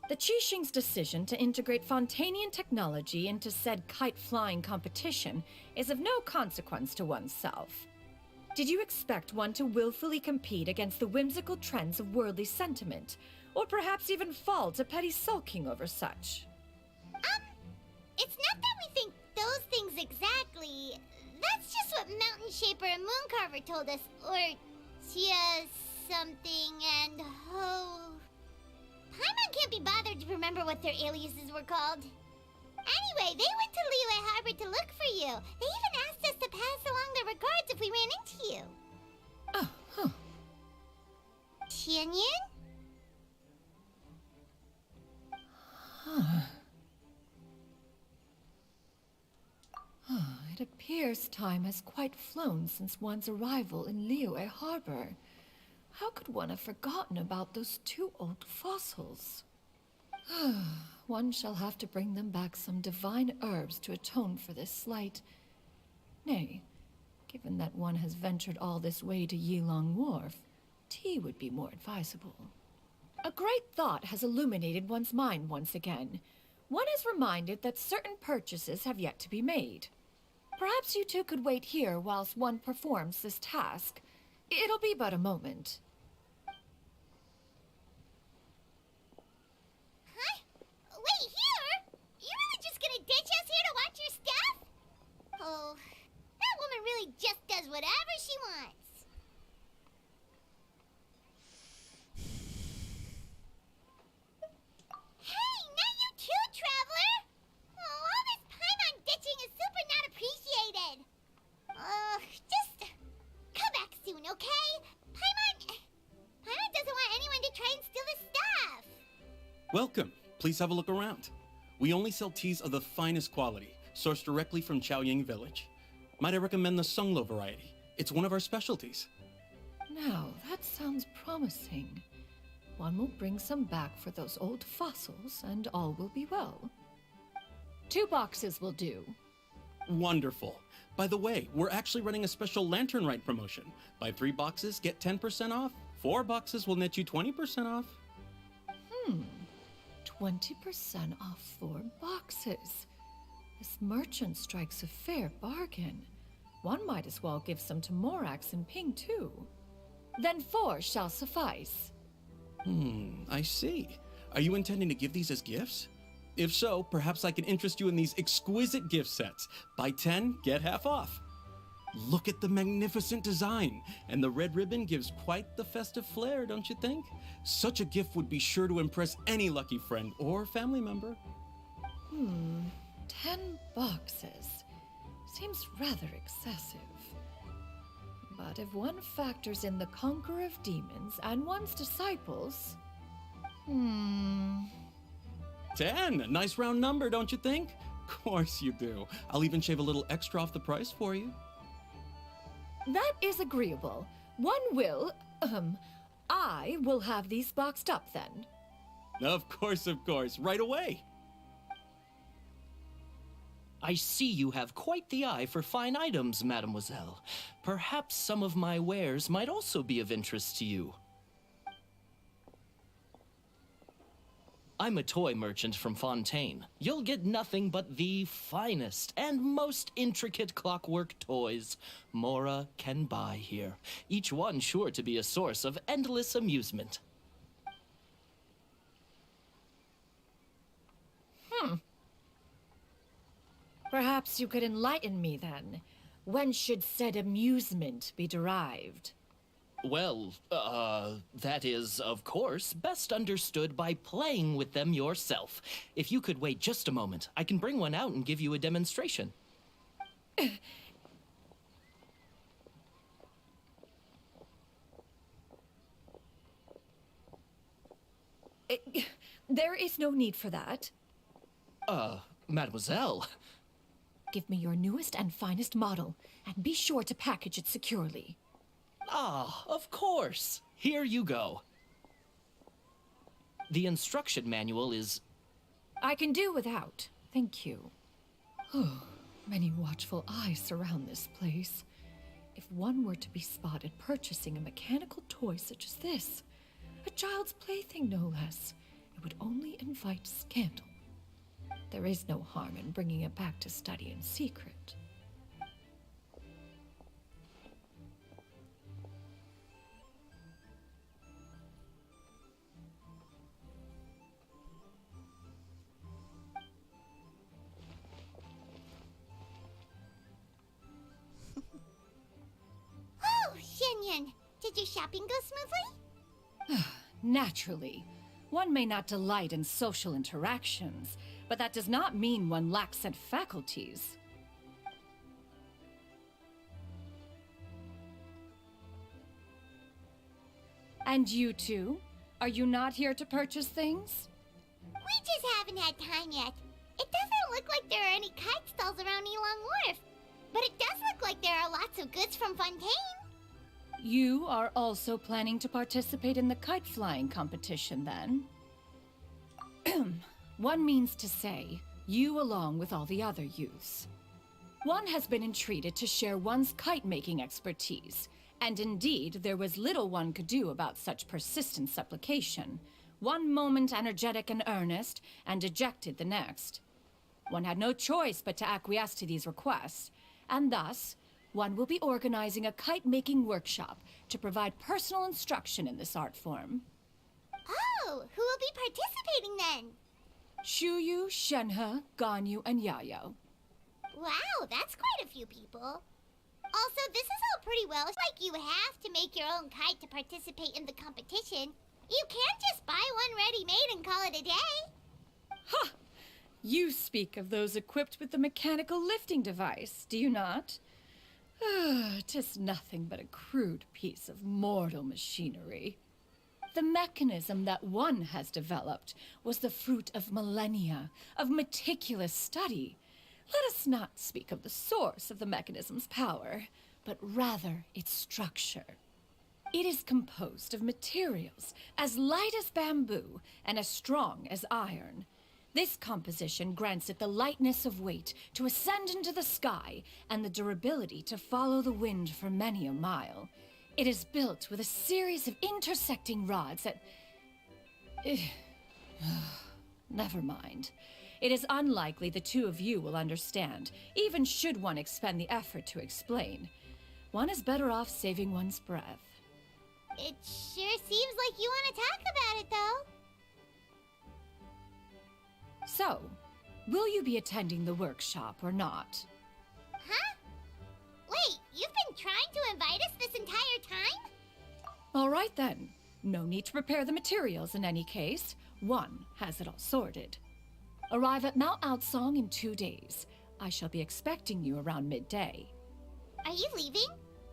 The Qixing's decision to integrate Fontanian technology into said kite-flying competition is of no consequence to oneself. Did you expect one to willfully compete against the whimsical trends of worldly sentiment, or perhaps even fall to petty sulking over such? It's not that we think those things exactly. That's just what Mountain Shaper and Mooncarver told us, or Tia something and Ho. Paimon can't be bothered to remember what their aliases were called. Anyway, they went to Liyue Harbor to look for you. They even asked us to pass along their regards if we ran into you. Oh, huh. Tianyin? It appears time has quite flown since one's arrival in Liyue Harbor. How could one have forgotten about those two old fossils? One shall have to bring them back some divine herbs to atone for this slight. Nay, given that one has ventured all this way to Yilong Wharf, tea would be more advisable. A great thought has illuminated one's mind once again. One is reminded that certain purchases have yet to be made. Perhaps you two could wait here whilst one performs this task. It'll be but a moment. Huh? Wait, here? You're really just gonna ditch us here to watch your stuff? Oh, that woman really just does whatever she wants. Hey, not you too, Traveler! Oh, all this Paimon ditching is super not appreciated. Just come back soon, okay? Paimon doesn't want anyone to try and steal his stuff. Welcome. Please have a look around. We only sell teas of the finest quality, sourced directly from Chaoying Village. Might I recommend the Sunglo variety? It's one of our specialties. Now, that sounds promising. One will bring some back for those old fossils, and all will be well. 2 boxes will do. Wonderful. By the way, we're actually running a special Lantern Rite promotion. Buy 3 boxes, get 10% off. 4 boxes will net you 20% off. 20% off 4 boxes. This merchant strikes a fair bargain. One might as well give some to Morax and Ping too. Then 4 shall suffice. I see. Are you intending to give these as gifts? If so, perhaps I can interest you in these exquisite gift sets. Buy 10, get half off. Look at the magnificent design, and the red ribbon gives quite the festive flair, don't you think? Such a gift would be sure to impress any lucky friend or family member. 10 boxes. Seems rather excessive. But if one factors in the Conqueror of Demons and one's disciples... 10! A nice round number, don't you think? Of course you do. I'll even shave a little extra off the price for you. That is agreeable. One will, I will have these boxed up then. Of course, right away. I see you have quite the eye for fine items, mademoiselle. Perhaps some of my wares might also be of interest to you. I'm a toy merchant from Fontaine. You'll get nothing but the finest and most intricate clockwork toys Mora can buy here. Each one sure to be a source of endless amusement. Perhaps you could enlighten me then. When should said amusement be derived? Well, that is, of course, best understood by playing with them yourself. If you could wait just a moment, I can bring one out and give you a demonstration. There is no need for that. Mademoiselle. Give me your newest and finest model, and be sure to package it securely. Ah, of course. Here you go. The instruction manual is... I can do without, thank you. Many watchful eyes surround this place. If one were to be spotted purchasing a mechanical toy such as this, a child's plaything no less, it would only invite scandal. There is no harm in bringing it back to study in secret. Oh, Shenyan, did your shopping go smoothly? Naturally. One may not delight in social interactions, but that does not mean one lacks said faculties. And you two? Are you not here to purchase things? We just haven't had time yet. It doesn't look like there are any kite stalls around Elong Wharf, but it does look like there are lots of goods from Fontaine. You are also planning to participate in the kite flying competition, then? One means to say, you along with all the other youths. One has been entreated to share one's kite-making expertise, and indeed, there was little one could do about such persistent supplication. One moment energetic and earnest, and dejected the next. One had no choice but to acquiesce to these requests, and thus, one will be organizing a kite-making workshop to provide personal instruction in this art form. Oh, who will be participating then? Shuyu, Shenhe, Ganyu, and Yayo. Wow, that's quite a few people. Also, this is all pretty well. It's like you have to make your own kite to participate in the competition. You can't just buy one ready-made and call it a day. Ha! You speak of those equipped with the mechanical lifting device, do you not? 'Tis nothing but a crude piece of mortal machinery. The mechanism that one has developed was the fruit of millennia of meticulous study. Let us not speak of the source of the mechanism's power, but rather its structure. It is composed of materials as light as bamboo and as strong as iron. This composition grants it the lightness of weight to ascend into the sky and the durability to follow the wind for many a mile. It is built with a series of intersecting rods that... Never mind. It is unlikely the two of you will understand, even should one expend the effort to explain. One is better off saving one's breath. It sure seems like you want to talk about it, though. So, will you be attending the workshop or not? Huh? Wait, you've been trying to invite us this entire time? All right then. No need to prepare the materials in any case. One has it all sorted. Arrive at Mount Outsong in 2 days. I shall be expecting you around midday. Are you leaving?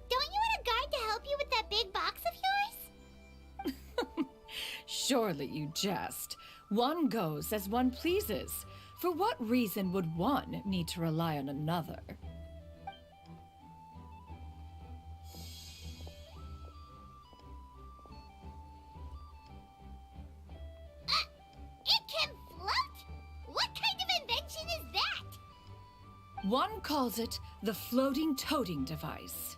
Don't you want a guard to help you with that big box of yours? Surely you jest. One goes as one pleases. For what reason would one need to rely on another? It can float? What kind of invention is that? One calls it the floating toting device.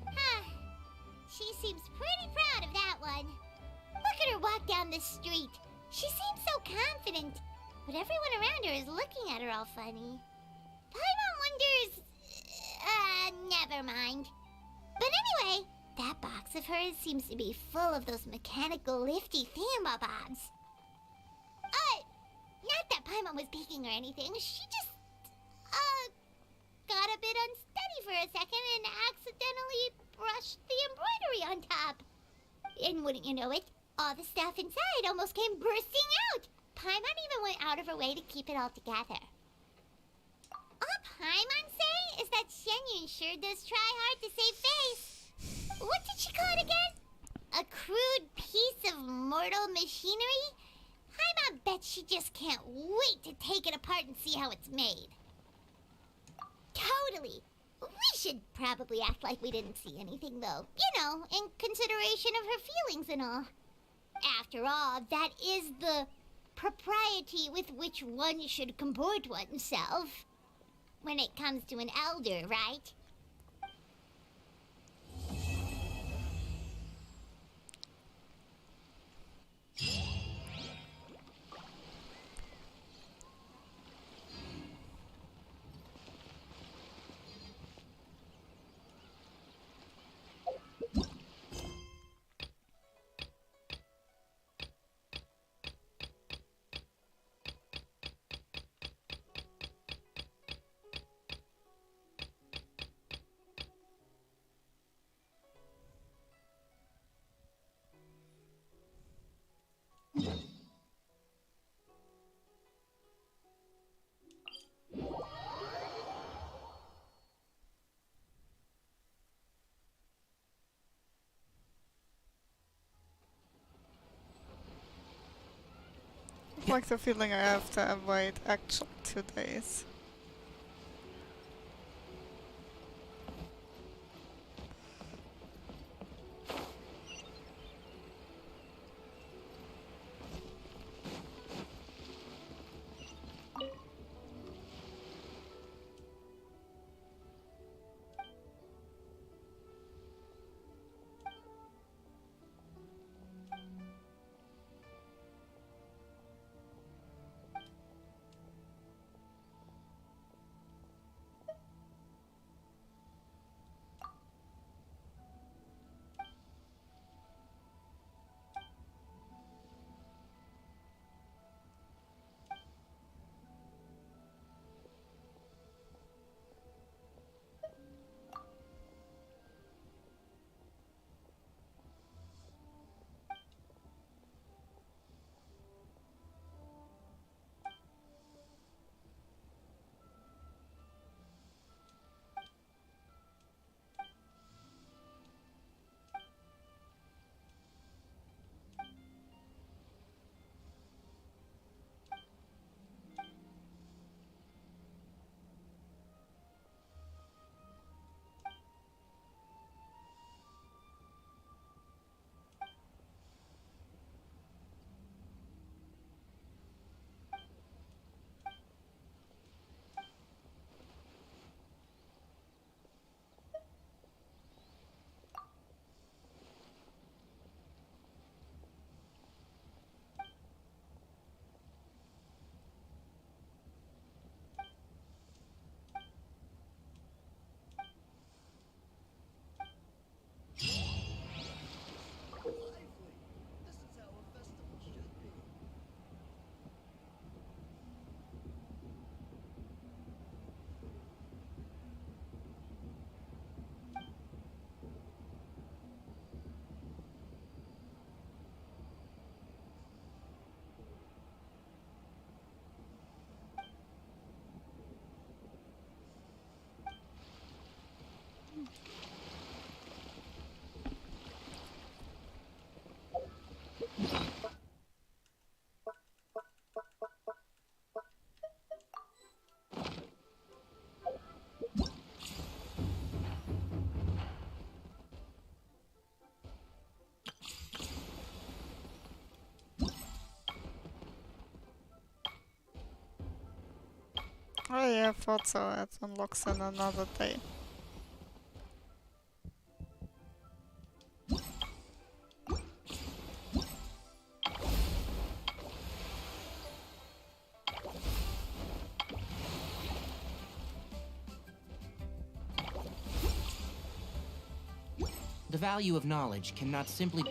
Huh. She seems pretty proud of that one. Look at her walk down the street. She seems so confident, but everyone around her is looking at her all funny. Paimon wonders... never mind. But anyway, that box of hers seems to be full of those mechanical lifty thingamabobs. Not that Paimon was peeking or anything. She just, got a bit unsteady for a second and accidentally brushed the embroidery on top. And wouldn't you know it, all the stuff inside almost came bursting out. Paimon even went out of her way to keep it all together. All Paimon say is that Shenyun sure does try hard to save face. What did she call it again? A crude piece of mortal machinery? Paimon bets she just can't wait to take it apart and see how it's made. Totally. We should probably act like we didn't see anything, though. You know, in consideration of her feelings and all. After all, that is the propriety with which one should comport oneself. When it comes to an elder, right? I like the feeling I have to avoid actual 2 days. Oh yeah, I thought so. It unlocks in another day. The value of knowledge cannot simply...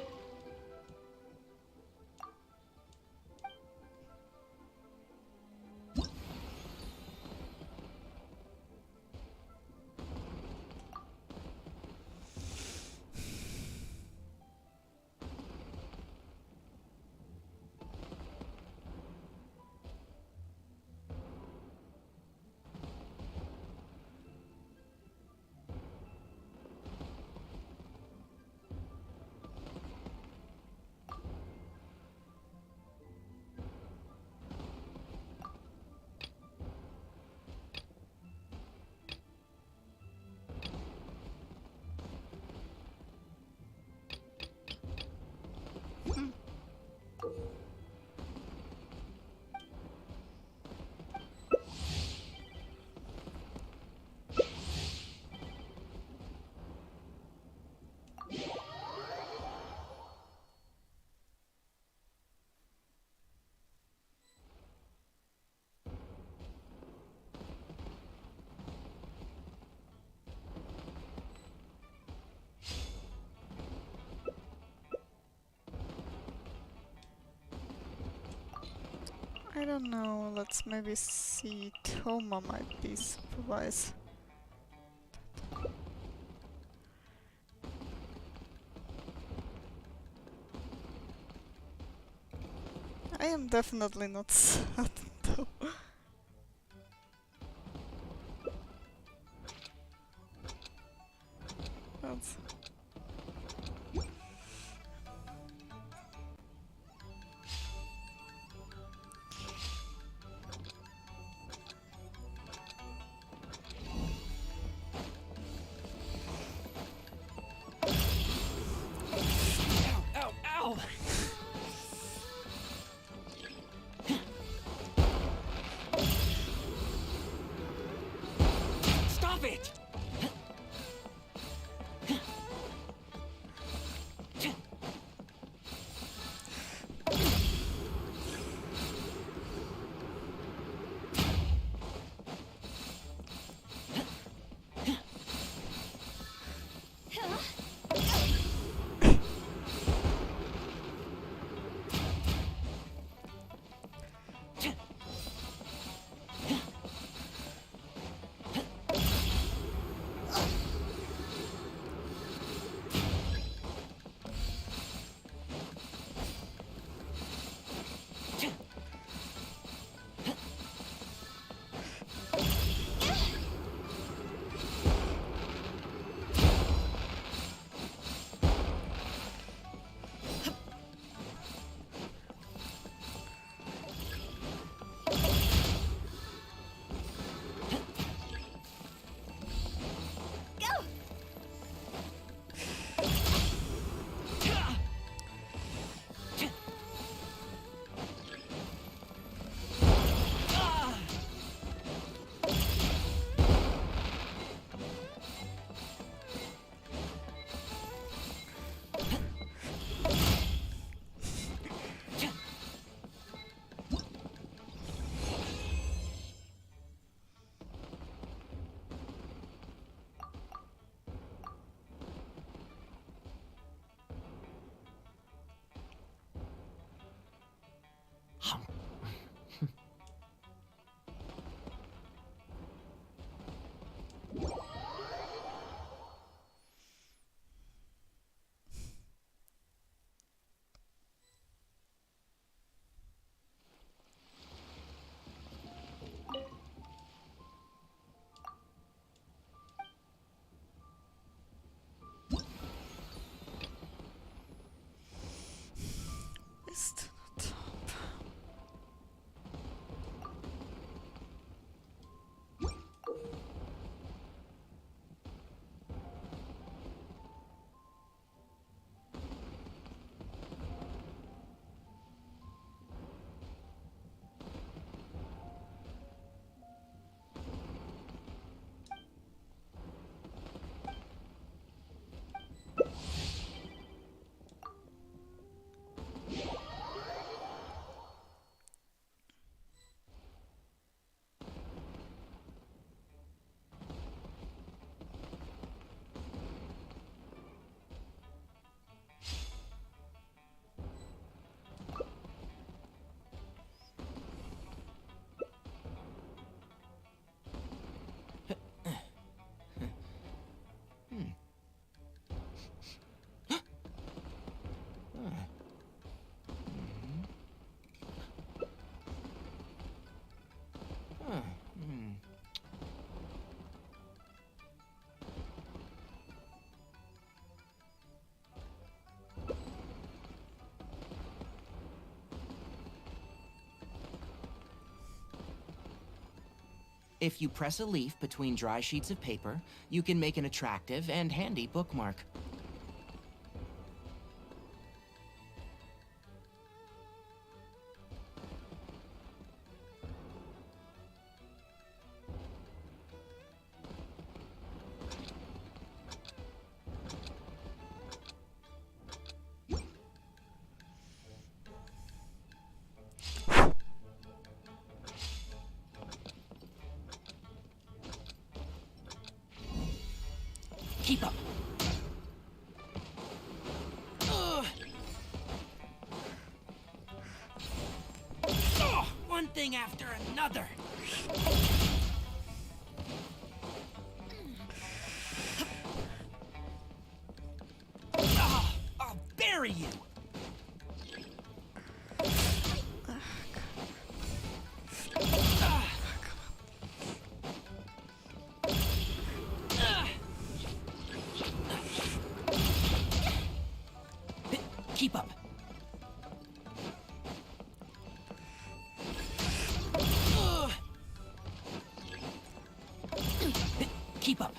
I don't know, let's maybe see. Toma might be supervise. I am definitely not sad though. That's... Ow, ow! Stop it! Missed the top. If you press a leaf between dry sheets of paper, you can make an attractive and handy bookmark. Keep up. One. thing after another. I'll bury you. Keep up. Keep up.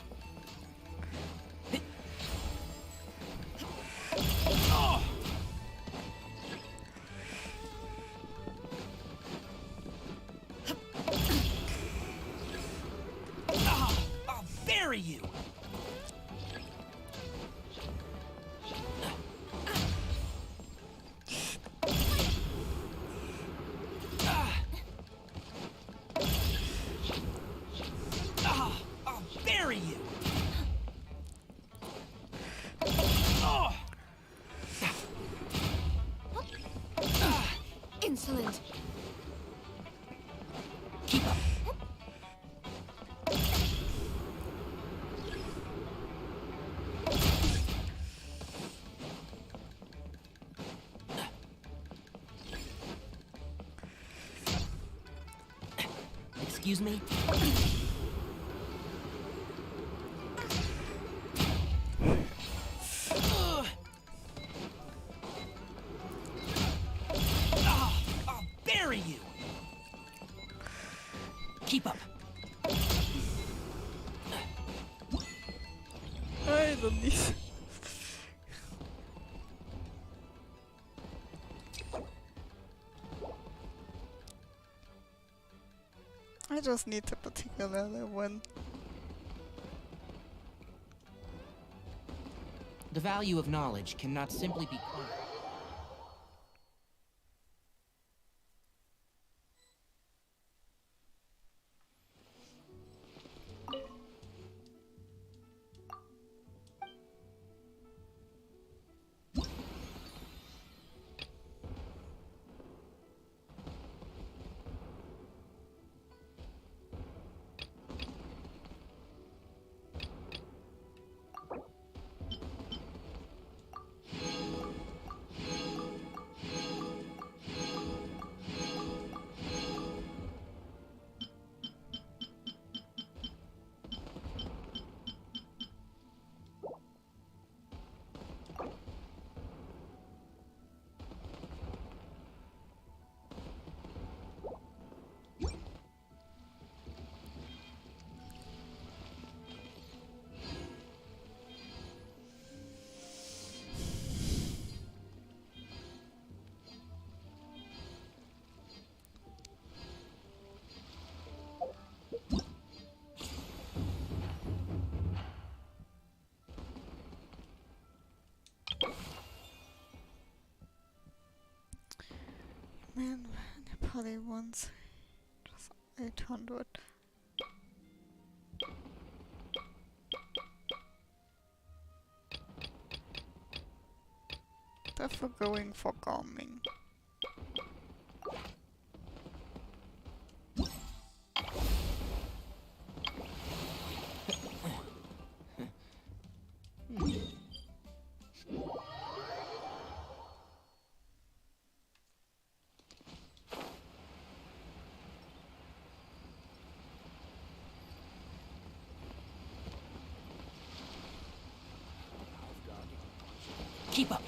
I'll bury you. I'll bury you. Insolent. Keep up. Excuse me? I'll bury you. Keep up. I don't need. I just need to particularly win. The value of knowledge cannot simply be quantified. Man, the party wants just 800. Therefore going for calming. Keep up.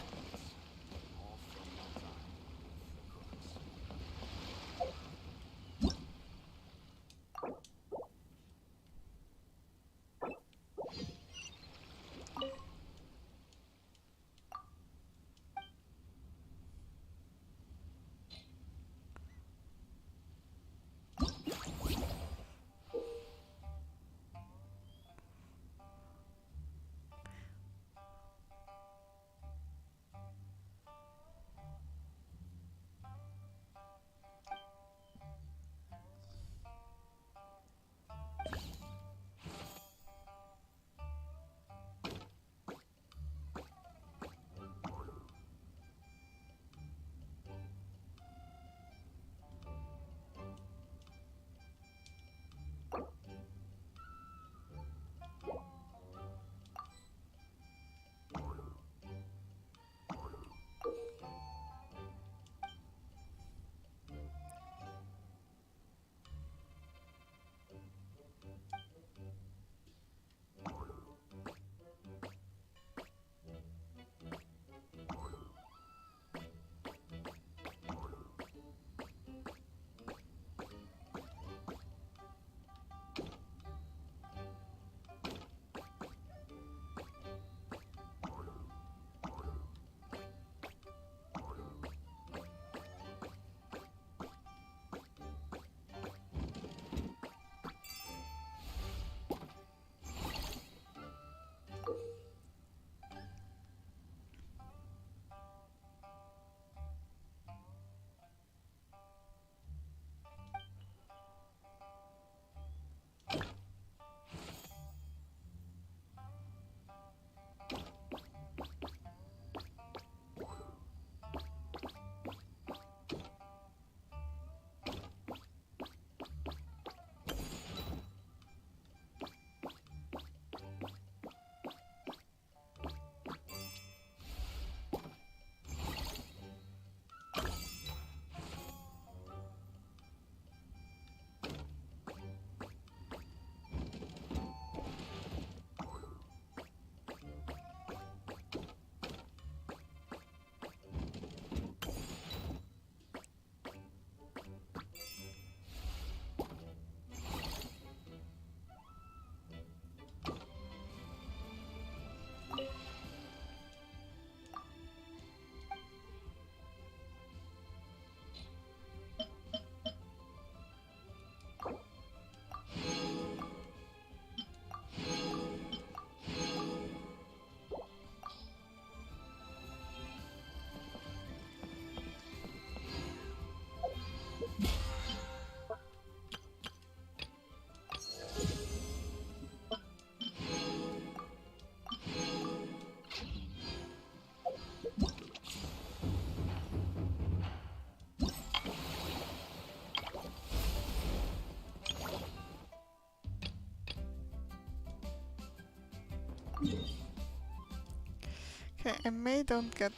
Okay, I may don't get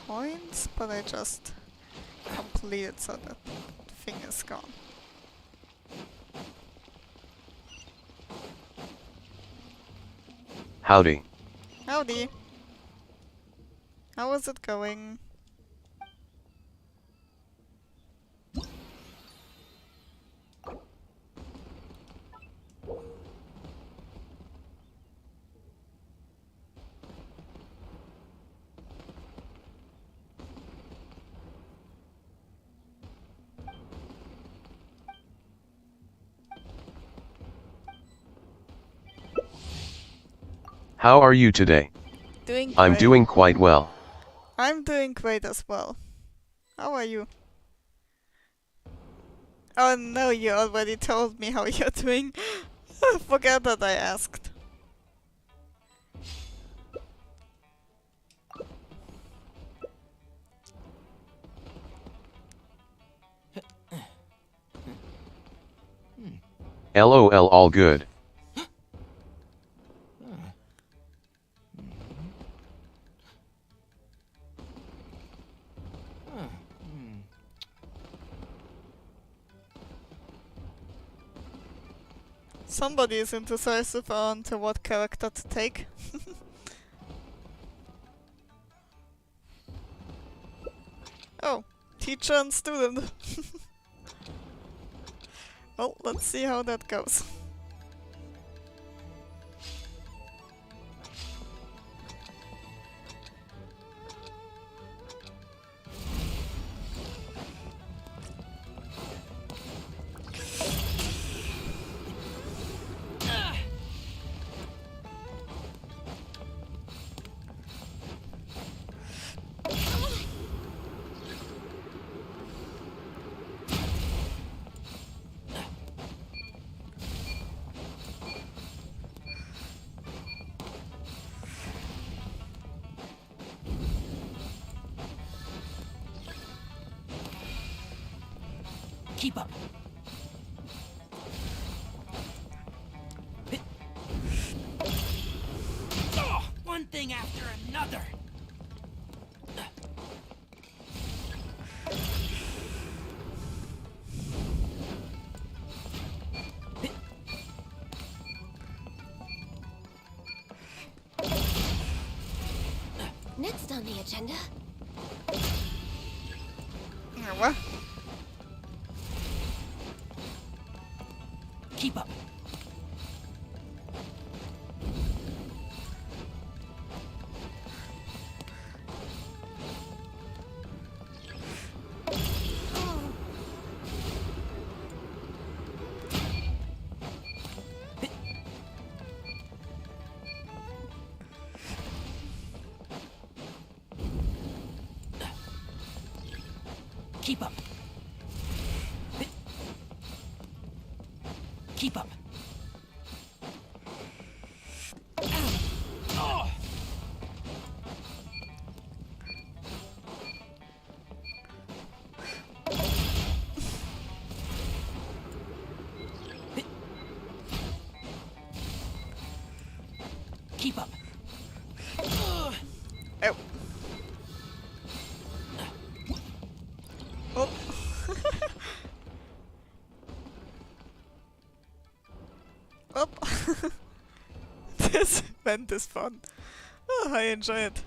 points, but I just completed so that thing is gone. Howdy. Howdy. How is it going? How are you today? Doing I'm great. doing quite well. I'm doing great as well. How are you? Oh no, you already told me how you're doing. Forget that I asked. LOL, all good. Somebody is indecisive on to what character to take. Oh, teacher and student. Well, let's see how that goes. Keep up. Oh, one thing after another. Next on the agenda. What? Keep up. Keep up. Keep up. Oh. Keep up. Oh. Oh. Oh. This event is fun. Oh, I enjoy it.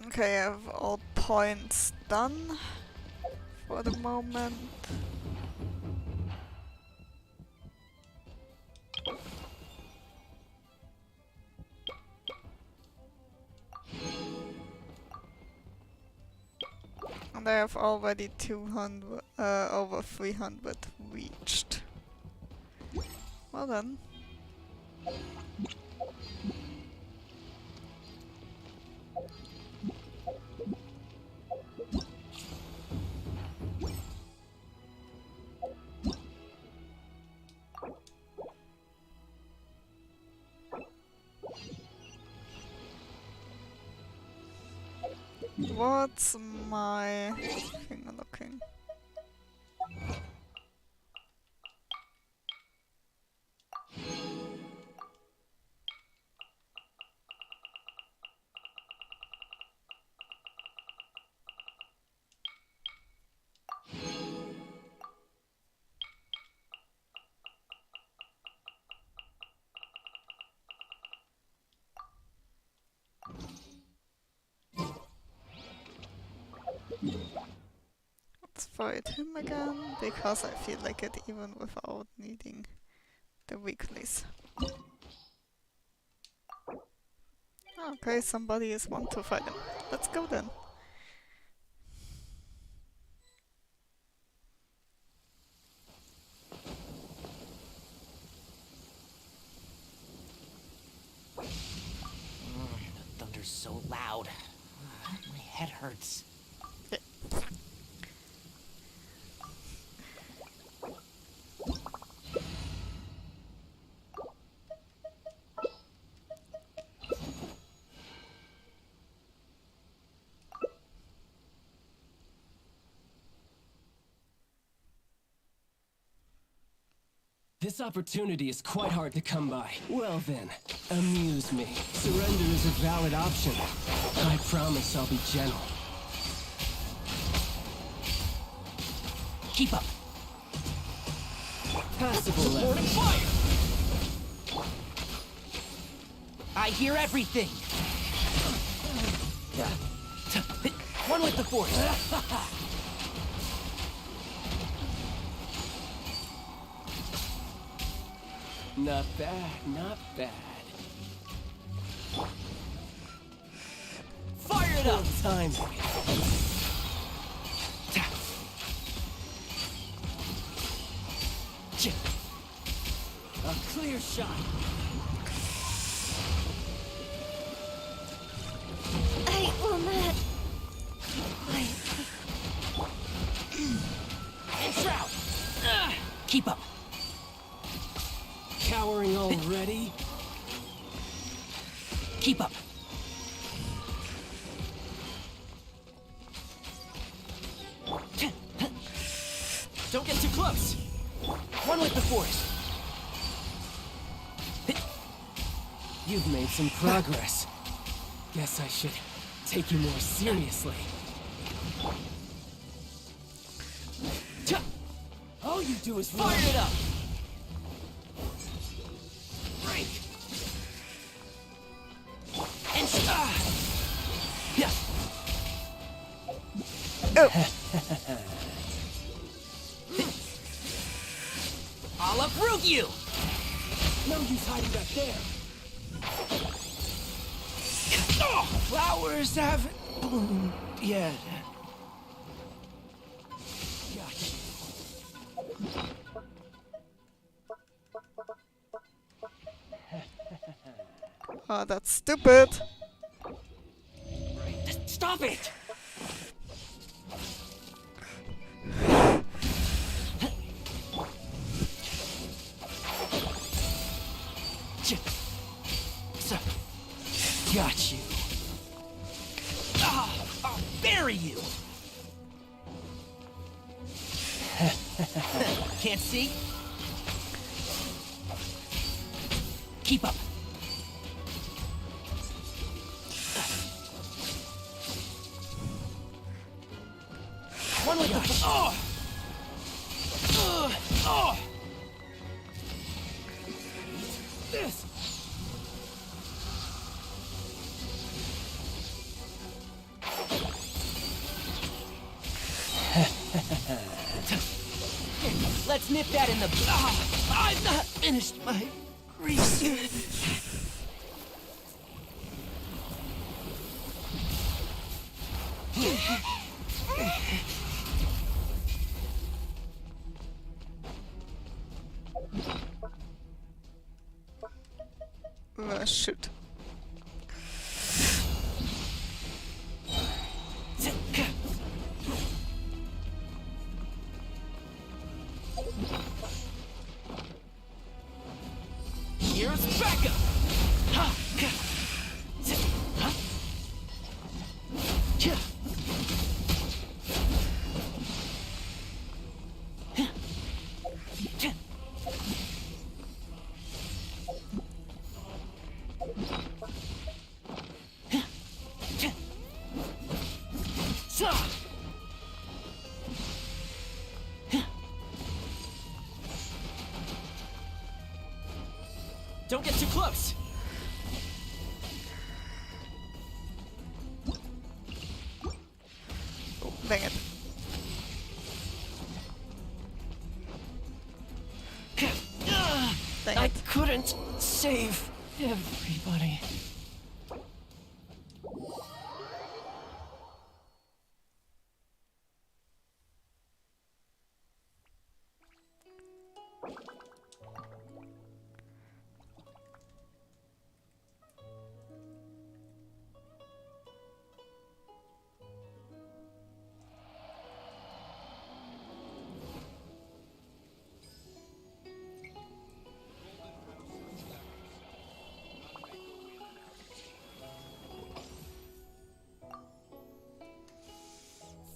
Okay, I have all points done for the moment. And I have already 200, over 300 reached. Well done. what's my finger looking? Let's fight him again, because I feel like it even without needing the weeklies. Okay, somebody is want to fight him. Let's go then. The thunder's so loud. My head hurts. This opportunity is quite hard to come by. Well then, amuse me. Surrender is a valid option. I promise I'll be gentle. Keep up. Passable level. Fire! I hear everything. One with the force. Not bad, not bad. Fire it up! Time. A clear shot. I will not. Enshroud! Keep up. Cowering already? Keep up. Don't get too close. One with the force. You've made some progress. Guess I should take you more seriously. All you do is fire it up. Break. And yeah. I'll uproot you. No use hiding back there. Flowers haven't bloomed yet. Oh, that's stupid. Stop it! Got you. I'll bury you. Can't see? Keep up. One with the... This. Let's nip that in the... I've not finished my grease. Shoot. Here's backup. Don't get too close! Oh, dang it. I couldn't save everybody.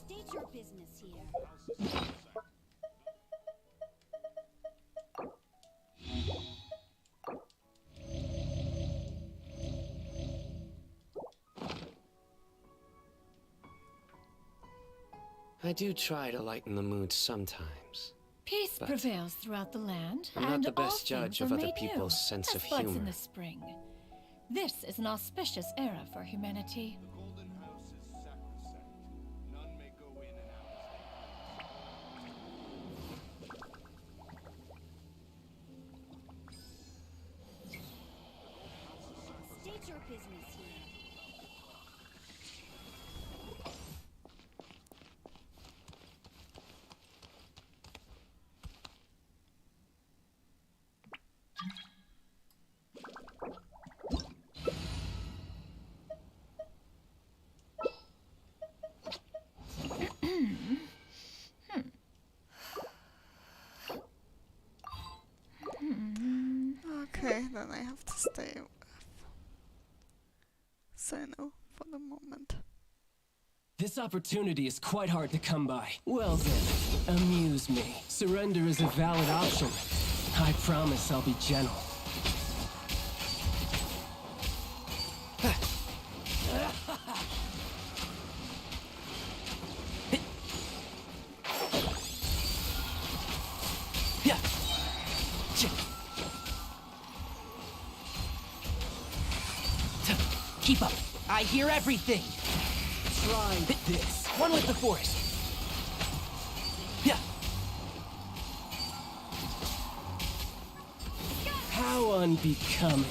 State your business here. I do try to lighten the mood sometimes. Peace But prevails throughout the land, I'm not and the best all judge things of are other made people's new, sense as of buds in humor. the spring. This is an auspicious era for humanity. State your business here. Okay, then I have to stay with Sino for the moment. This opportunity is quite hard to come by. Well then, amuse me. Surrender is a valid option. I promise I'll be gentle. Keep up. I hear everything. Try this. One with the force. Yeah. How unbecoming.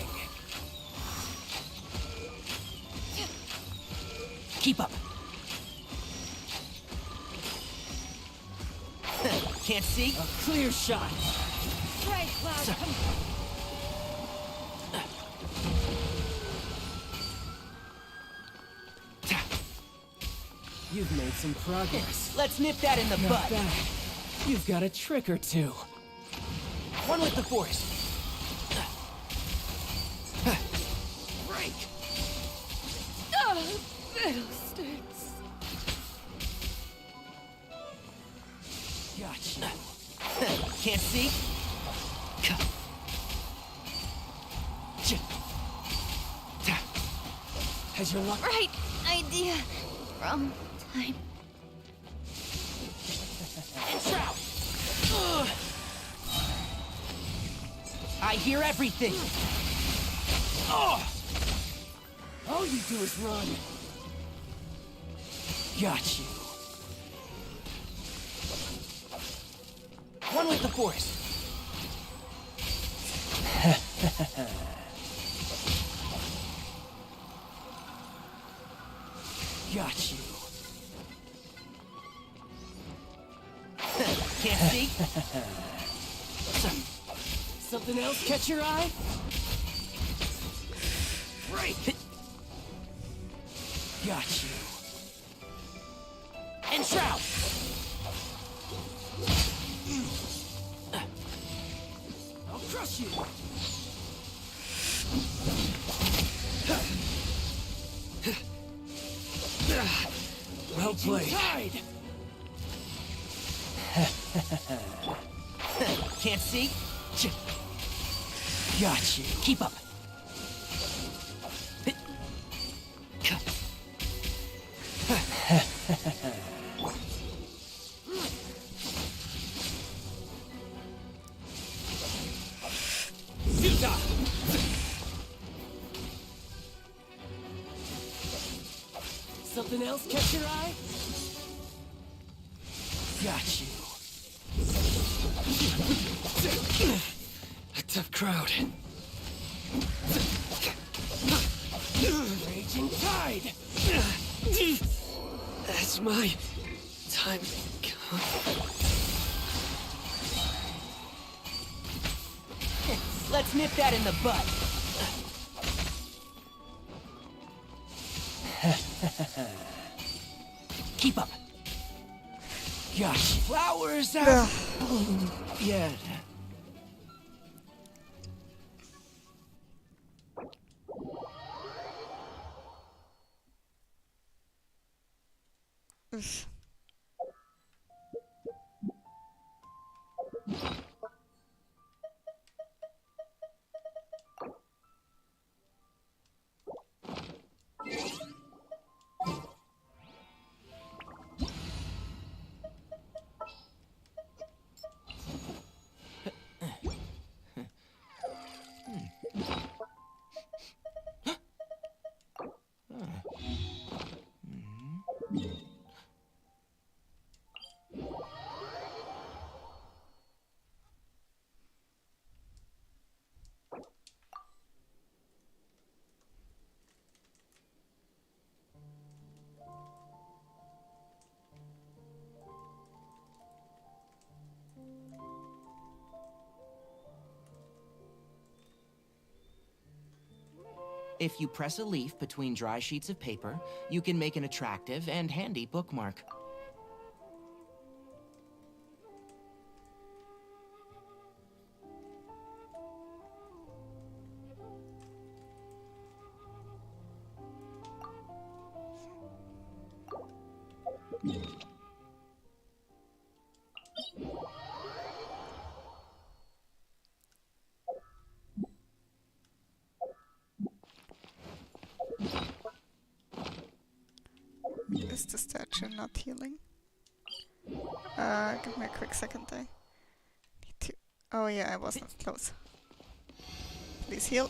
Keep up. Can't see? A clear shot. Right, Cloud, come You've made some progress. Let's nip that in the Not bud. bad. You've got a trick or two. One with the force. break! Oh, fiddlesticks. Gotcha. Can't see? Has your luck... Right idea. Wrong time. And Shroud! I hear everything! All you do is run. Got you. One with the force. Got you. Can't see? Something else catch your eye? Right. Got you. And Shroud! I'll crush you! Well played. Can't see? Got you. Keep up. else catch your eye? Got you. A tough crowd. Raging tide. That's my time come. Let's nip that in the butt. Keep up. Gosh, flowers have bloomed yet. Oof. If you press a leaf between dry sheets of paper, you can make an attractive and handy bookmark. Is the statue not healing? Give me a quick second. I need to. Oh yeah, I wasn't close. Please heal.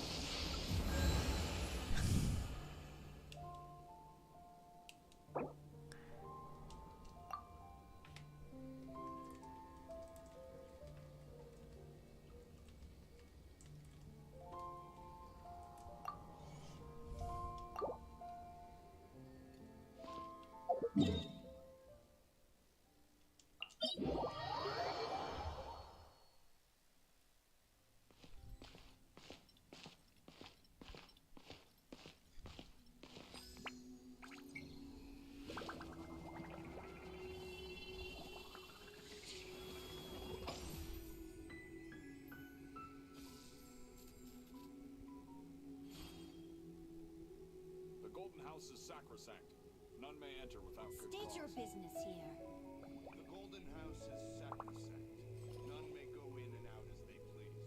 House is sacrosanct. None may enter without good State cause. your business here. The Golden House is sacrosanct. None may go in and out as they please.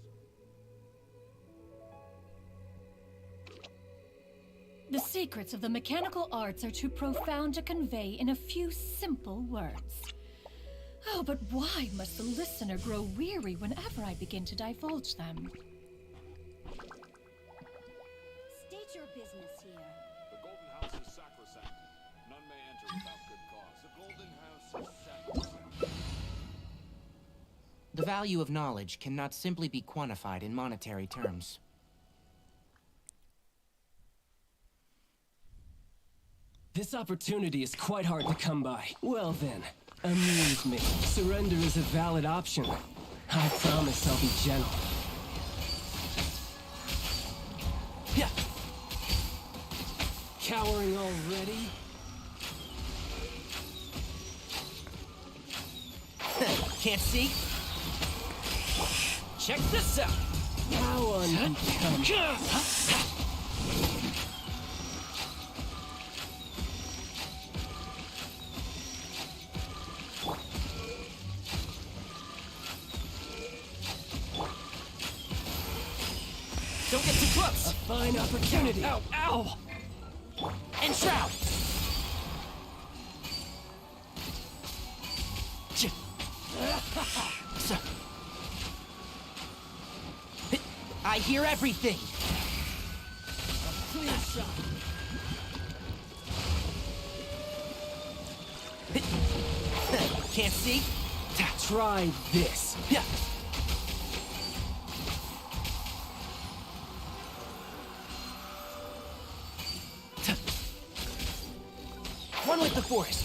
The secrets of the mechanical arts are too profound to convey in a few simple words. Oh, but why must the listener grow weary whenever I begin to divulge them? State your business here. The Golden House is sacrosanct. None may enter without good cause. The Golden House is sacrosanct. The value of knowledge cannot simply be quantified in monetary terms. This opportunity is quite hard to come by. Well then, amuse me. Surrender is a valid option. I promise I'll be gentle. Yeah. Cowering already? Can't see? Check this out! How unbecoming. Don't get too close! A fine opportunity! Ow, ow! Enshroud! I hear everything! A clear shot! Can't see? Try this. Yeah. One with the force.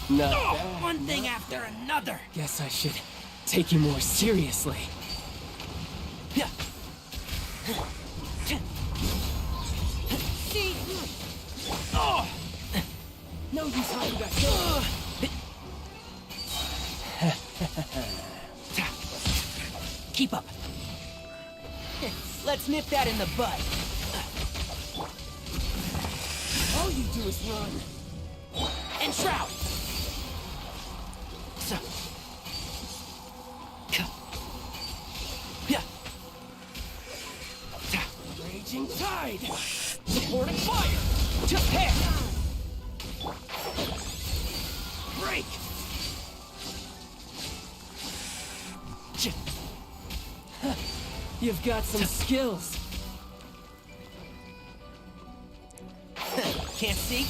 Not bad. One thing after another. Guess I should take you more seriously. Yeah. See? Oh! No use hiding back there. Keep up. Let's nip that in the bud. All you do is run. And shroud. So. Yeah. Raging tide. Supporting fire. Just hair. Break. You've got some skills. Can't see?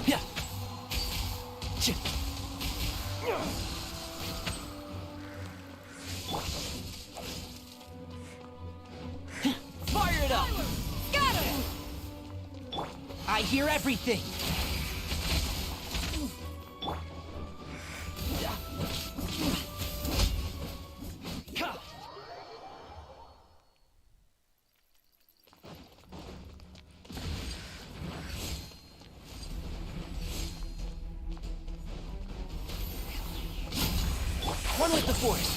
Yeah. Fire it up! Got him! I hear everything. One with the force.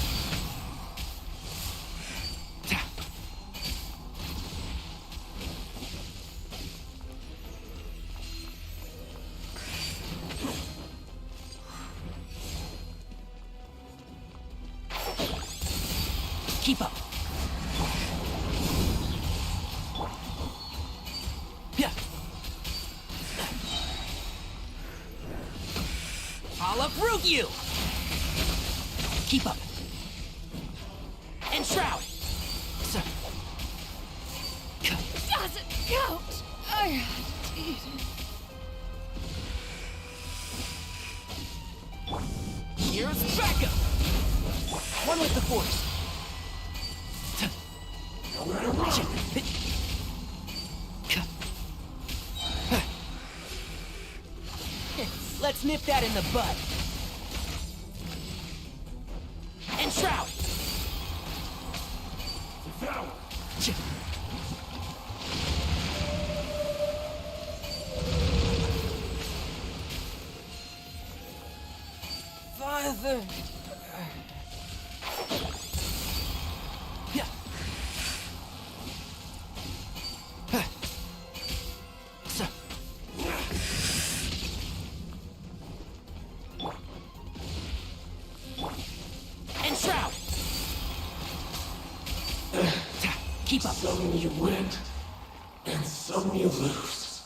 Keep up. Yeah. I'll uproot you. Keep up. And shroud. So. Doesn't count. I did. Here's backup. One with the force. Let's nip that in the bud. And shroud. Father. Yeah. So. And shroud. Keep up. Some you win, and some you lose.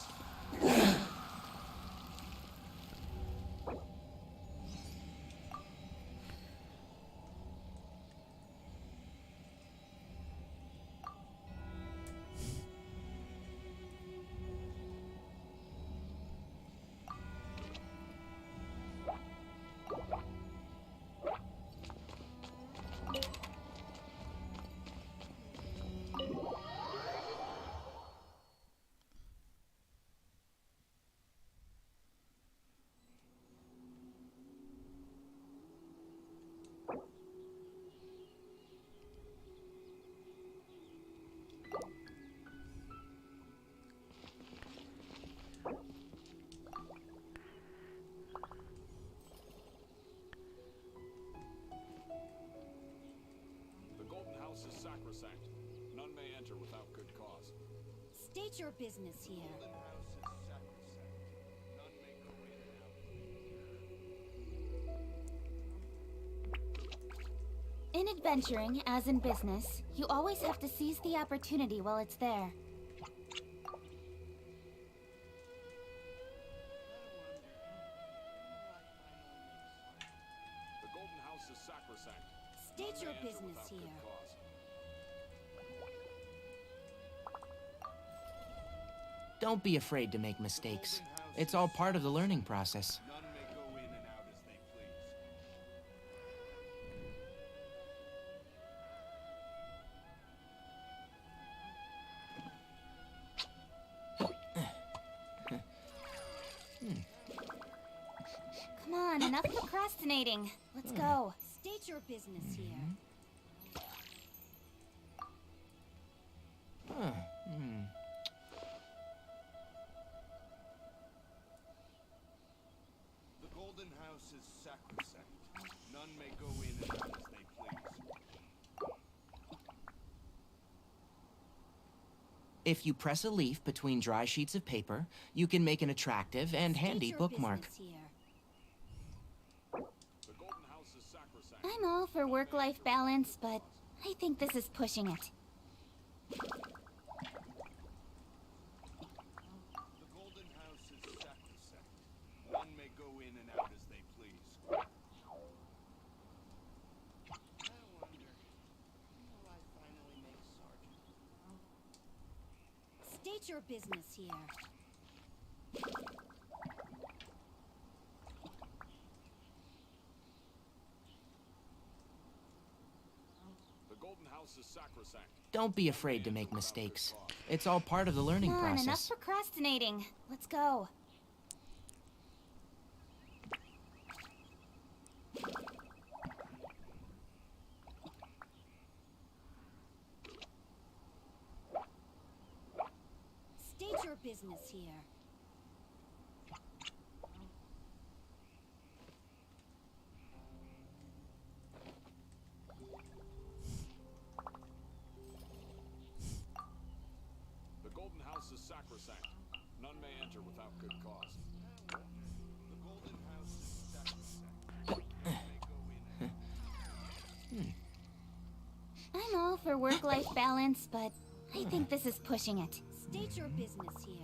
The Golden House is sacrosanct. None may enter without good cause. State your business here. In adventuring, as in business, you always have to seize the opportunity while it's there. The Golden House is sacrosanct. State your business here. Don't be afraid to make mistakes. It's all part of the learning process. on, enough procrastinating. Let's go. State your business here. The Golden House is sacrosanct. None may go in and out as they please. If you press a leaf between dry sheets of paper, you can make an attractive and handy bookmark. The Golden House is sacrosanct. I'm all for work-life balance, but I think this is pushing it. The Golden House is sacrosanct. None may go in and out as they please. I wonder, will I finally make Sergeant? State your business here. The Golden House is sacrosanct. Don't be afraid to make mistakes. It's all part of the learning Come on, enough process. procrastinating. Let's go. State your business here. The Golden House is sacrosanct. None may enter without good cause. The Golden House is sacrosanct. None may go in. I'm all for work-life balance, but I think this is pushing it. State your business here.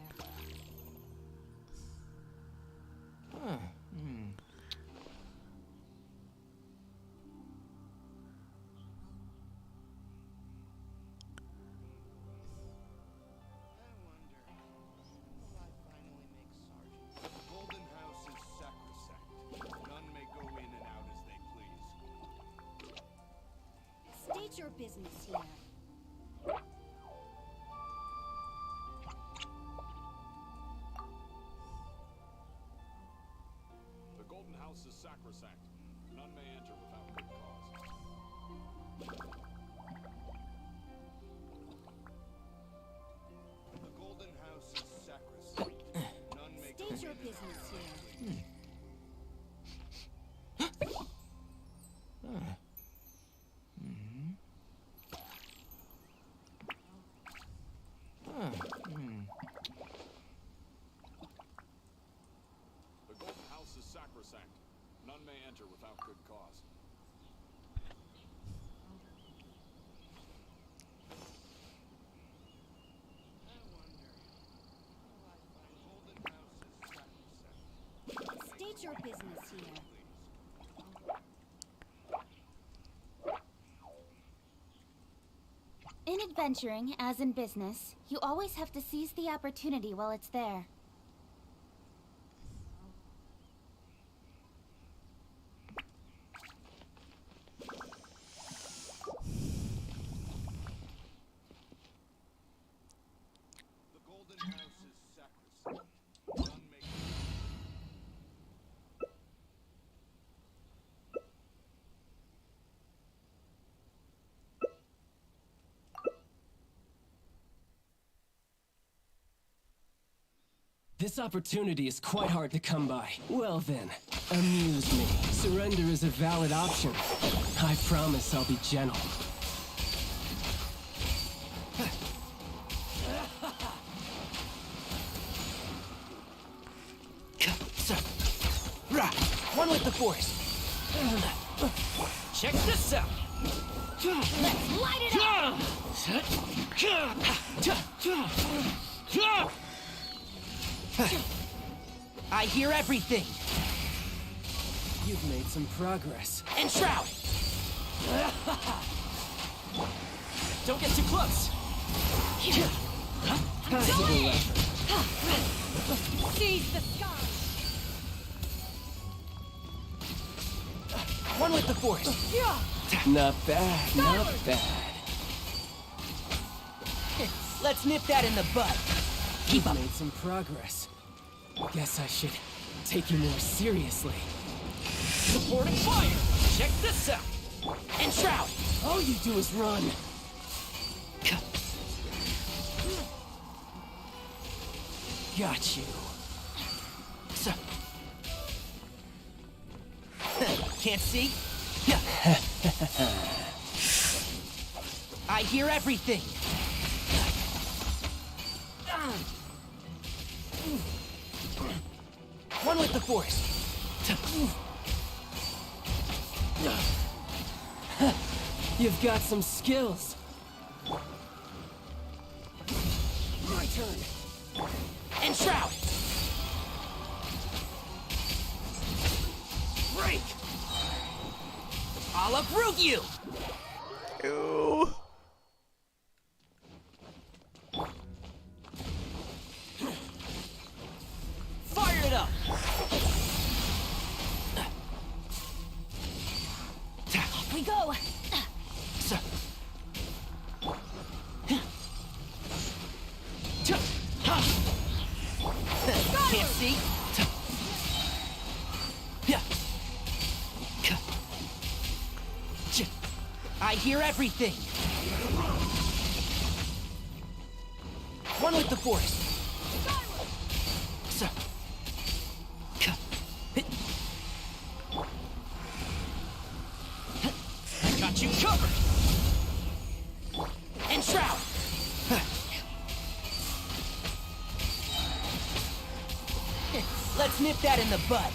The Golden House is sacrosanct. None may go in and out as they please. State your business here. The Golden House is sacrosanct. None may enter without good cause. The Golden House is sacrosanct. None may go State your in and out business as they here. please. The Golden House is sacrosanct. None may enter without good cause. State your business here. In adventuring, as in business, you always have to seize the opportunity while it's there. The Golden House is sacrosanct. None may This opportunity is quite hard to come by. Well then, amuse me. Surrender is a valid option. I promise I'll be gentle. One with the force. Check this out. Let's light it up! I hear everything. You've made some progress. Enshroud! Don't get too close. Possible effort. Seize the sky! One with the force. Not bad, not bad. Let's nip that in the bud. Keep up. Made some progress. Guess I should take you more seriously. Supporting fire! Check this out! Enshroud! All you do is run. Got you. Can't see? I hear everything. One with the force. You've got some skills. My turn. Enshroud! Break! I'll uproot you! Ew. Fire it up! Off we go. Can't see? I hear everything. One with the force. I got you covered. Enshroud. Let's nip that in the bud.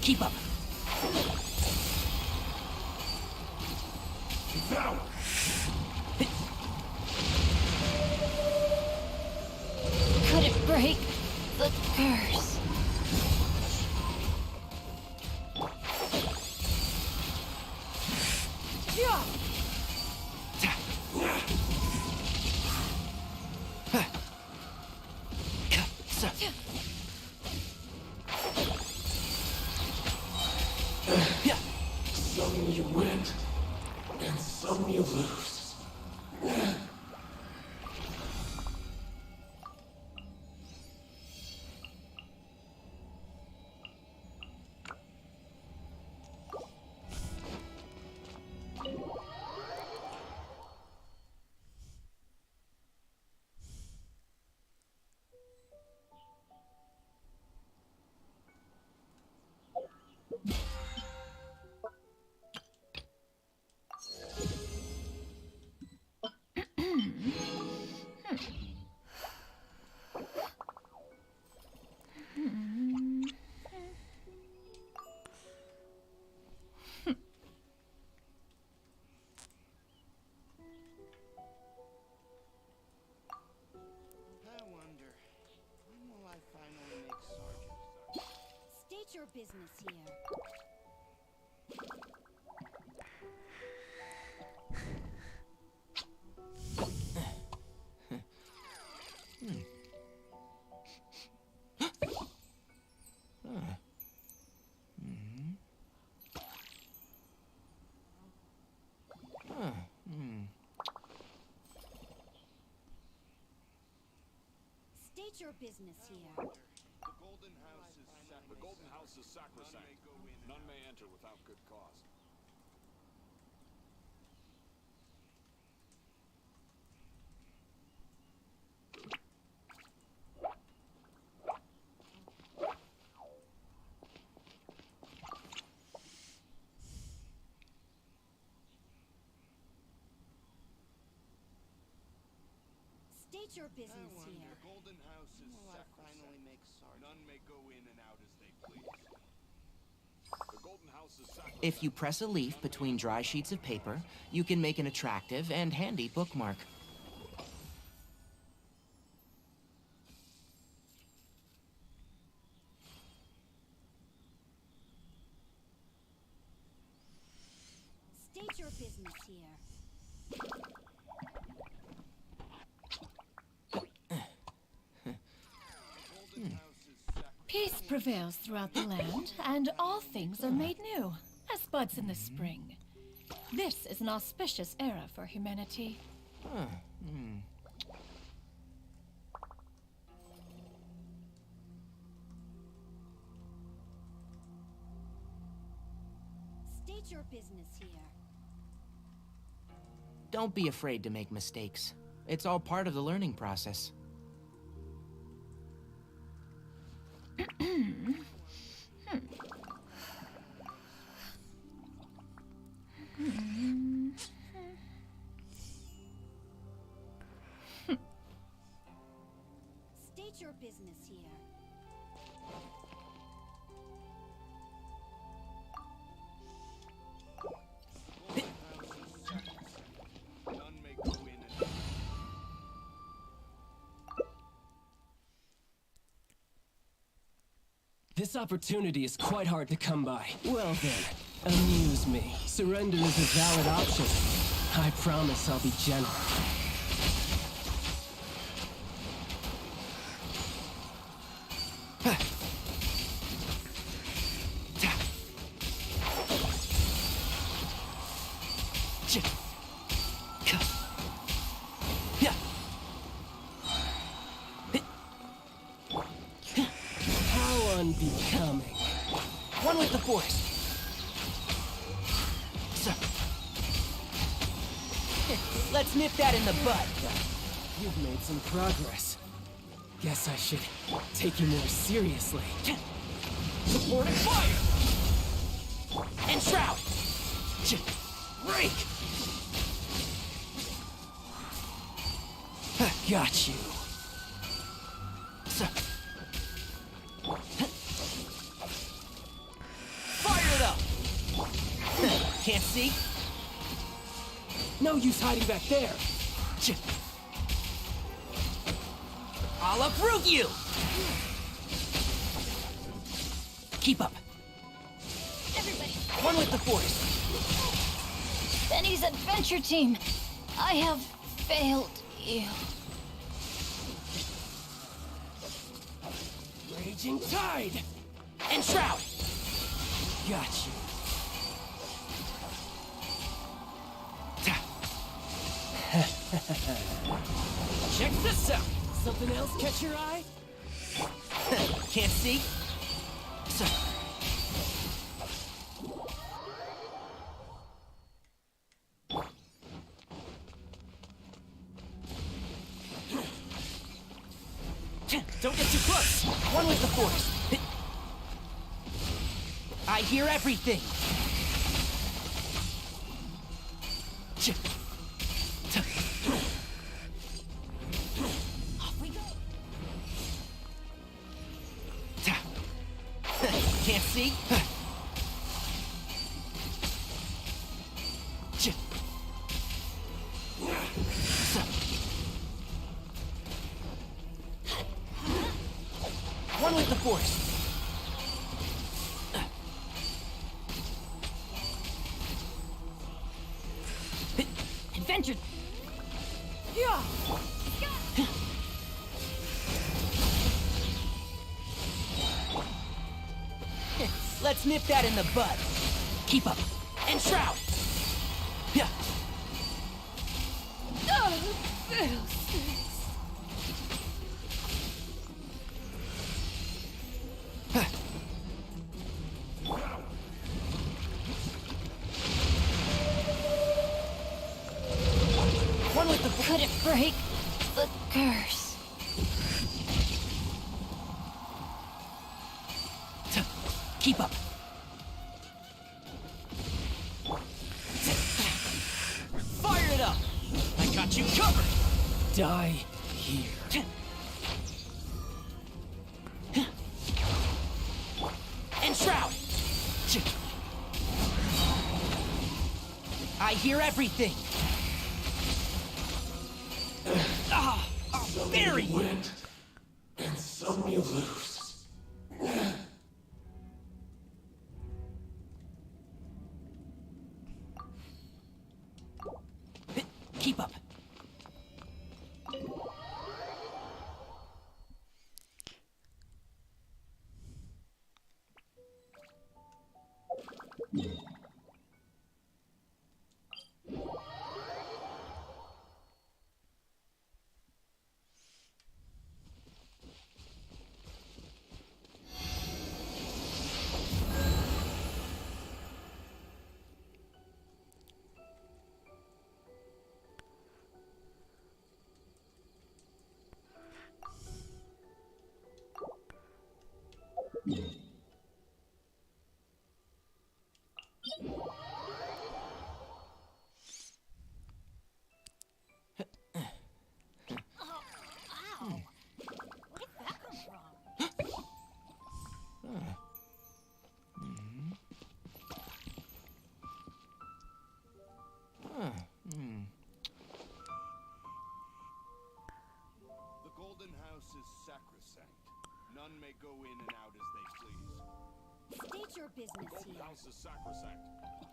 Keep up. Could it break the curse? Some you win, and some you lose. State your business here. State your business here. The Golden House is sacrosanct. None may enter without good cause. State your business here. The Golden House is sacrosanct. None may go in and out as they please. The Golden House is sacrosanct. If you press a leaf between dry sheets of paper, you can make an attractive and handy bookmark. State your business here. Peace prevails throughout the land, and all things are made new, as buds in the spring. This is an auspicious era for humanity. State your business here. Don't be afraid to make mistakes. It's all part of the learning process. State your business here. This opportunity is quite hard to come by. Well then, amuse me. Surrender is a valid option. I promise I'll be gentle. How unbecoming. One with the force. Let's nip that in the bud. You've made some progress. Guess I should take you more seriously. Supporting fire! And shroud! Break! Got you. Fire it up! Can't see? No use hiding back there. I'll uproot you! Keep up. Everybody. One with the force. Benny's adventure team. I have failed you. Raging tide! And shroud! Got you. Check this out! Something else catch your eye? Can't see? Don't get too close! One with the force! I hear everything! Off we go! Can't see? One with the force! Adventure. Yeah! Let's nip that in the bud. Keep up. And shroud! Yeah. One with the... Could it break the curse? Keep up. Fire it up! I got you covered! Die here. And shroud! I hear everything! Bury you! Win, and some you lose. Keep up. The Golden House is sacrosanct. None may go in and out as they please. State your business The Golden here. House is sacrosanct.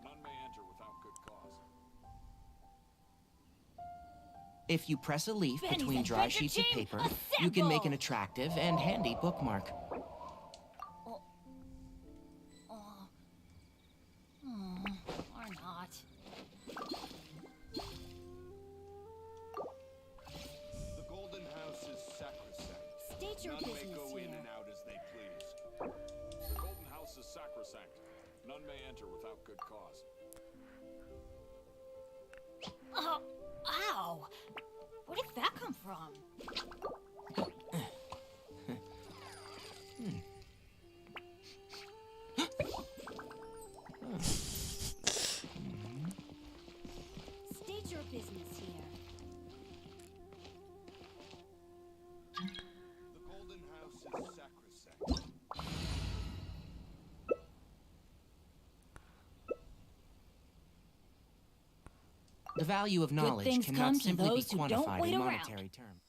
None may enter without good cause. If you press a leaf Benny's between dry Adventure sheets of Team, paper, you can make an assemble! attractive and handy bookmark. Or not. The Golden House is sacrosanct. State your None may business go in here. and out as they please. The Golden House is sacrosanct. None may enter without good cause. Oh, ow! Where did that come from? State your business here. The Golden House is sacrosanct. The value of knowledge things cannot come to simply be those who don't quantified wait in around. monetary terms.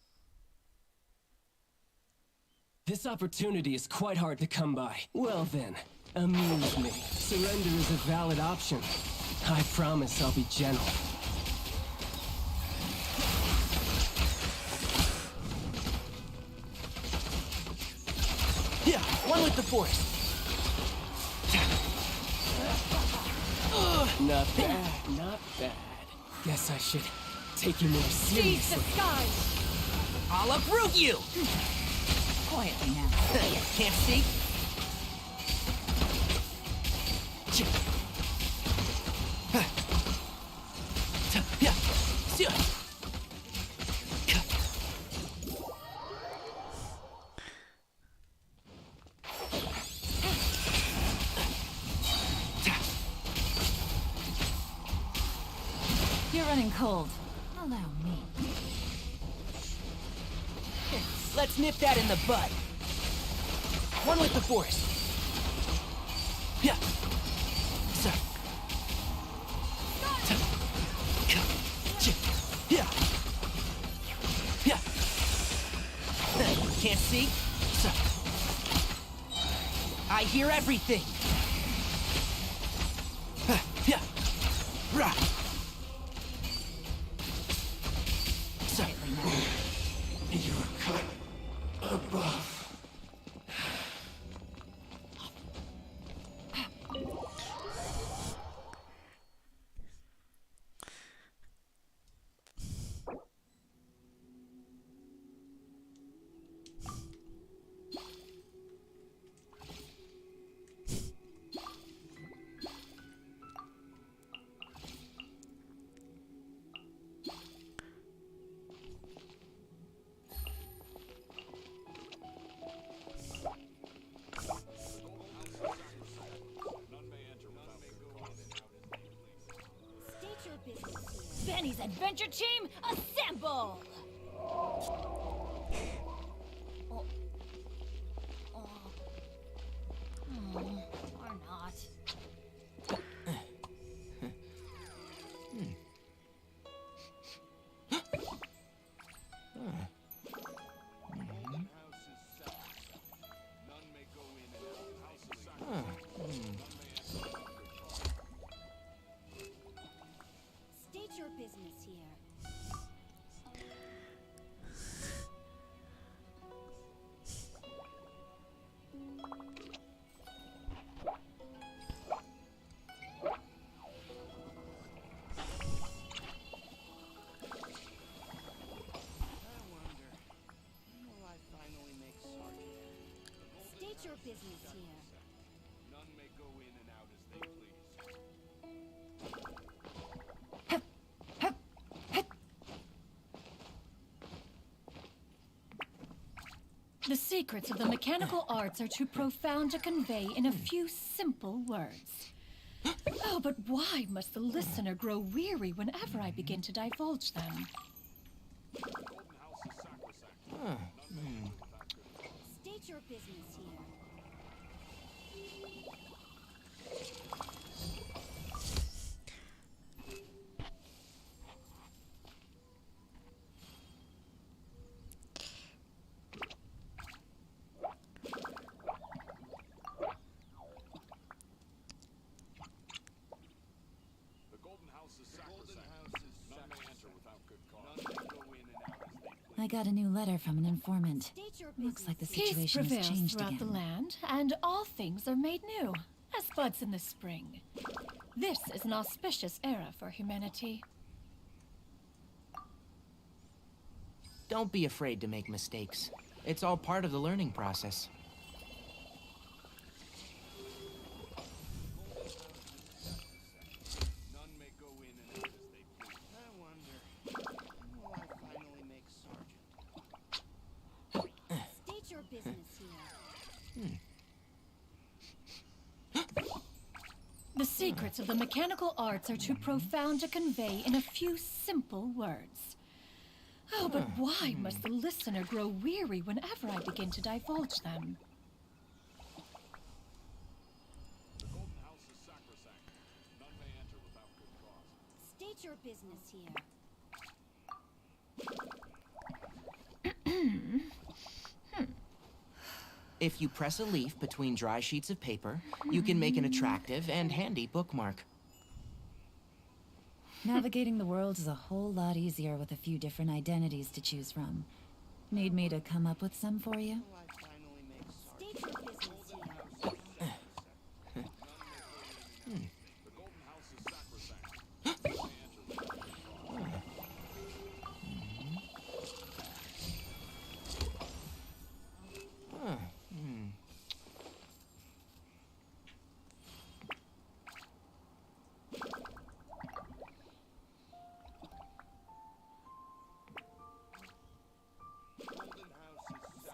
This opportunity is quite hard to come by. Well then, amuse me. Surrender is a valid option. I promise I'll be gentle. Yeah, one with the force. Not bad, not bad. Guess I should take you more Seize the seriously. skies! I'll uproot you! Quietly now. Can't see? You're running cold. Allow me. Let's nip that in the bud. One with the force. Yeah. Yeah. Yeah. Can't see? I hear everything. Yeah. Rah. You were cut above. State your business here. Benny's Adventure Team, assemble! Or not. State your business here. State your business here. None may go in and out as they please. The secrets of the mechanical arts are too profound to convey in a few simple words. Oh, but why must the listener grow weary whenever I begin to divulge them? State your business here. I got a new letter from an informant. Looks like the situation has Peace changed prevails throughout again. the land, and all things are made new, as buds in the spring. This is an auspicious era for humanity. Don't be afraid to make mistakes. It's all part of the learning process. State your business here. The secrets of the mechanical arts are too profound to convey in a few simple words. Oh, but why must the listener grow weary whenever I begin to divulge them? State your business here. If you press a leaf between dry sheets of paper, you can make an attractive and handy bookmark. Navigating the world is a whole lot easier with a few different identities to choose from. Need me to come up with some for you? State your business here.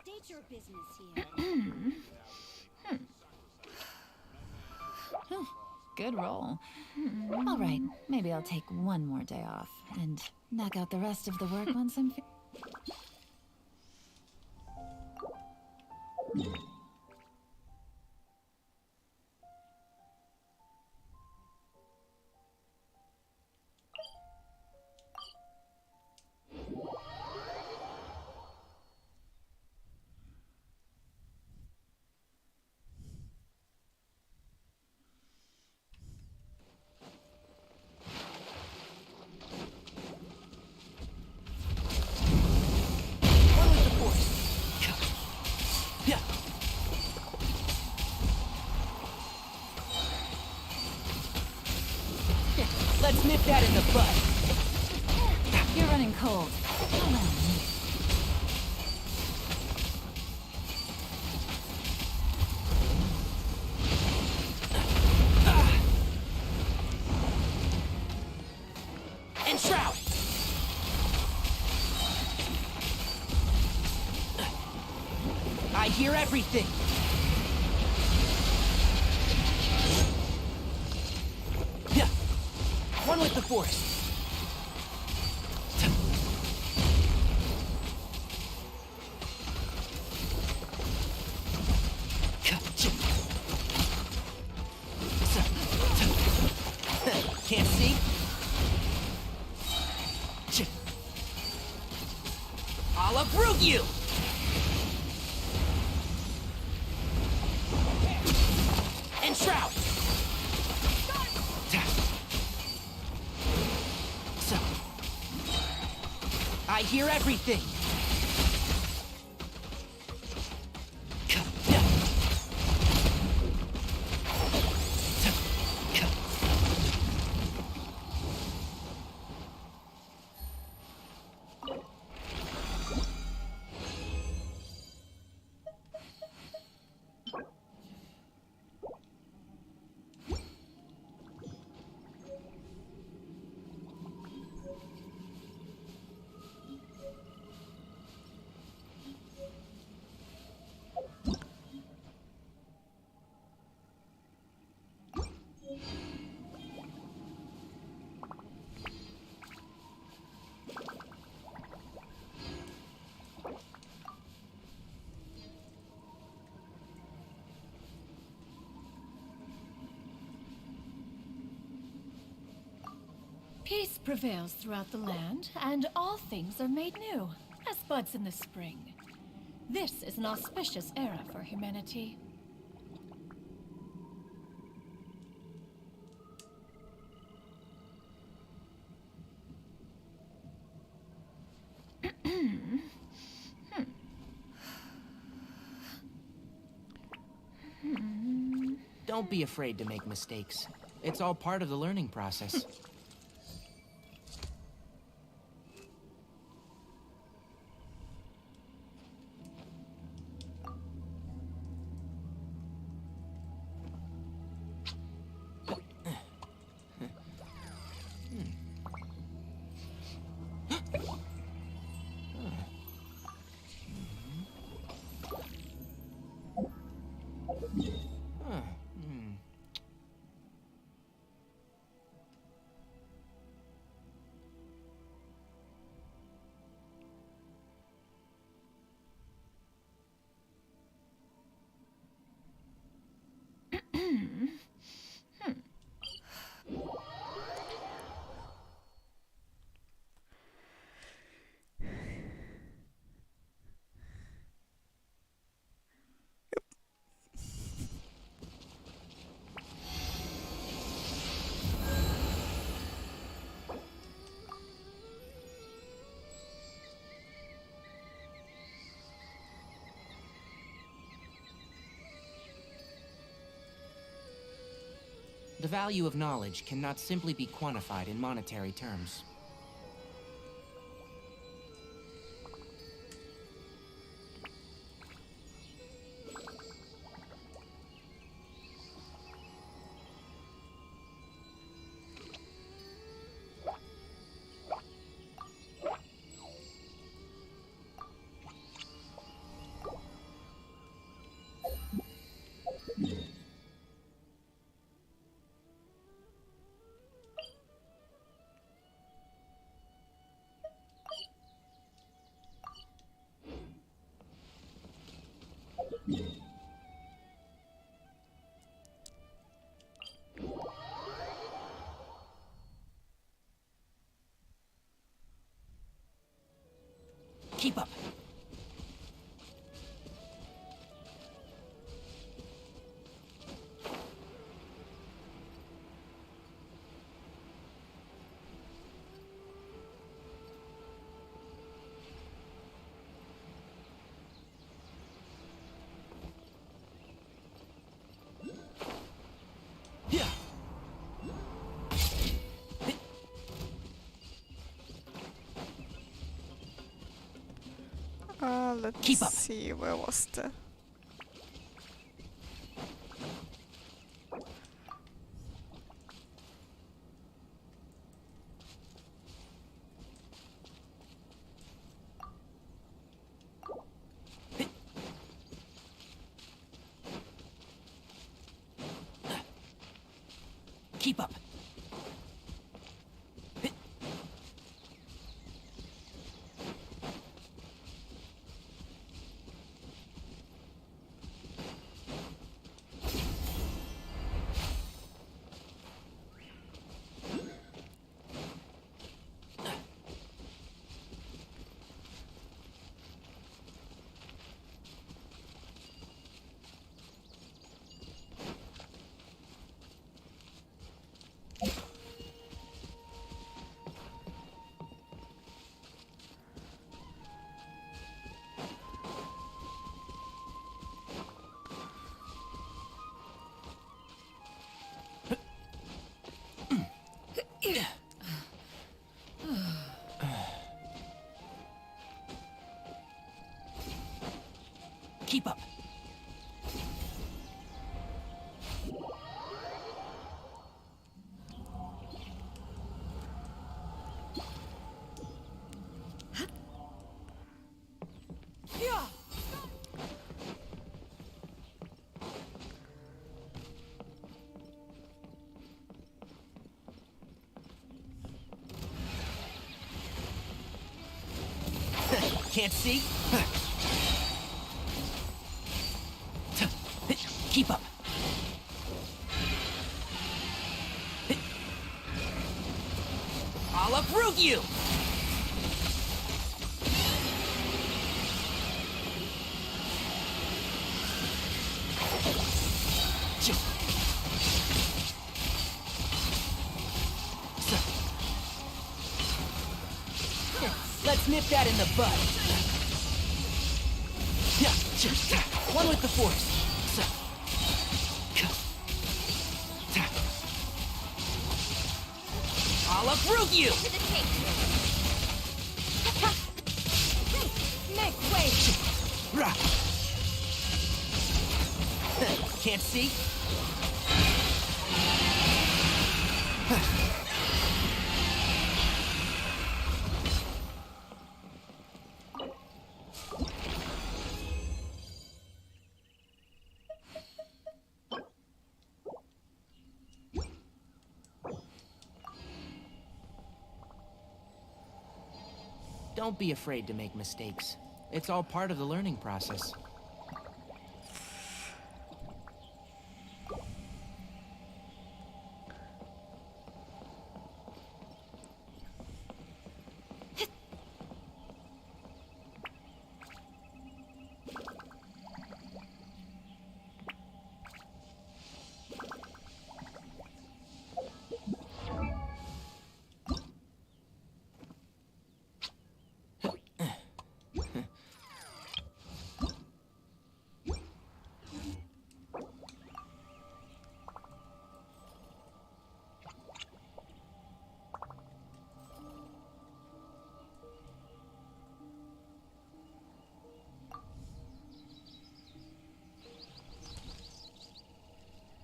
State your business here. Good roll. All right, maybe I'll take one more day off and knock out the rest of the work once I'm Let's nip that in the bud. You're running cold. Come on. Enshroud! I hear everything. Yeah. One with the force. Can't see? I'll uproot you! Enshroud! So, I hear everything. Peace prevails throughout the land, and all things are made new, as buds in the spring. This is an auspicious era for humanity. Don't be afraid to make mistakes. It's all part of the learning process. The value of knowledge cannot simply be quantified in monetary terms. Keep up. Let's see, where was the... Keep up. Keep up. Can't see? Keep up. you! Let's nip that in the bud. One with the force. I'll uproot you! Make way! Can't see? Don't be afraid to make mistakes. It's all part of the learning process.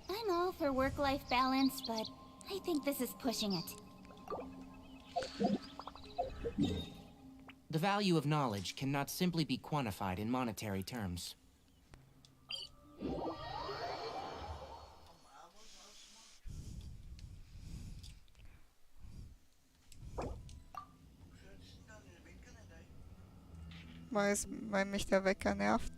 I'm all for work-life balance, but I think this is pushing it. The value of knowledge cannot simply be quantified in monetary terms. Weil mich der Wecker nervt.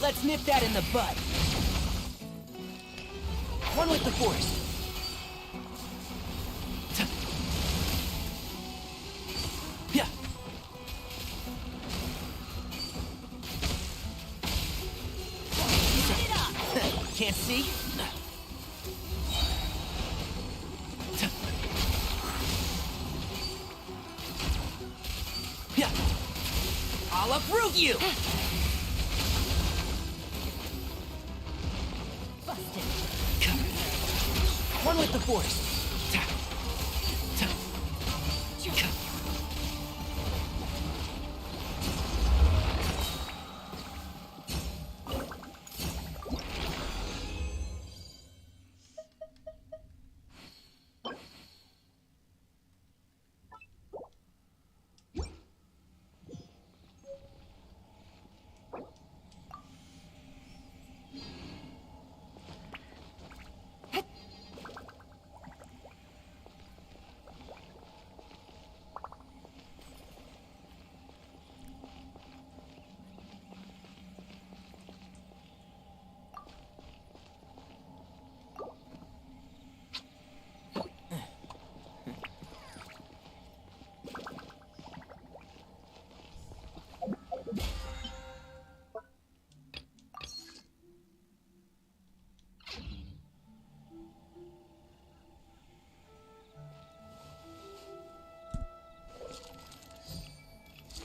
Let's nip that in the bud. One with the force. Can't see? I'll uproot you! One with the force.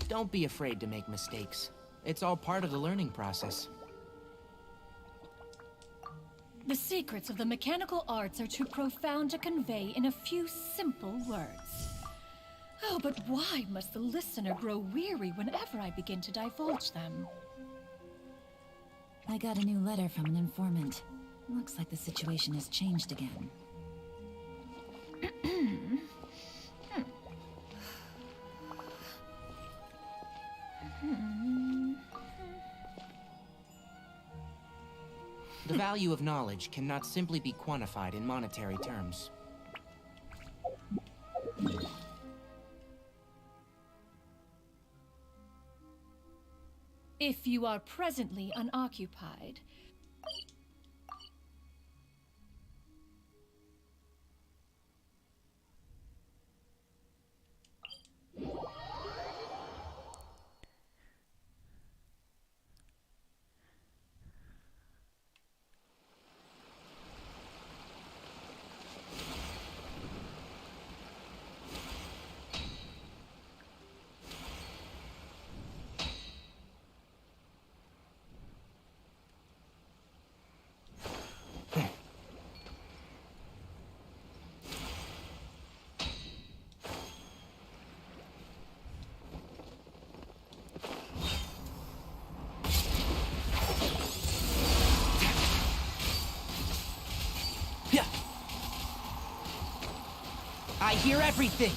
Don't be afraid to make mistakes. It's all part of the learning process. The secrets of the mechanical arts are too profound to convey in a few simple words. Oh, but why must the listener grow weary whenever I begin to divulge them? I got a new letter from an informant. Looks like the situation has changed again. The value of knowledge cannot simply be quantified in monetary terms. If you are presently unoccupied, I hear everything!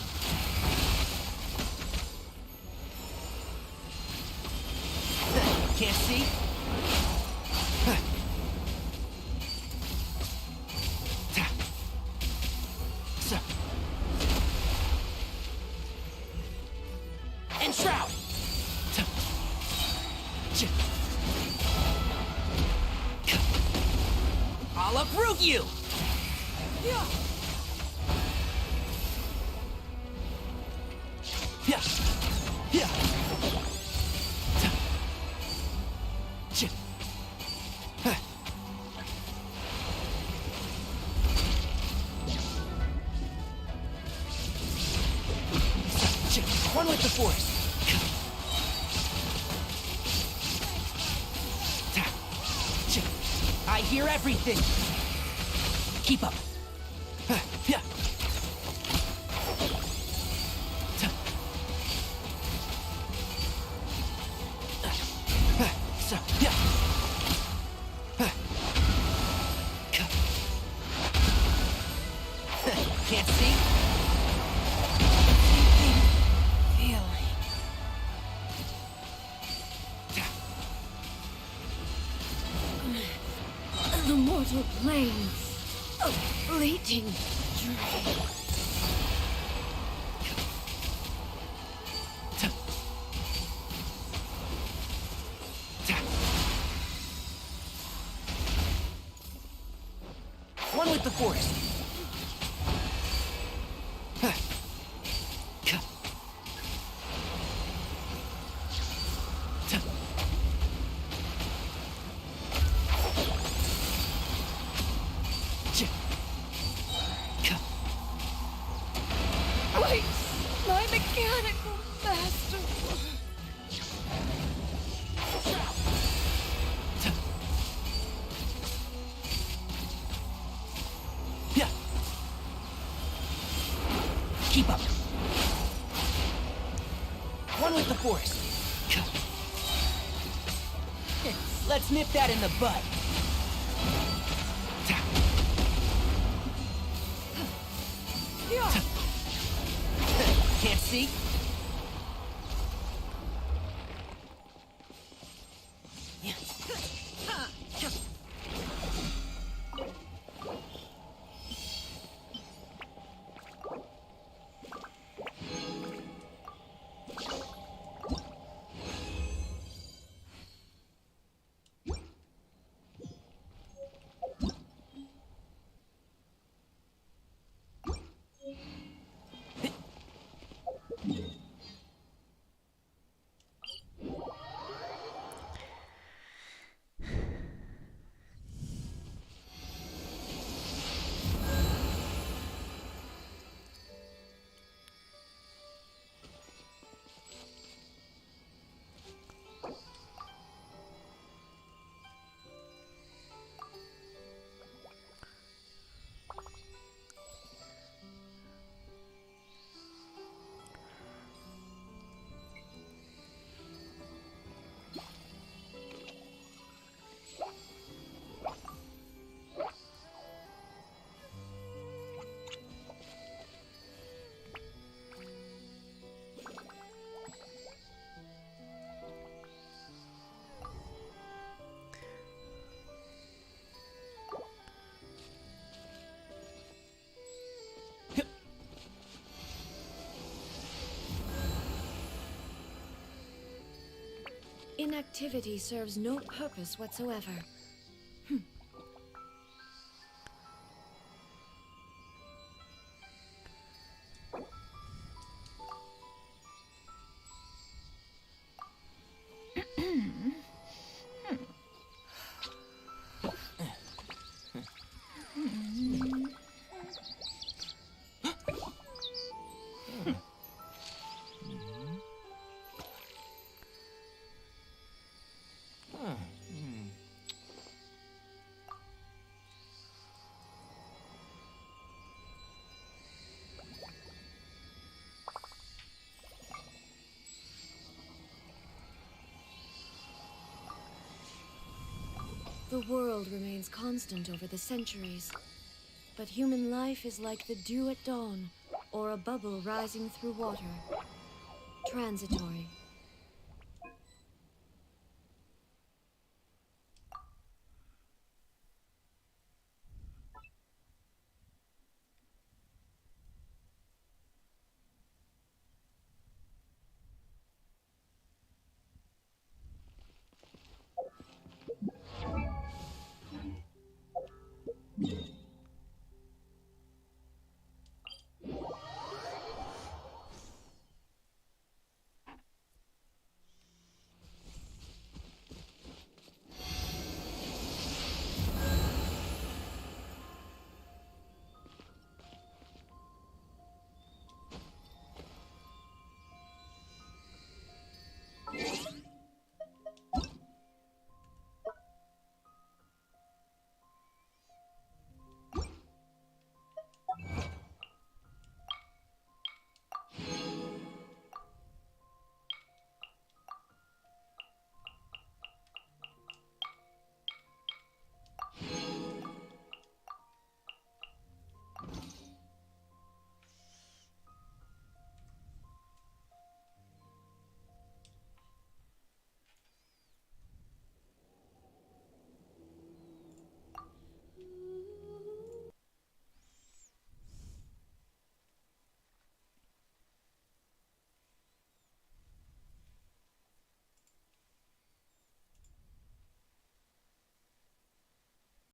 Can't see? Enshroud! I'll uproot you! One with the force. I hear everything. Keep up. Can't see? The mortal plains of fleeting dream. One with the force. Wait, my mechanical master. Keep up. One with the force. Let's nip that in the bud. Can't see? inactivity serves no purpose whatsoever. The world remains constant over the centuries, but human life is like the dew at dawn, or a bubble rising through water. Transitory,